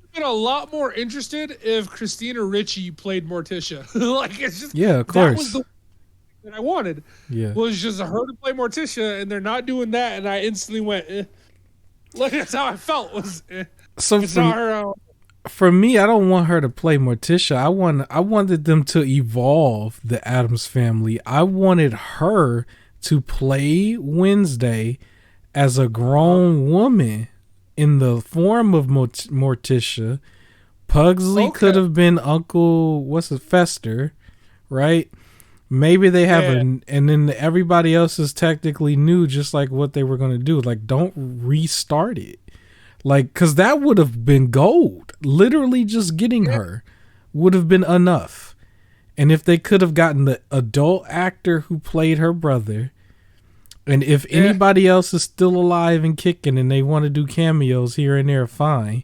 I've been a lot more interested if Christina Ricci played Morticia. Like, it's just, of course. That was the that I wanted. Yeah. Was just her to play Morticia, and they're not doing that, and I instantly went, Like, that's how I felt. Was so for me, I don't want her to play Morticia. I wanted them to evolve the Addams Family. I wanted her to play Wednesday as a grown woman in the form of Morticia. Pugsley could have been Uncle Fester, right? Maybe they have and then everybody else is technically new, just like what they were going to do. Like, don't restart it. Like, because that would have been gold. Literally just getting her would have been enough. And if they could have gotten the adult actor who played her brother, and if anybody else is still alive and kicking and they want to do cameos here and there, fine.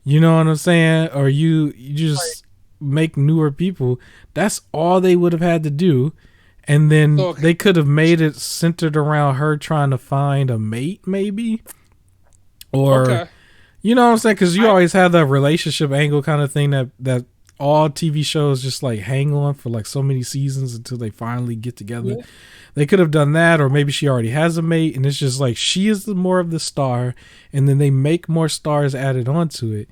You know what I'm saying? Or you just make newer people. That's all they would have had to do. And then they could have made it centered around her trying to find a mate, maybe. Or, you know what I'm saying? Because you always have that relationship angle kind of thing that all TV shows just like hang on for like so many seasons until they finally get together. They could have done that, or maybe she already has a mate and it's just like she is more of the star, and then they make more stars added onto it.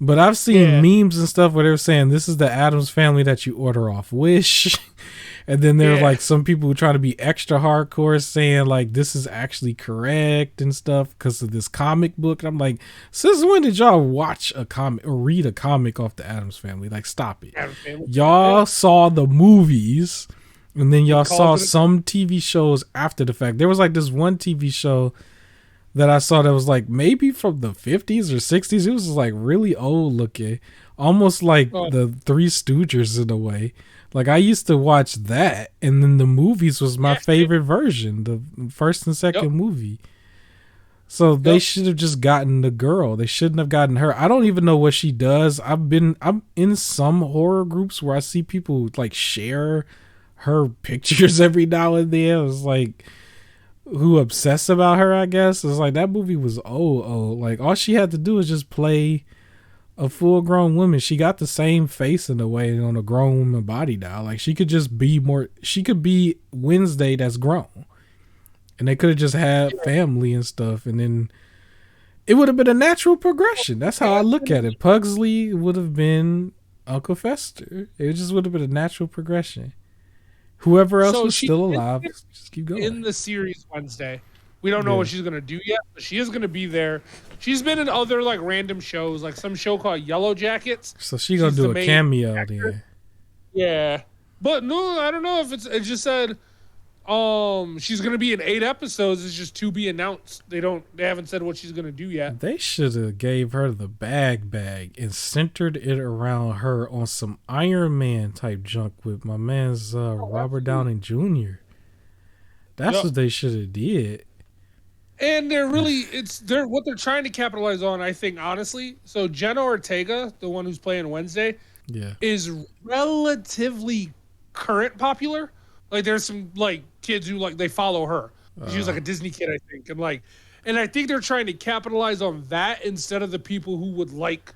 But I've seen memes and stuff where they're saying this is the Addams Family that you order off Wish. And then there are like some people who try to be extra hardcore saying like this is actually correct and stuff because of this comic book. And I'm like, since when did y'all watch a comic or read a comic off the Addams Family? Like, stop it. Y'all saw the movies and then y'all saw some TV shows after the fact. There was like this one TV show that I saw that was like maybe from the 50s or 60s. It was like really old looking, almost like the Three Stooges in a way. Like, I used to watch that, and then the movies was my favorite version, the first and second movie. So they should have just gotten the girl. They shouldn't have gotten her. I don't even know what she does. I'm in some horror groups where I see people like share her pictures every now and then. It's like, who obsess about her, I guess. It's like, that movie was old. Like, all she had to do is just play a full-grown woman. She got the same face in a way on a grown woman body now. Like, she could just be more. She could be Wednesday that's grown, and they could have just had family and stuff, and then it would have been a natural progression. That's how I look at it. Pugsley would have been Uncle Fester. It just would have been a natural progression. Whoever else was still alive, just keep going. In the series Wednesday. We don't know what she's going to do yet, but she is going to be there. She's been in other like random shows, like some show called Yellow Jackets. So she's going to do a cameo then. Yeah. But no, I don't know if it just said she's going to be in 8 episodes. It's just to be announced. They haven't said what she's going to do yet. They should have gave her the bag and centered it around her on some Iron Man type junk with my man's Robert Downey Jr. That's what they should have did. And what they're trying to capitalize on, I think, honestly. So Jenna Ortega, the one who's playing Wednesday, is relatively current popular. Like there's some like kids who like they follow her. She was like a Disney kid, I think, and I think they're trying to capitalize on that instead of the people who would like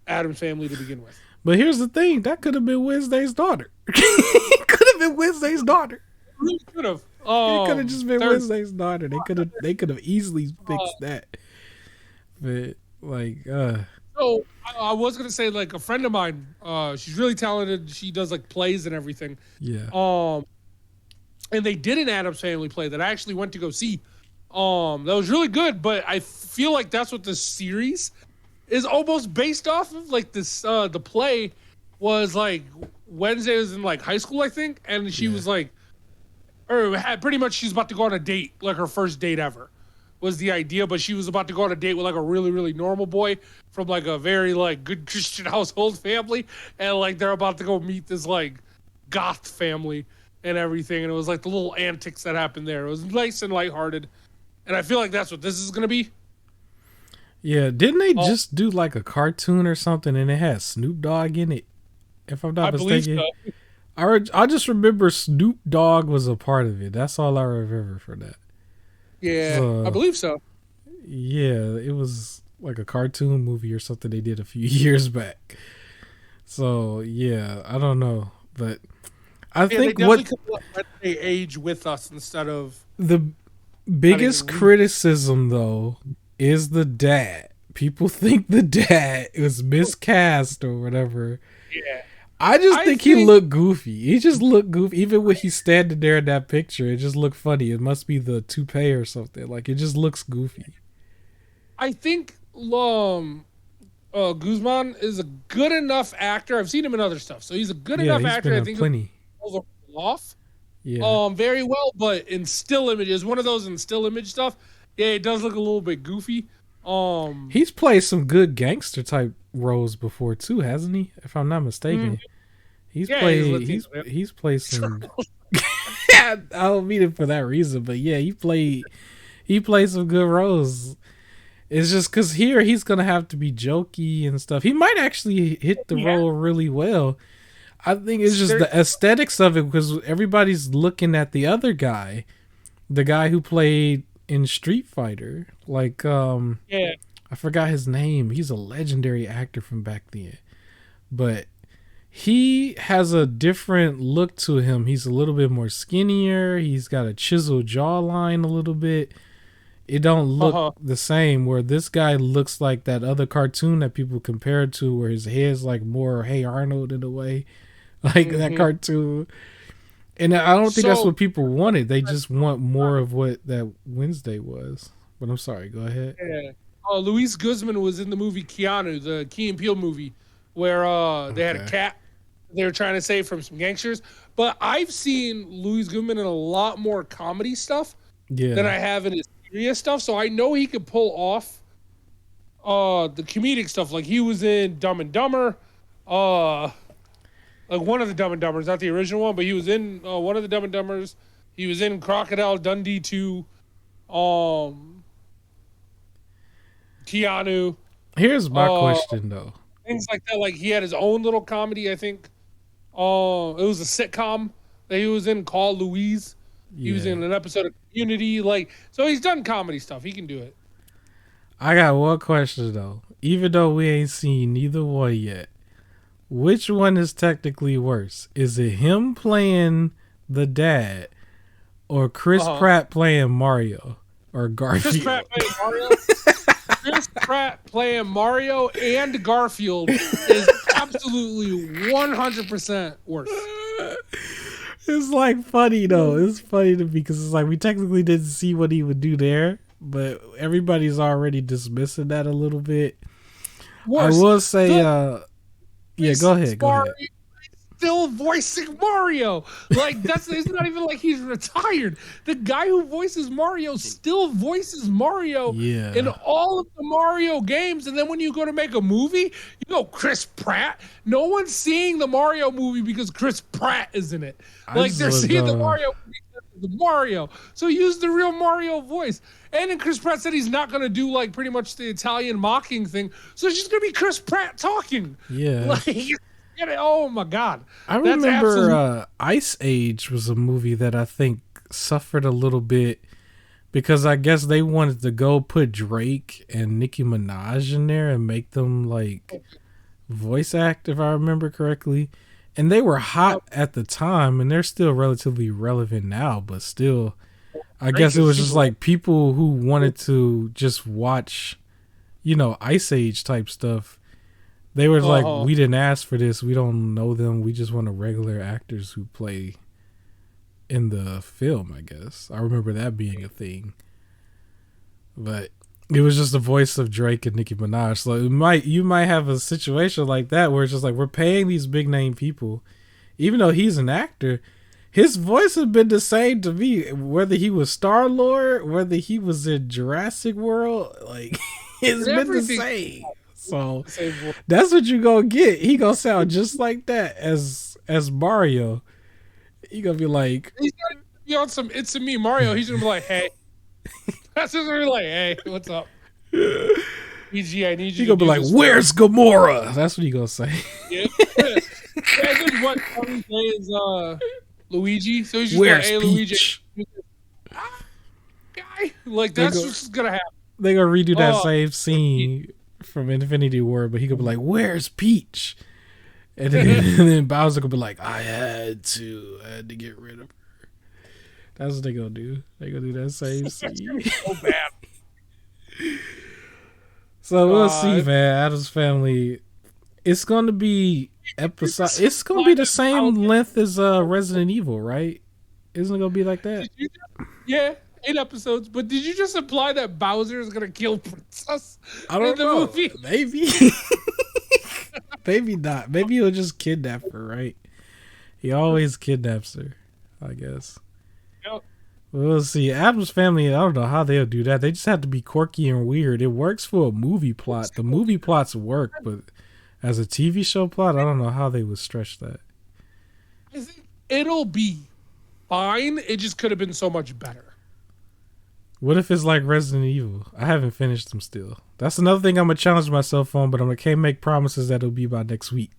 Addams Family to begin with. But here's the thing: that could have been Wednesday's daughter. Could have been Wednesday's daughter. Really could have. It could have just been Wednesday's daughter. They could have easily fixed that. But like, So I was gonna say, like, a friend of mine, she's really talented. She does like plays and everything. Yeah. And they did an Addams Family play that I actually went to go see. That was really good, but I feel like that's what this series is almost based off of. Like this, the play was like Wednesday was in like high school, I think, and she was like, or had pretty much she's about to go on a date, like her first date ever was the idea, but she was about to go on a date with like a really, really normal boy from like a very like good Christian household family, and like they're about to go meet this like goth family and everything, and it was like the little antics that happened there. It was nice and lighthearted, and I feel like that's what this is gonna be. Yeah, didn't they just do like a cartoon or something, and it had Snoop Dogg in it? If I'm not mistaken. Believe so. I just remember Snoop Dogg was a part of it. That's all I remember for that. Yeah, so, I believe so. Yeah, it was like a cartoon movie or something they did a few years back. So yeah, I don't know, but I think they could let they age with us instead of the biggest criticism though is the dad. People think the dad is miscast or whatever. Yeah. I think he looked goofy. He just looked goofy. Even when he's standing there in that picture, it just looked funny. It must be the toupee or something. Like, it just looks goofy. I think Guzman is a good enough actor. I've seen him in other stuff, so he's a good enough actor. I think plenty. He'll pull off very well, but in still images, one of those in still image stuff, yeah, it does look a little bit goofy. He's played some good gangster type roles before too, hasn't he? If I'm not mistaken, he's played some. I don't mean it for that reason, but yeah, he played some good roles. It's just because here he's gonna have to be jokey and stuff. He might actually hit the role really well. I think it's just the aesthetics of it, because everybody's looking at the other guy, the guy who played in Street Fighter, like I forgot his name. He's a legendary actor from back then, but he has a different look to him. He's a little bit more skinnier. He's got a chiseled jawline a little bit. It don't look the same, where this guy looks like that other cartoon that people compare it to, where his head's like more Hey Arnold in a way, like that cartoon. And I don't think that's what people wanted. They just want more of what that Wednesday was. But I'm sorry, go ahead. Yeah. Luis Guzman was in the movie Keanu, the Key and Peele movie, where they had a cat they were trying to save from some gangsters. But I've seen Luis Guzman in a lot more comedy stuff than I have in his serious stuff. So I know he could pull off the comedic stuff. Like he was in Dumb and Dumber. Like one of the Dumb and Dumbers, not the original one, but he was in one of the Dumb and Dumbers. He was in Crocodile Dundee 2. Keanu. Here's my question though. Things like that. Like he had his own little comedy, I think. It was a sitcom that he was in called Louise. He was in an episode of Community. Like, so he's done comedy stuff. He can do it. I got one question though. Even though we ain't seen neither one yet, which one is technically worse? Is it him playing the dad or Chris Pratt playing Mario or Garfield? Chris Pratt playing Mario? Chris Pratt playing Mario and Garfield is absolutely 100% worse. It's like funny though. It's funny to me because it's like we technically didn't see what he would do there, but everybody's already dismissing that a little bit. Worse. I will say, yeah, go ahead. Still voicing Mario. Like it's not even like he's retired. The guy who voices Mario still voices Mario in all of the Mario games. And then when you go to make a movie, you go Chris Pratt. No one's seeing the Mario movie because Chris Pratt is in it. Like they're seeing the Mario movie because of the Mario. So use the real Mario voice. And then Chris Pratt said he's not going to do like pretty much the Italian mocking thing. So it's just going to be Chris Pratt talking. Yeah. Like, oh my God. I remember Ice Age was a movie that I think suffered a little bit because I guess they wanted to go put Drake and Nicki Minaj in there and make them like voice act, if I remember correctly. And they were hot at the time and they're still relatively relevant now, but still, I guess it was just like people who wanted to just watch, Ice Age type stuff. They were like, we didn't ask for this. We don't know them. We just want regular actors who play in the film, I guess. I remember that being a thing. But it was just the voice of Drake and Nicki Minaj. So you might have a situation like that where it's just like, we're paying these big name people. Even though he's an actor, his voice has been the same to me. Whether he was Star-Lord, whether he was in Jurassic World, like, it's been the same. So that's what you gonna get. He gonna sound just like that as Mario. He gonna be like, he's gonna be on some It's a Me Mario. He's gonna be like, hey. That's just gonna be like, hey, what's up? EG, I need you. He gonna be like, where's Gamora? That's what he gonna say. Yeah. And what he is Luigi. So he's just where's like, hey, Peach? Luigi. Guy. Like that's what's gonna happen. They gonna redo that same scene from Infinity War, but he could be like, where's Peach? And then Bowser could be like, I had to get rid of her. That's what they gonna do. They gonna do that same scene. So bad. So we'll see, man. Addams Family. It's gonna be episode. It's gonna be the same length as Resident Evil, right? Isn't it gonna be like that? Yeah. 8 episodes, but did you just imply that Bowser is gonna kill Princess in the movie? Maybe. Maybe not. Maybe he'll just kidnap her, right? He always kidnaps her, I guess. Yep. We'll see. Addams Family, I don't know how they'll do that. They just have to be quirky and weird. It works for a movie plot. The movie plots work, but as a TV show plot, I don't know how they would stretch that. I think it'll be fine. It just could have been so much better. What if it's like Resident Evil? I haven't finished them still. That's another thing I'm gonna challenge myself on, but I can't make promises that it'll be by next week.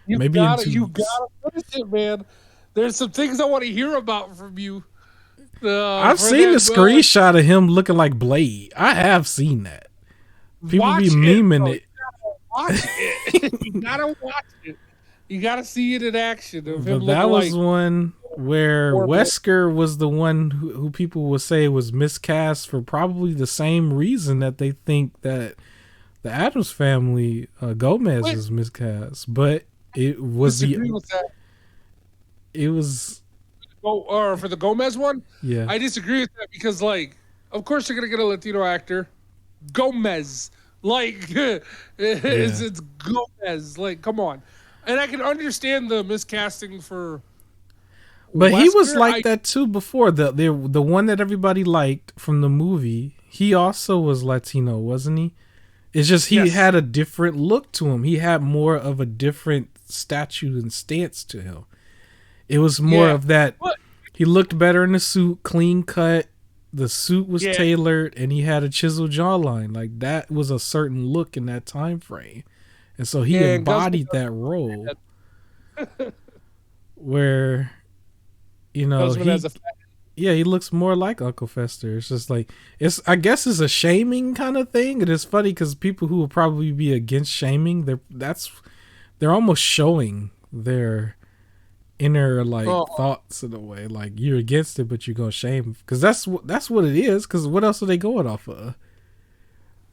Maybe in 2 weeks. You gotta finish it, man. There's some things I want to hear about from you. I've seen the screenshot of him looking like Blade. I have seen that. People be memeing it. Watch it. You gotta watch it. You gotta see it in action. But that was one where Wesker was the one who people would say was miscast for probably the same reason that they think that the Addams Family Gomez is miscast, but it was for the Gomez one. Yeah, I disagree with that because, like, of course you're gonna get a Latino actor, Gomez. Like, it's Gomez. Like, come on. And I can understand the miscasting for. But Wesker, he was like that too before. The one that everybody liked from the movie, he also was Latino, wasn't he? It's just he had a different look to him. He had more of a different statue and stance to him. It was more of that. He looked better in the suit, clean cut. The suit was tailored, and he had a chiseled jawline. Like, that was a certain look in that time frame. And so he embodied that role. Where, you know, he looks more like Uncle Fester. It's just like, I guess it's a shaming kind of thing. And it's funny because people who would probably be against shaming, they're almost showing their inner thoughts in a way. Like, you're against it, but you're gonna shame, because that's what it is. Because what else are they going off of?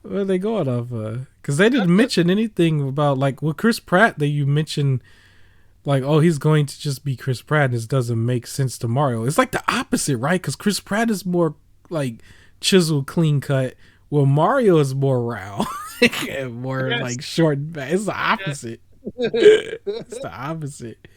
Where are they going off? Because they didn't mention anything about like with Chris Pratt that you mentioned. Like, oh, he's going to just be Chris Pratt. And this doesn't make sense to Mario. It's like the opposite, right? Because Chris Pratt is more like chiseled, clean cut. Well, Mario is more round and more like short. It's the opposite. It's the opposite.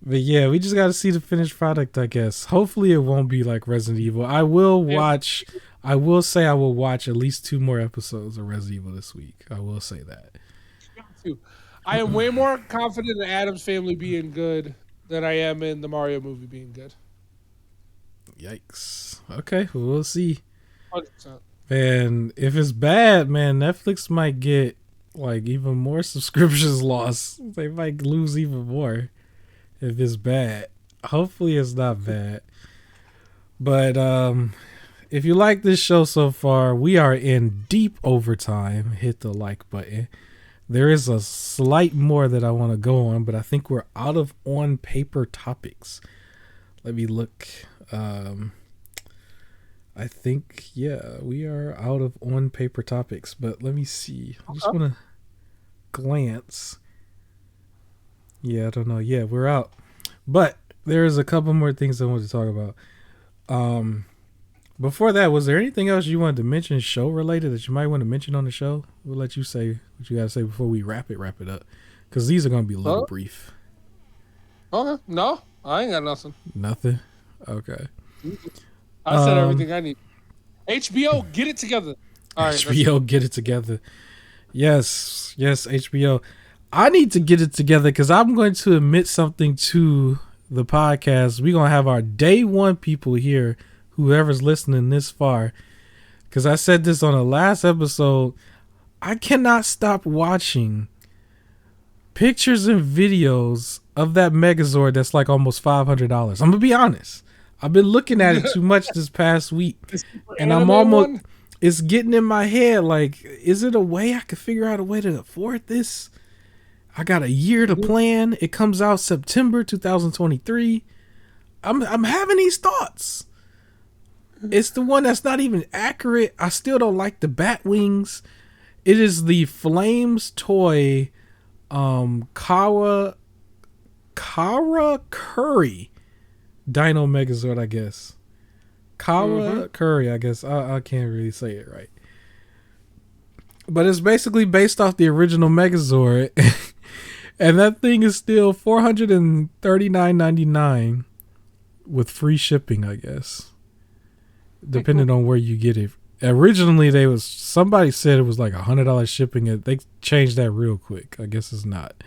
But yeah, we just got to see the finished product, I guess. Hopefully, it won't be like Resident Evil. I will watch. I will say I will watch at least 2 more episodes of Resident Evil this week. I will say that. I am way more confident in Addams Family being good than I am in the Mario movie being good. Yikes. Okay, well, we'll see. 100%. And if it's bad, man, Netflix might get like even more subscriptions lost. They might lose even more if it's bad. Hopefully it's not bad. But if you like this show so far, we are in deep overtime. Hit the like button. There is a slight more that I want to go on, but I think we're out of on paper topics. Let me look. I think, yeah, we are out of on paper topics, but let me see. I just want to glance. Yeah, I don't know. Yeah, we're out. But there's a couple more things I want to talk about. Before that, was there anything else you wanted to mention show related that you might want to mention on the show? We'll let you say what you got to say before we wrap it up. Because these are going to be a little brief. Okay. No, I ain't got nothing. Nothing? Okay. I said everything I need. HBO, get it together. All right, HBO, get it together. Yes, HBO. I need to get it together because I'm going to admit something to the podcast. We're going to have our day one people here, whoever's listening this far. Because I said this on the last episode. I cannot stop watching pictures and videos of that Megazord that's like almost $500. I'm going to be honest. I've been looking at it too much this past week. And I'm almost... It's getting in my head like, is it a way I could figure out a way to afford this? I got a year to plan. It comes out September 2023. I'm having these thoughts. It's the one that's not even accurate. I still don't like the bat wings. It is the Flames toy Kara Curry Dino Megazord, I guess. Kara Curry, I guess. I can't really say it right. But it's basically based off the original Megazord. And that thing is still $439.99 with free shipping, I guess. Depending on where you get it. Originally, somebody said it was like $100 shipping. They changed that real quick. I guess it's not.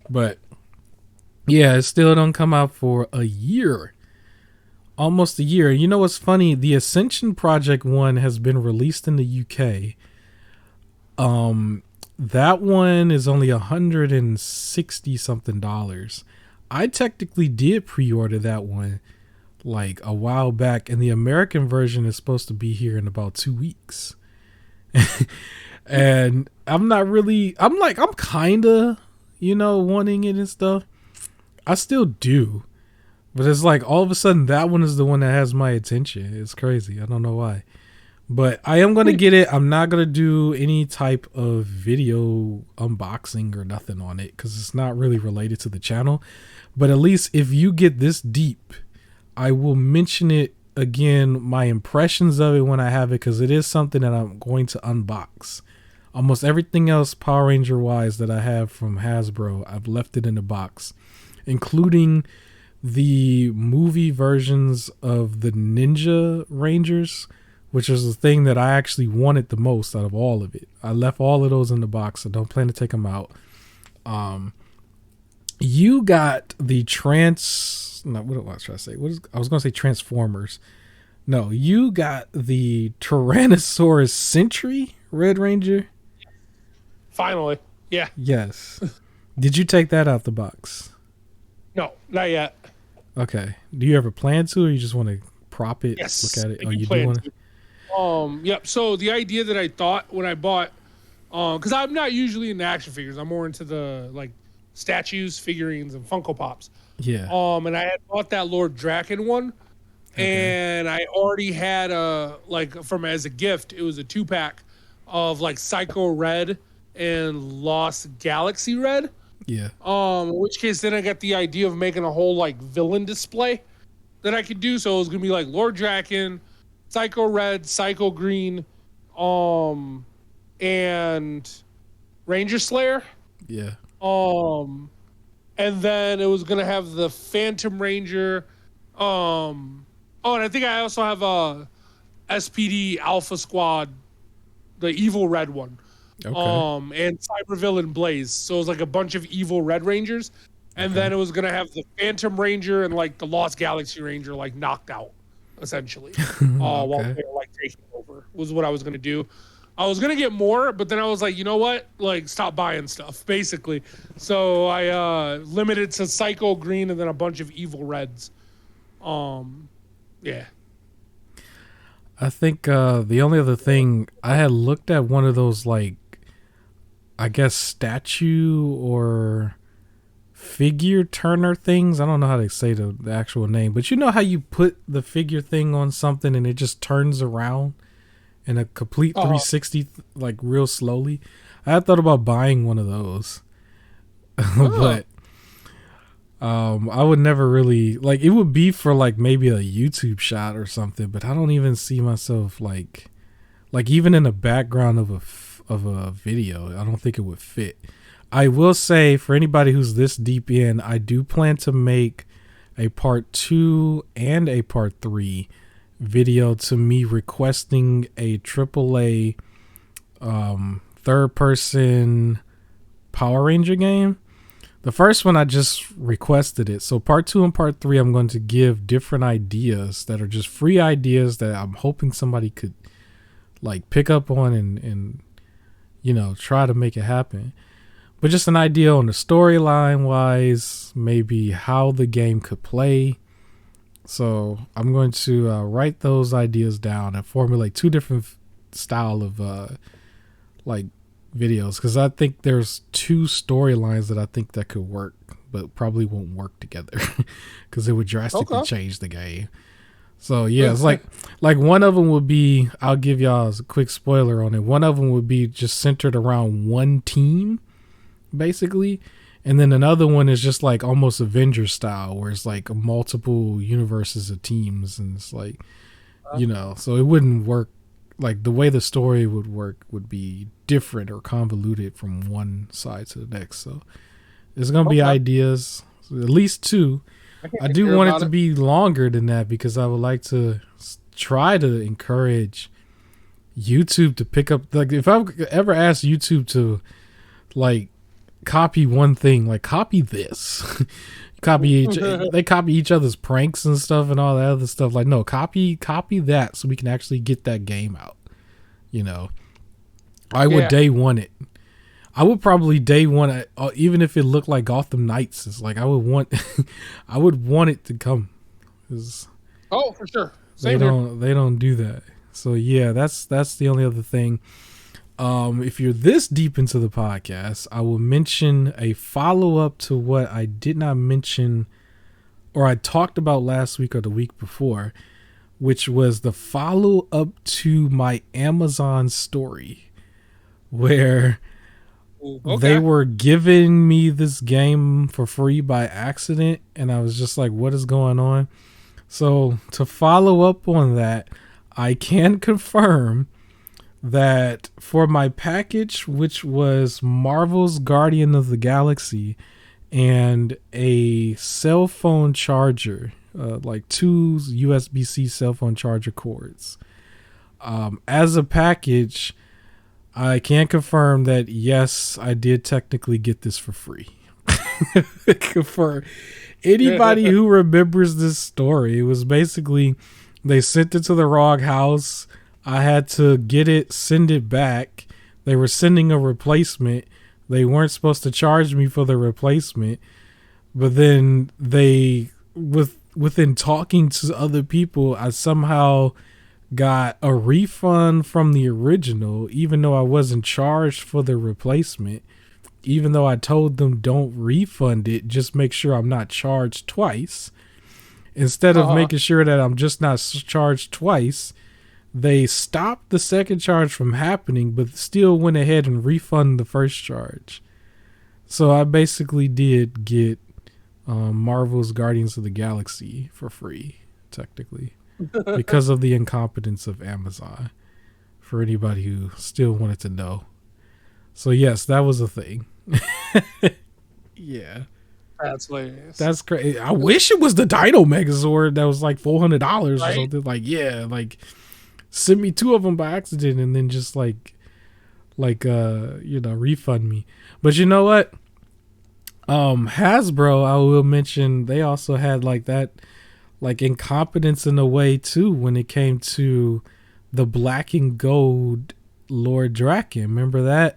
But yeah, it still don't come out for a year. Almost a year. You know what's funny? The Ascension Project one has been released in the UK. That one is only $160 something. I technically did pre-order that one like a while back, and the American version is supposed to be here in about 2 weeks. And I'm kinda, wanting it and stuff. I still do. But it's like all of a sudden that one is the one that has my attention. It's crazy. I don't know why. But I am going to get it. I'm not going to do any type of video unboxing or nothing on it because it's not really related to the channel. But at least if you get this deep, I will mention it again, my impressions of it when I have it, because it is something that I'm going to unbox. Almost everything else Power Ranger wise that I have from Hasbro, I've left it in the box, including the movie versions of the Ninja Rangers, which is the thing that I actually wanted the most out of all of it. I left all of those in the box. I don't plan to take them out. You got the what was I trying to say? I was going to say Transformers. No, you got the Tyrannosaurus Sentry Red Ranger. Finally. Yeah. Yes. Did you take that out the box? No, not yet. Okay. Do you ever plan to, or you just want to prop it? Yes. Look at it? Oh, you do want to? Yep. So the idea that I thought when I bought, because I'm not usually into action figures. I'm more into the like statues, figurines, and Funko Pops. Yeah. And I had bought that Lord Draken one. and I already had as a gift, it was a 2-pack of like Psycho Red and Lost Galaxy Red. Yeah. In which case, then I got the idea of making a whole like villain display that I could do. So it was gonna be like Lord Draken, Psycho Red, Psycho Green, and Ranger Slayer. Yeah. And then it was gonna have the Phantom Ranger. And I think I also have a SPD Alpha Squad, the evil red one. Okay. And Cyber Villain Blaze. So it was like a bunch of evil Red Rangers. And then it was gonna have the Phantom Ranger and like the Lost Galaxy Ranger like knocked out, essentially. While they were like taking over was what I was gonna do. I was gonna get more, but then I was like, you know what? Like, stop buying stuff, basically. So I limited to Psycho Green and then a bunch of evil Reds. Yeah. I think the only other thing I had looked at one of those like, I guess statue or figure turner things. I don't know how to say the actual name, but you know how you put the figure thing on something and it just turns around in a complete 360 like real slowly. I had thought about buying one of those. But I would never really like, it would be for like maybe a YouTube shot or something, but I don't even see myself like even in the background of a video. I don't think it would fit. I will say, for anybody who's this deep in, I do plan to make a part 2 and a part 3 video to me requesting a AAA third person Power Ranger game. The first one I just requested it. So part 2 and part 3 I'm going to give different ideas that are just free ideas that I'm hoping somebody could like pick up on and you know, try to make it happen. But just an idea on the storyline wise, maybe how the game could play. So I'm going to write those ideas down and formulate 2 different style of like videos, because I think there's 2 storylines that I think that could work, but probably won't work together because it would drastically change the game. So yeah, it's like one of them would be, I'll give y'all a quick spoiler on it. One of them would be just centered around one team, basically. And then another one is just like almost Avengers style, where it's like multiple universes of teams. And it's like, you know, so it wouldn't work. Like the way the story would work would be different or convoluted from one side to the next. So there's going to be ideas, at least 2. I do want it to be longer than that because I would like to try to encourage YouTube to pick up, like if I ever asked YouTube to like copy one thing, like copy this, they copy each other's pranks and stuff and all that other stuff. Like, no, copy that so we can actually get that game out. You know, I would day one it. I would probably day one it, even if it looked like Gotham Knights. It's like I would want it to come. For sure. They don't do that. So yeah, that's the only other thing. If you're this deep into the podcast, I will mention a follow-up to what I did not mention or I talked about last week or the week before, which was the follow-up to my Amazon story where they were giving me this game for free by accident, and I was just like, what is going on? So to follow up on that, I can confirm that for my package, which was Marvel's Guardian of the Galaxy and a cell phone charger, like 2 USB-C cell phone charger cords, as a package, I can confirm that yes, I did technically get this for free. For anybody who remembers this story, it was basically they sent it to the wrong house. I had to get it, send it back. They were sending a replacement. They weren't supposed to charge me for the replacement. But then within talking to other people, I somehow got a refund from the original, even though I wasn't charged for the replacement. Even though I told them don't refund it, just make sure I'm not charged twice. Instead of making sure that I'm just not charged twice, they stopped the second charge from happening, but still went ahead and refunded the first charge. So I basically did get Marvel's Guardians of the Galaxy for free, technically, because of the incompetence of Amazon, for anybody who still wanted to know. So yes, that was a thing. Yeah. That's hilarious. That's great. I wish it was the Dino Megazord that was like $400 or something. Like, yeah, like send me 2 of them by accident and then just refund me. But you know what? Hasbro, I will mention, they also had like that, like incompetence in a way too when it came to the Black and Gold Lord Draken. Remember that?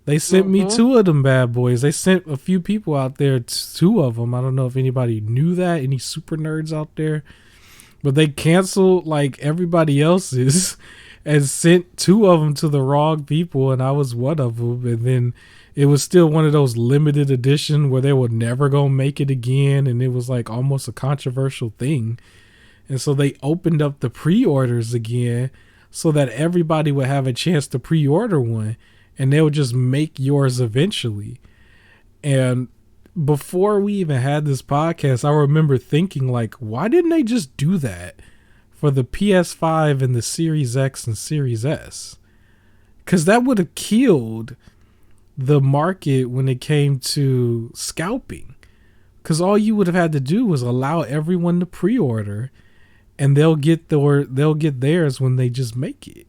They sent me 2 of them bad boys. They sent a few people out there, 2 of them. I don't know if anybody knew that, any super nerds out there, but they canceled like everybody else's and sent 2 of them to the wrong people, and I was one of them. And then it was still one of those limited edition where they were never gonna make it again, and it was like almost a controversial thing. And so they opened up the pre-orders again so that everybody would have a chance to pre-order one, and they'll just make yours eventually. And before we even had this podcast, I remember thinking, like, why didn't they just do that for the PS5 and the Series X and Series S? Because that would have killed the market when it came to scalping. Because all you would have had to do was allow everyone to pre-order, and they'll get theirs when they just make it.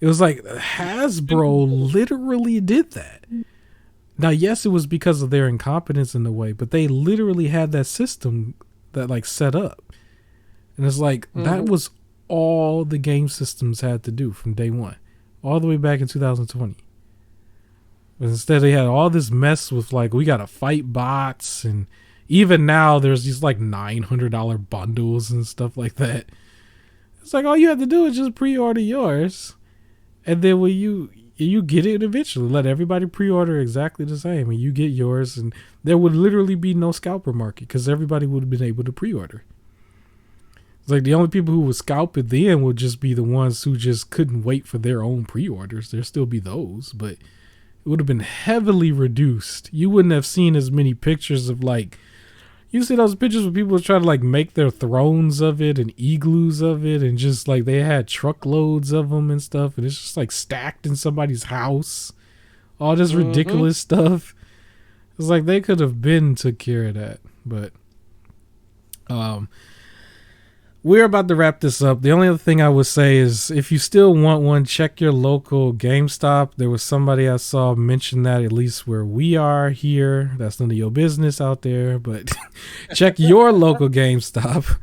It was like Hasbro literally did that. Now, yes, it was because of their incompetence in a way, but they literally had that system that like set up. And it's like, that was all the game systems had to do from day one, all the way back in 2020. But instead they had all this mess with like, we got to fight bots. And even now there's these like $900 bundles and stuff like that. It's like, all you have to do is just pre-order yours. And then when you get it eventually, let everybody pre-order exactly the same, and you get yours, and there would literally be no scalper market because everybody would have been able to pre-order. It's like the only people who would scalp it then would just be the ones who just couldn't wait for their own pre-orders. There'd still be those, but it would have been heavily reduced. You wouldn't have seen as many pictures of like, you see those pictures where people try to like make their thrones of it and igloos of it, and just like they had truckloads of them and stuff, and it's just like stacked in somebody's house. All this ridiculous stuff. It's like they could have took care of that. But we're about to wrap this up. The only other thing I would say is if you still want one, check your local GameStop. There was somebody I saw mention that, at least where we are here. That's none of your business out there, but check your local GameStop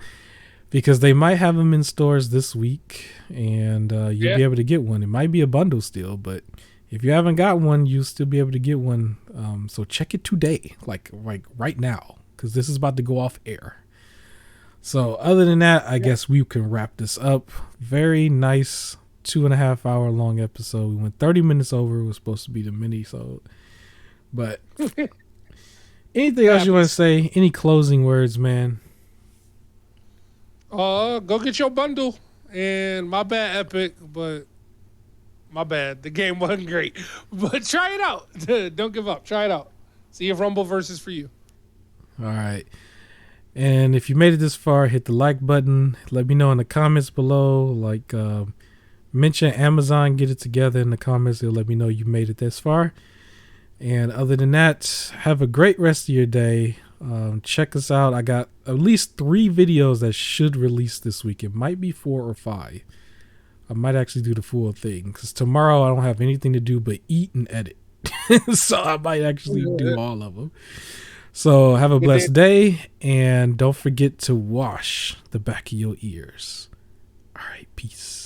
because they might have them in stores this week, and you'll be able to get one. It might be a bundle still, but if you haven't got one, you'll still be able to get one. So check it today, like right now, because this is about to go off air. So other than that, I guess we can wrap this up. Very nice 2.5 hour long episode. We went 30 minutes over. It was supposed to be the mini-sode. But anything else you want to say? Any closing words, man? Go get your bundle. And my bad, Epic, but my bad. The game wasn't great. But try it out. Don't give up. Try it out. See if Rumbleverse is for you. All right. And if you made it this far, hit the like button. Let me know in the comments below. Like, mention Amazon, get it together in the comments. It'll let me know you made it this far. And other than that, have a great rest of your day. Check us out. I got at least 3 videos that should release this week. It might be 4 or 5. I might actually do the full thing because tomorrow I don't have anything to do but eat and edit. So I might actually do all of them. So have a blessed day, and don't forget to wash the back of your ears. All right, peace.